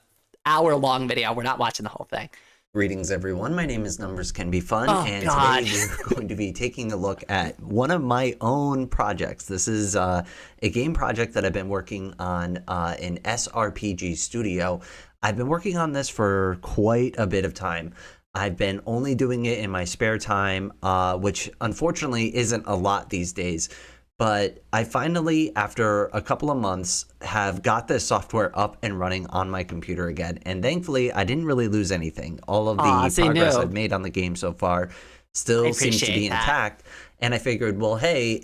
hour-long video. We're not watching the whole thing. Greetings, everyone. My name is Numbers Can Be Fun, and God. today we're going to be taking a look at one of my own projects. This is a game project that I've been working on in SRPG Studio. I've been working on this for quite a bit of time. I've been only doing it in my spare time, which unfortunately isn't a lot these days. But I finally, after a couple of months, have got this software up and running on my computer again. And thankfully, I didn't really lose anything. All of the progress I've made on the game so far still seems to be intact. And I figured, well, hey,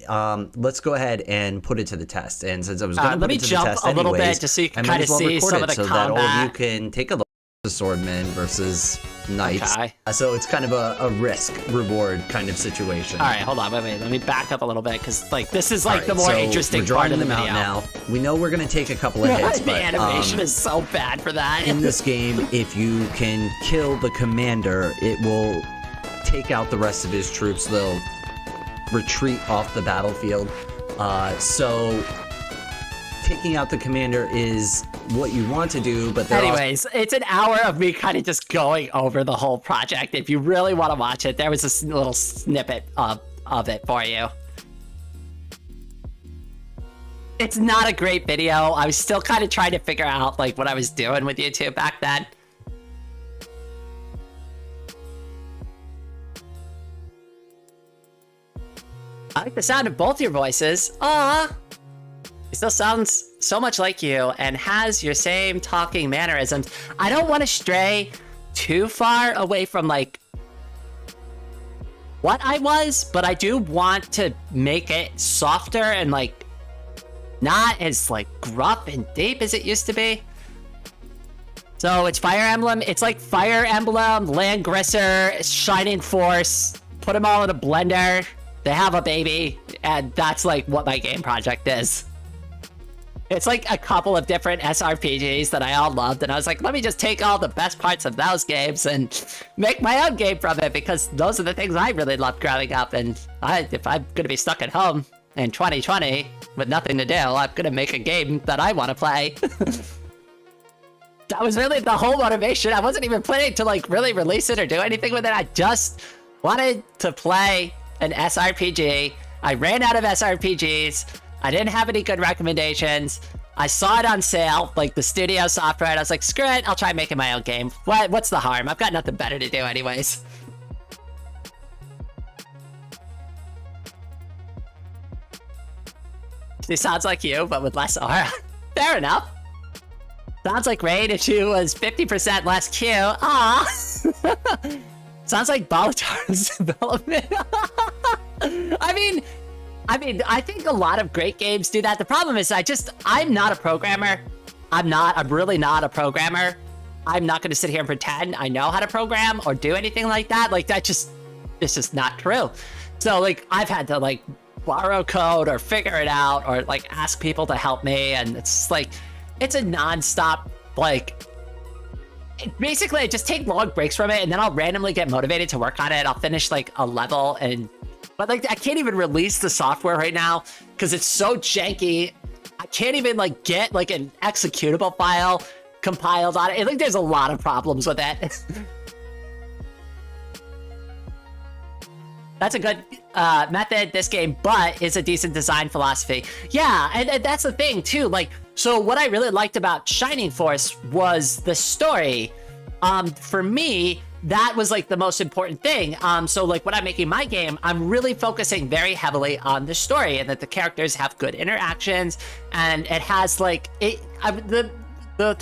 let's go ahead and put it to the test. And since I was going to put it to the test anyways, let me jump a little bit just so you can kind of see some of the so combat. that all of you can take a look at the swordmen versus knights. Okay. So it's kind of a risk-reward kind of situation. All right, hold on, wait. Let me back up a little bit because this is Right, the more interesting we're part of the them video. out now. We know we're going to take a couple of hits, The but animation is so bad for that. in this game, if you can kill the commander, it will take out the rest of his troops. They'll retreat off the battlefield. So taking out the commander is what you want to do, but anyways, it's an hour of me kind of just going over the whole project. If you really want to watch it, there was a little snippet of it for you. It's not a great video. I was still kind of trying to figure out what I was doing with YouTube back then. I like the sound of both your voices. Aww. He still sounds so much like you and has your same talking mannerisms. I don't want to stray too far away from what I was, but I do want to make it softer and not as gruff and deep as it used to be. So it's Fire Emblem. It's like Fire Emblem, Landgrisser, Shining Force. Put them all in a blender. They have a baby, and that's what my game project is. It's a couple of different SRPGs that I all loved, and I was let me just take all the best parts of those games and make my own game from it, because those are the things I really loved growing up, and if I'm gonna be stuck at home in 2020 with nothing to do, I'm gonna make a game that I want to play. That was really the whole motivation. I wasn't even planning to really release it or do anything with it. I just wanted to play an SRPG. I ran out of SRPGs. I didn't have any good recommendations. I saw it on sale, the studio software, and I was like, screw it, I'll try making my own game. What's the harm? I've got nothing better to do anyways. She sounds like you, but with less aura. Fair enough. Sounds like Rain if she was 50% less cute. Aw. Sounds like Balatar's development. I think a lot of great games do that. The problem is I'm not a programmer. I'm really not a programmer. I'm not going to sit here and pretend I know how to program or do anything like that. It's just not true. So I've had to borrow code or figure it out or ask people to help me. And it's it's a nonstop, basically I just take long breaks from it and then I'll randomly get motivated to work on it. I'll finish a level but I can't even release the software right now because it's so janky. I can't even get an executable file compiled on it. There's a lot of problems with it. That's a good method, this game, but is a decent design philosophy. Yeah, and that's the thing too. So what I really liked about Shining Force was the story. For me, that was the most important thing. So when I'm making my game, I'm really focusing very heavily on the story and that the characters have good interactions, and it has the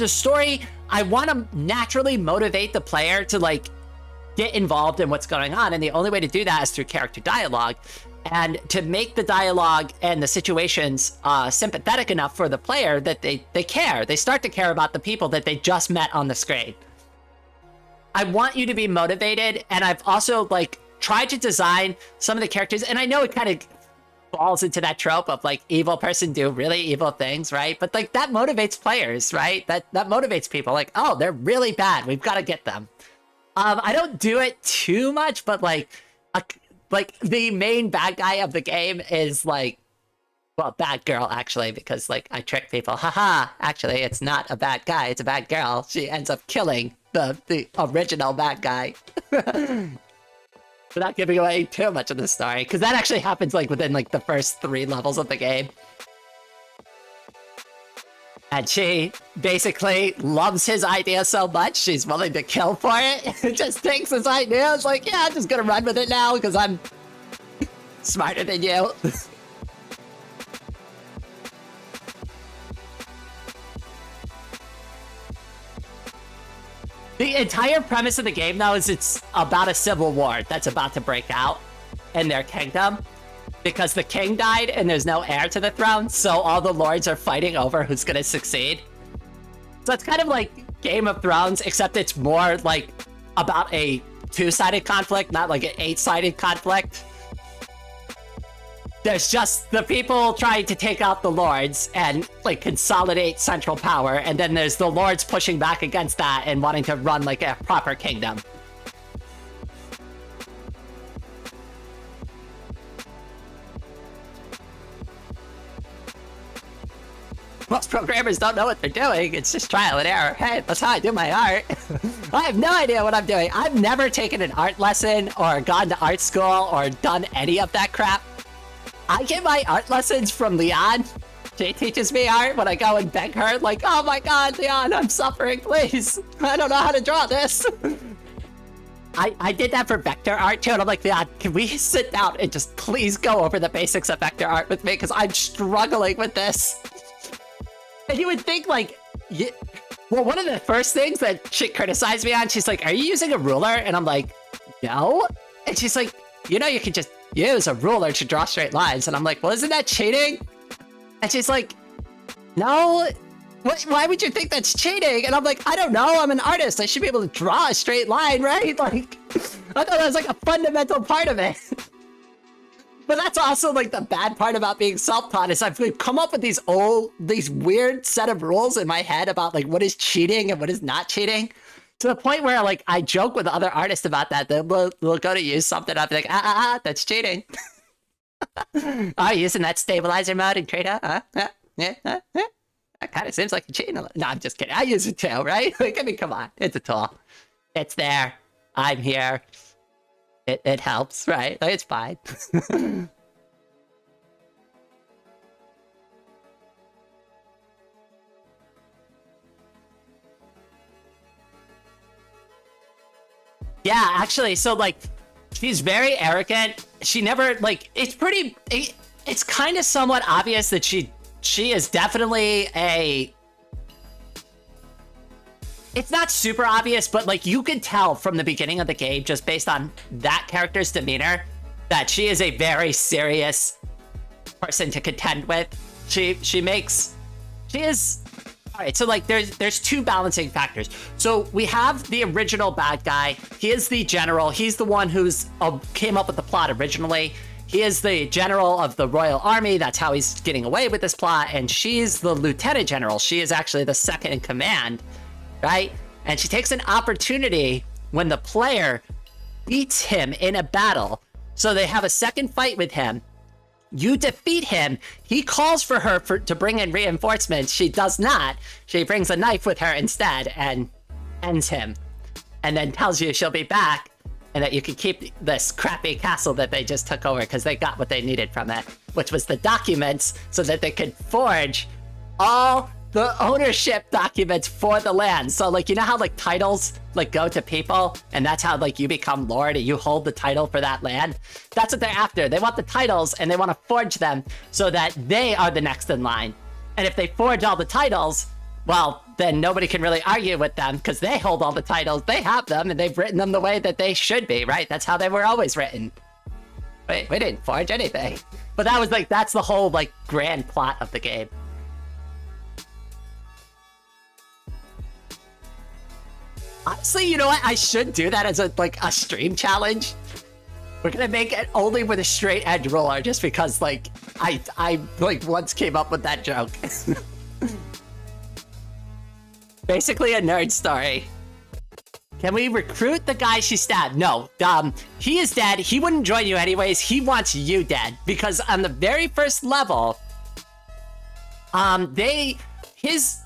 story. I want to naturally motivate the player to get involved in what's going on, and the only way to do that is through character dialogue. And to make the dialogue and the situations sympathetic enough for the player that they care. They start to care about the people that they just met on the screen. I want you to be motivated, and I've also like tried to design some of the characters, and I know it kind of falls into that trope of like evil person do really evil things, right? But like that motivates players, right? That motivates people. Like, oh, they're really bad. We've got to get them. I don't do it too much, but like the main bad guy of the game is like, well, bad girl actually, because like I trick people. Haha, actually, it's not a bad guy. It's a bad girl. She ends up killing the original bad guy. Without giving away too much of the story, because that actually happens like within like the first 3 levels of the game. And she basically loves his idea so much, she's willing to kill for it. It just takes his idea. It's like, yeah, I'm just gonna run with it now because I'm smarter than you. The entire premise of the game, though, is it's about a civil war that's about to break out in their kingdom because the king died and there's no heir to the throne, so all the lords are fighting over who's gonna succeed. So it's kind of like Game of Thrones, except it's more like about a 2-sided conflict, not like an 8-sided conflict. There's just the people trying to take out the lords and like consolidate central power, and then there's the lords pushing back against that and wanting to run like a proper kingdom. Most programmers don't know what they're doing. It's just trial and error. Hey, that's how I do my art. I have no idea what I'm doing. I've never taken an art lesson or gone to art school or done any of that crap. I get my art lessons from Leon. She teaches me art when I go and beg her, like, oh my god, Leon, I'm suffering, please. I don't know how to draw this. I did that for vector art too, and I'm like, Leon, can we sit down and just please go over the basics of vector art with me? Because I'm struggling with this. And you would think, like, well, one of the first things that she criticized me on, she's like, are you using a ruler? And I'm like, no. And she's like, you know, you could just use a ruler to draw straight lines. And I'm like, well, isn't that cheating? And she's like, no, why would you think that's cheating? And I'm like, I don't know, I'm an artist. I should be able to draw a straight line, right? Like, I thought that was like a fundamental part of it. But that's also like the bad part about being self-taught is I've come up with these weird set of rules in my head about like what is cheating and what is not cheating. To the point where, like, I joke with other artists about that. They'll go to use something, I'll be like, that's cheating. Are you using that stabilizer mode in Krita? That kind of seems like a cheating. No, I'm just kidding. I use it too, right? Like, I mean, come on. It's a tool. It's there. I'm here. It helps, right? Like, it's fine. Yeah, actually, so, like, she's very arrogant. She never, like, it's kind of somewhat obvious that she is definitely it's not super obvious, but, like, you can tell from the beginning of the game, just based on that character's demeanor, that she is a very serious person to contend with. She is... All right, so like there's 2 balancing factors. So we have the original bad guy. He is the general. He's the one who's came up with the plot originally. He is the general of the Royal Army. That's how he's getting away with this plot. And she's the lieutenant general. She is actually the second in command, right? And she takes an opportunity when the player beats him in a battle. So they have a second fight with him. You defeat him. He calls for her to bring in reinforcements. She does not. She brings a knife with her instead and ends him. And then tells you she'll be back and that you can keep this crappy castle that they just took over because they got what they needed from it, which was the documents so that they could forge all the ownership documents for the land. So, like, you know how, like, titles, like, go to people, and that's how, like, you become lord and you hold the title for that land? That's what they're after. They want the titles, and they want to forge them so that they are the next in line. And if they forge all the titles, well, then nobody can really argue with them because they hold all the titles. They have them, and they've written them the way that they should be, right? That's how they were always written. Wait, we didn't forge anything. But that was, like, that's the whole, like, grand plot of the game. Honestly, you know what? I should do that as a stream challenge. We're gonna make it only with a straight edge roller, just because like I once came up with that joke. Basically a nerd story. Can we recruit the guy she stabbed? No, he is dead. He wouldn't join you anyways. He wants you dead because on the very first level, his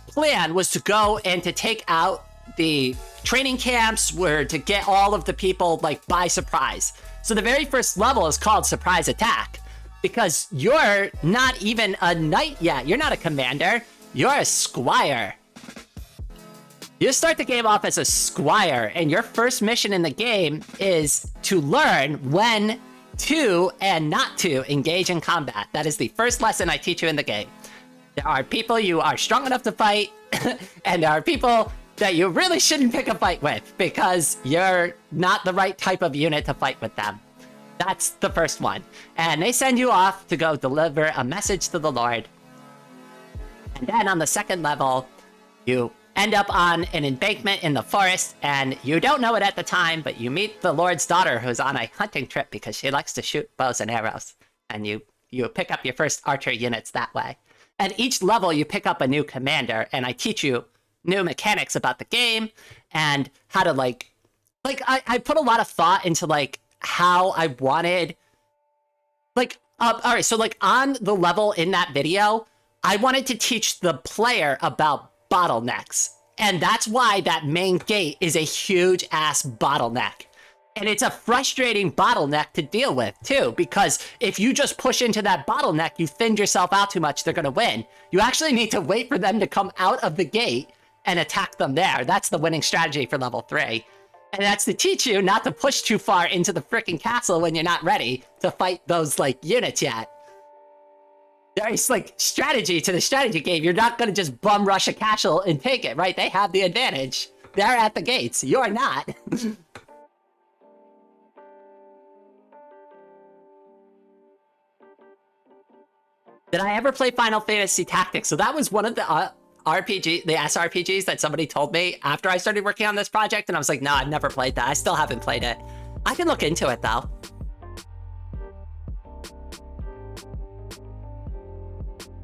plan was to go and to take out the training camps, were to get all of the people like by surprise. So the very first level is called Surprise Attack because you're not even a knight yet. You're not a commander. You're a squire. You start the game off as a squire, and your first mission in the game is to learn when to and not to engage in combat. That is the first lesson I teach you in the game. There are people you are strong enough to fight, and there are people that you really shouldn't pick a fight with because you're not the right type of unit to fight with them. That's the first one. And they send you off to go deliver a message to the Lord. And then on the second level, you end up on an embankment in the forest, and you don't know it at the time, but you meet the Lord's daughter who's on a hunting trip because she likes to shoot bows and arrows. And you pick up your first archer units that way. And each level you pick up a new commander, and I teach you new mechanics about the game and how to I put a lot of thought into like how I wanted all right, so like on the level in that video, I wanted to teach the player about bottlenecks, and that's why that main gate is a huge ass bottleneck. And it's a frustrating bottleneck to deal with too, because if you just push into that bottleneck, you thin yourself out too much, they're gonna win. You actually need to wait for them to come out of the gate and attack them there. That's the winning strategy for level 3. And that's to teach you not to push too far into the freaking castle when you're not ready to fight those like units yet. There's like strategy to the strategy game. You're not gonna just bum rush a castle and take it, right? They have the advantage. They're at the gates. You're not. Did I ever play Final Fantasy Tactics? So that was one of the the SRPGs that somebody told me after I started working on this project, and I was like, no, I've never played that. I still haven't played it. I can look into it though.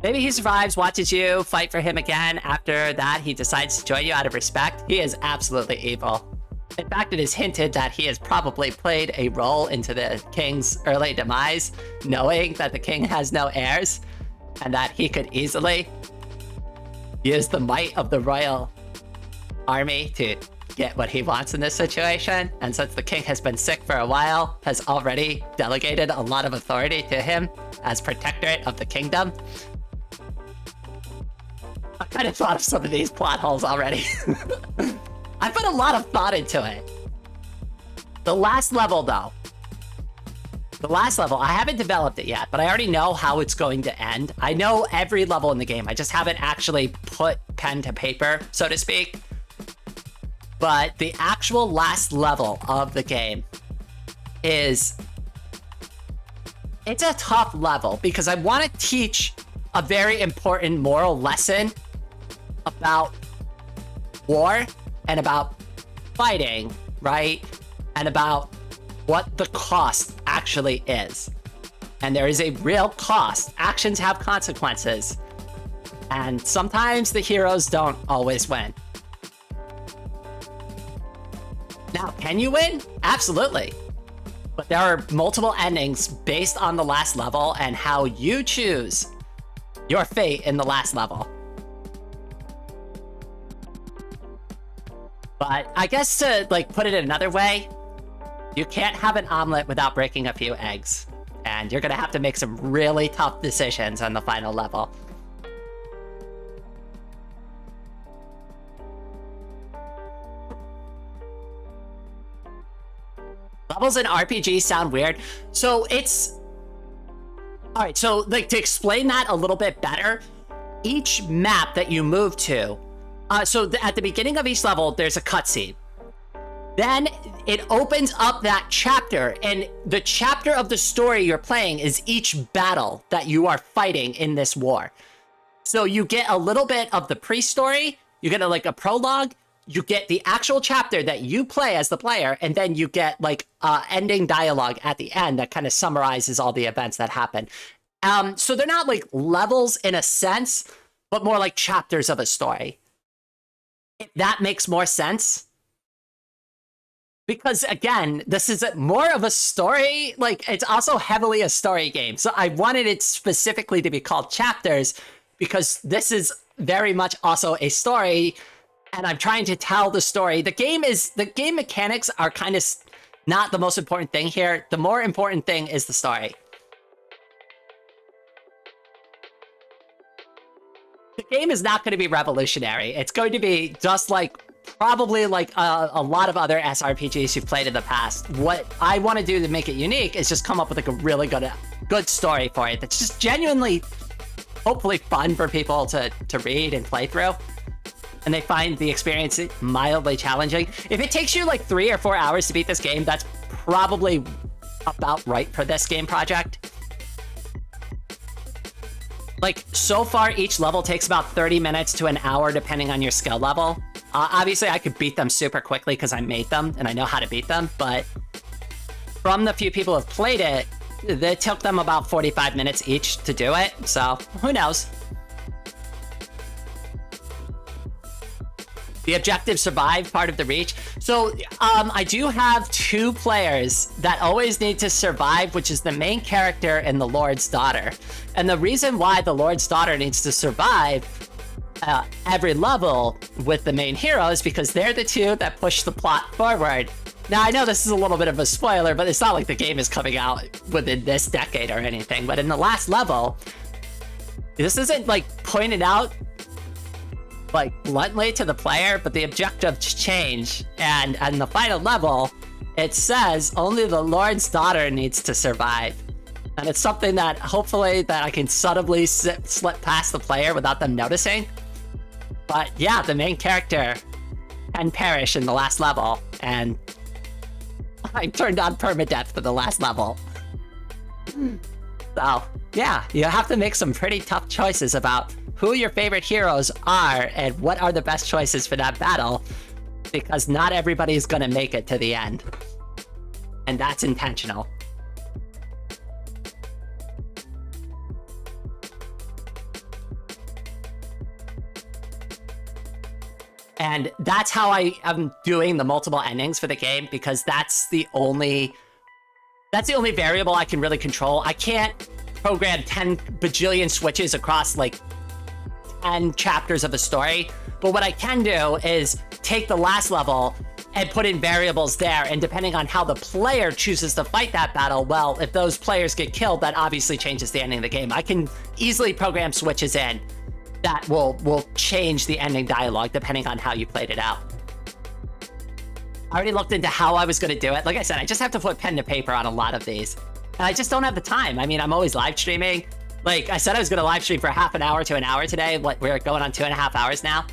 Maybe he survives, watches you fight for him again. After that, he decides to join you out of respect. He is absolutely evil. In fact, it is hinted that he has probably played a role into the king's early demise, knowing that the king has no heirs, and that he could easily use the might of the royal army to get what he wants in this situation. And since the king has been sick for a while, has already delegated a lot of authority to him as protectorate of the kingdom. I kind of thought of some of these plot holes already. I put a lot of thought into it. The last level though. The last level, I haven't developed it yet, but I already know how it's going to end. I know every level in the game. I just haven't actually put pen to paper, so to speak. But the actual last level of the game it's a tough level because I want to teach a very important moral lesson about war and about fighting, right? And about what the cost actually is. And there is a real cost. Actions have consequences. And sometimes the heroes don't always win. Now, can you win? Absolutely. But there are multiple endings based on the last level and how you choose your fate in the last level. But I guess to put it another way, you can't have an omelet without breaking a few eggs. And you're gonna have to make some really tough decisions on the final level. Levels in RPG sound weird. So it's... Alright, so to explain that a little bit better, each map that you move to, at the beginning of each level, there's a cutscene. Then it opens up that chapter, and the chapter of the story you're playing is each battle that you are fighting in this war. So you get a little bit of the pre-story, you get a prologue, you get the actual chapter that you play as the player, and then you get like ending dialogue at the end that kind of summarizes all the events that happen. So they're not like levels in a sense, but more like chapters of a story. If that makes more sense. Because again, this is more of a story, like it's also heavily a story game. So I wanted it specifically to be called chapters because this is very much also a story, and I'm trying to tell the story. The game mechanics are kind of not the most important thing here. The more important thing is the story. The game is not going to be revolutionary. It's going to be just like probably like a lot of other SRPGs you've played in the past. What I want to do to make it unique is just come up with like a really good story for it that's just genuinely, hopefully fun for people to read and play through. And they find the experience mildly challenging. If it takes you like 3 or 4 hours to beat this game, that's probably about right for this game project. Like, so far, each level takes about 30 minutes to an hour, depending on your skill level. Obviously, I could beat them super quickly because I made them and I know how to beat them, but from the few people who've played it, it took them about 45 minutes each to do it, so who knows? The objective survive part of the reach. So I do have 2 players that always need to survive, which is the main character and the Lord's daughter. And the reason why the Lord's daughter needs to survive every level with the main hero is because they're the 2 that push the plot forward. Now, I know this is a little bit of a spoiler, but it's not like the game is coming out within this decade or anything. But in the last level, this isn't like pointed out like bluntly to the player, but the objectives change, and in the final level it says only the Lord's daughter needs to survive, and it's something that hopefully that I can subtly slip past the player without them noticing. But yeah, the main character can perish in the last level, and I turned on permadeath for the last level. So yeah, you have to make some pretty tough choices about who your favorite heroes are and what are the best choices for that battle, because not everybody's gonna make it to the end. And that's intentional. And that's how I am doing the multiple endings for the game, because that's the only variable I can really control. I can't program 10 bajillion switches across like 10 chapters of a story, but what I can do is take the last level and put in variables there, and depending on how the player chooses to fight that battle, well, if those players get killed, that obviously changes the ending of the game. I can easily program switches in that will change the ending dialogue depending on how you played it out. I already looked into how I was going to do it. Like I said, I just have to put pen to paper on a lot of these, and I just don't have the time. I mean, I'm always live streaming. Like I said, I was going to live stream for half an hour to an hour today. We're going on 2.5 hours now,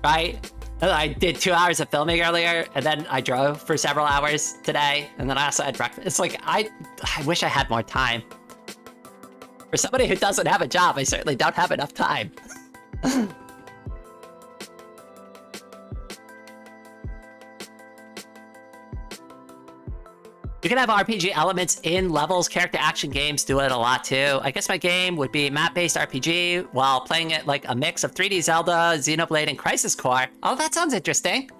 right? I did 2 hours of filming earlier, and then I drove for several hours today, and then I also had breakfast. It's like, I wish I had more time. For somebody who doesn't have a job, I certainly don't have enough time. You can have RPG elements in levels. Character action games do it a lot too. I guess my game would be map-based RPG while playing it like a mix of 3D Zelda, Xenoblade, and Crisis Core. Oh, that sounds interesting.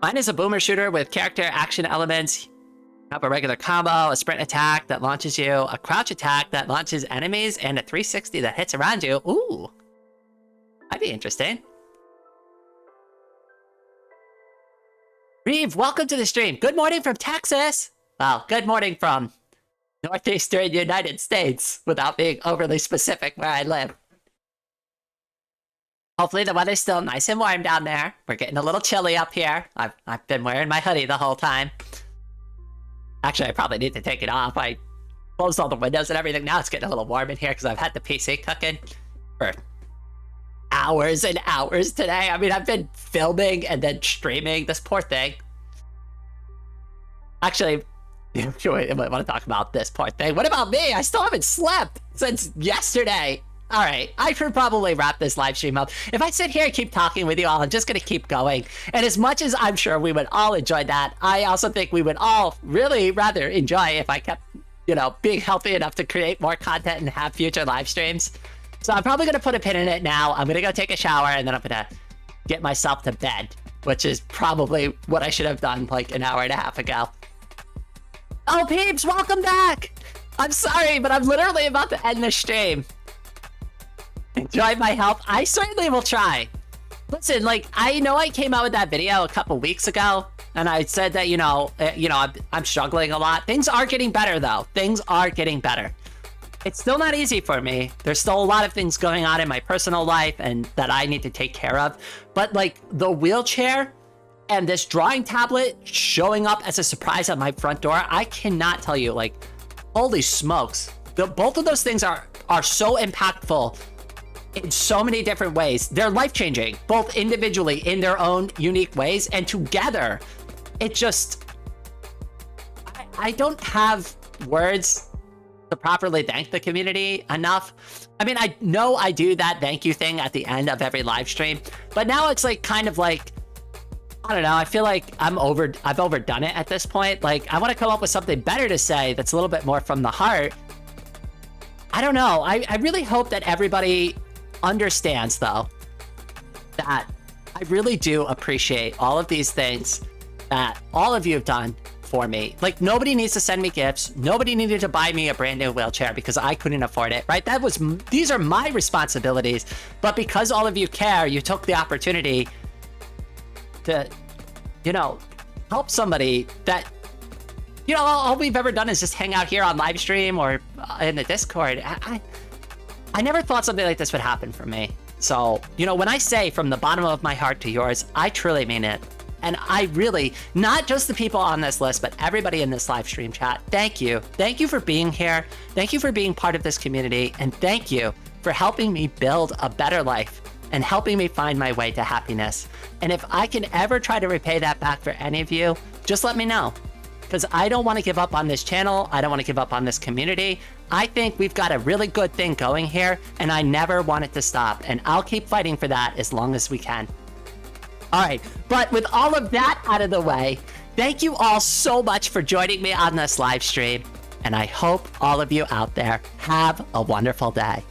Mine is a boomer shooter with character action elements. You have a regular combo, a sprint attack that launches you, a crouch attack that launches enemies, and a 360 that hits around you. Ooh, that'd be interesting. Reeve, welcome to the stream. Good morning from Texas. Well, good morning from Northeastern United States, without being overly specific where I live. Hopefully the weather's still nice and warm down there. We're getting a little chilly up here. I've been wearing my hoodie the whole time. Actually, I probably need to take it off. I closed all the windows and everything. Now it's getting a little warm in here because I've had the PC cooking for hours and hours today. I mean, I've been filming and then streaming. This poor thing. Actually, I might want to talk about this poor thing. What about me? I still haven't slept since yesterday. All right, I should probably wrap this live stream up. If I sit here and keep talking with you all, I'm just going to keep going. And as much as I'm sure we would all enjoy that, I also think we would all really rather enjoy if I kept, being healthy enough to create more content and have future live streams. So I'm probably going to put a pin in it now. I'm going to go take a shower, and then I'm going to get myself to bed, which is probably what I should have done like an hour and a half ago. Oh, peeps, welcome back. I'm sorry, but I'm literally about to end the stream. Enjoy my health. I certainly will try. Listen, I know I came out with that video a couple weeks ago, and I said that, I'm struggling a lot. Things are getting better, though. Things are getting better. It's still not easy for me. There's still a lot of things going on in my personal life and that I need to take care of. But, the wheelchair and this drawing tablet showing up as a surprise at my front door, I cannot tell you, holy smokes. Both of those things are so impactful in so many different ways. They're life-changing, both individually in their own unique ways, and together, it just... I don't have words to properly thank the community enough. I mean, I know I do that thank you thing at the end of every live stream, but now it's I don't know, I feel like I've overdone it at this point. I want to come up with something better to say that's a little bit more from the heart. I don't know. I really hope that everybody understands, though, that I really do appreciate all of these things that all of you have done for me. Nobody needs to send me gifts. Nobody needed to buy me a brand new wheelchair because I couldn't afford it, right? These are my responsibilities. But because all of you care, you took the opportunity to, help somebody that, all we've ever done is just hang out here on live stream or in the Discord. I never thought something like this would happen for me. So, when I say from the bottom of my heart to yours, I truly mean it. And I really, not just the people on this list, but everybody in this live stream chat, thank you. Thank you for being here. Thank you for being part of this community. And thank you for helping me build a better life and helping me find my way to happiness. And if I can ever try to repay that back for any of you, just let me know. Because I don't want to give up on this channel. I don't want to give up on this community. I think we've got a really good thing going here, and I never want it to stop. And I'll keep fighting for that as long as we can. All right, but with all of that out of the way, thank you all so much for joining me on this live stream. And I hope all of you out there have a wonderful day.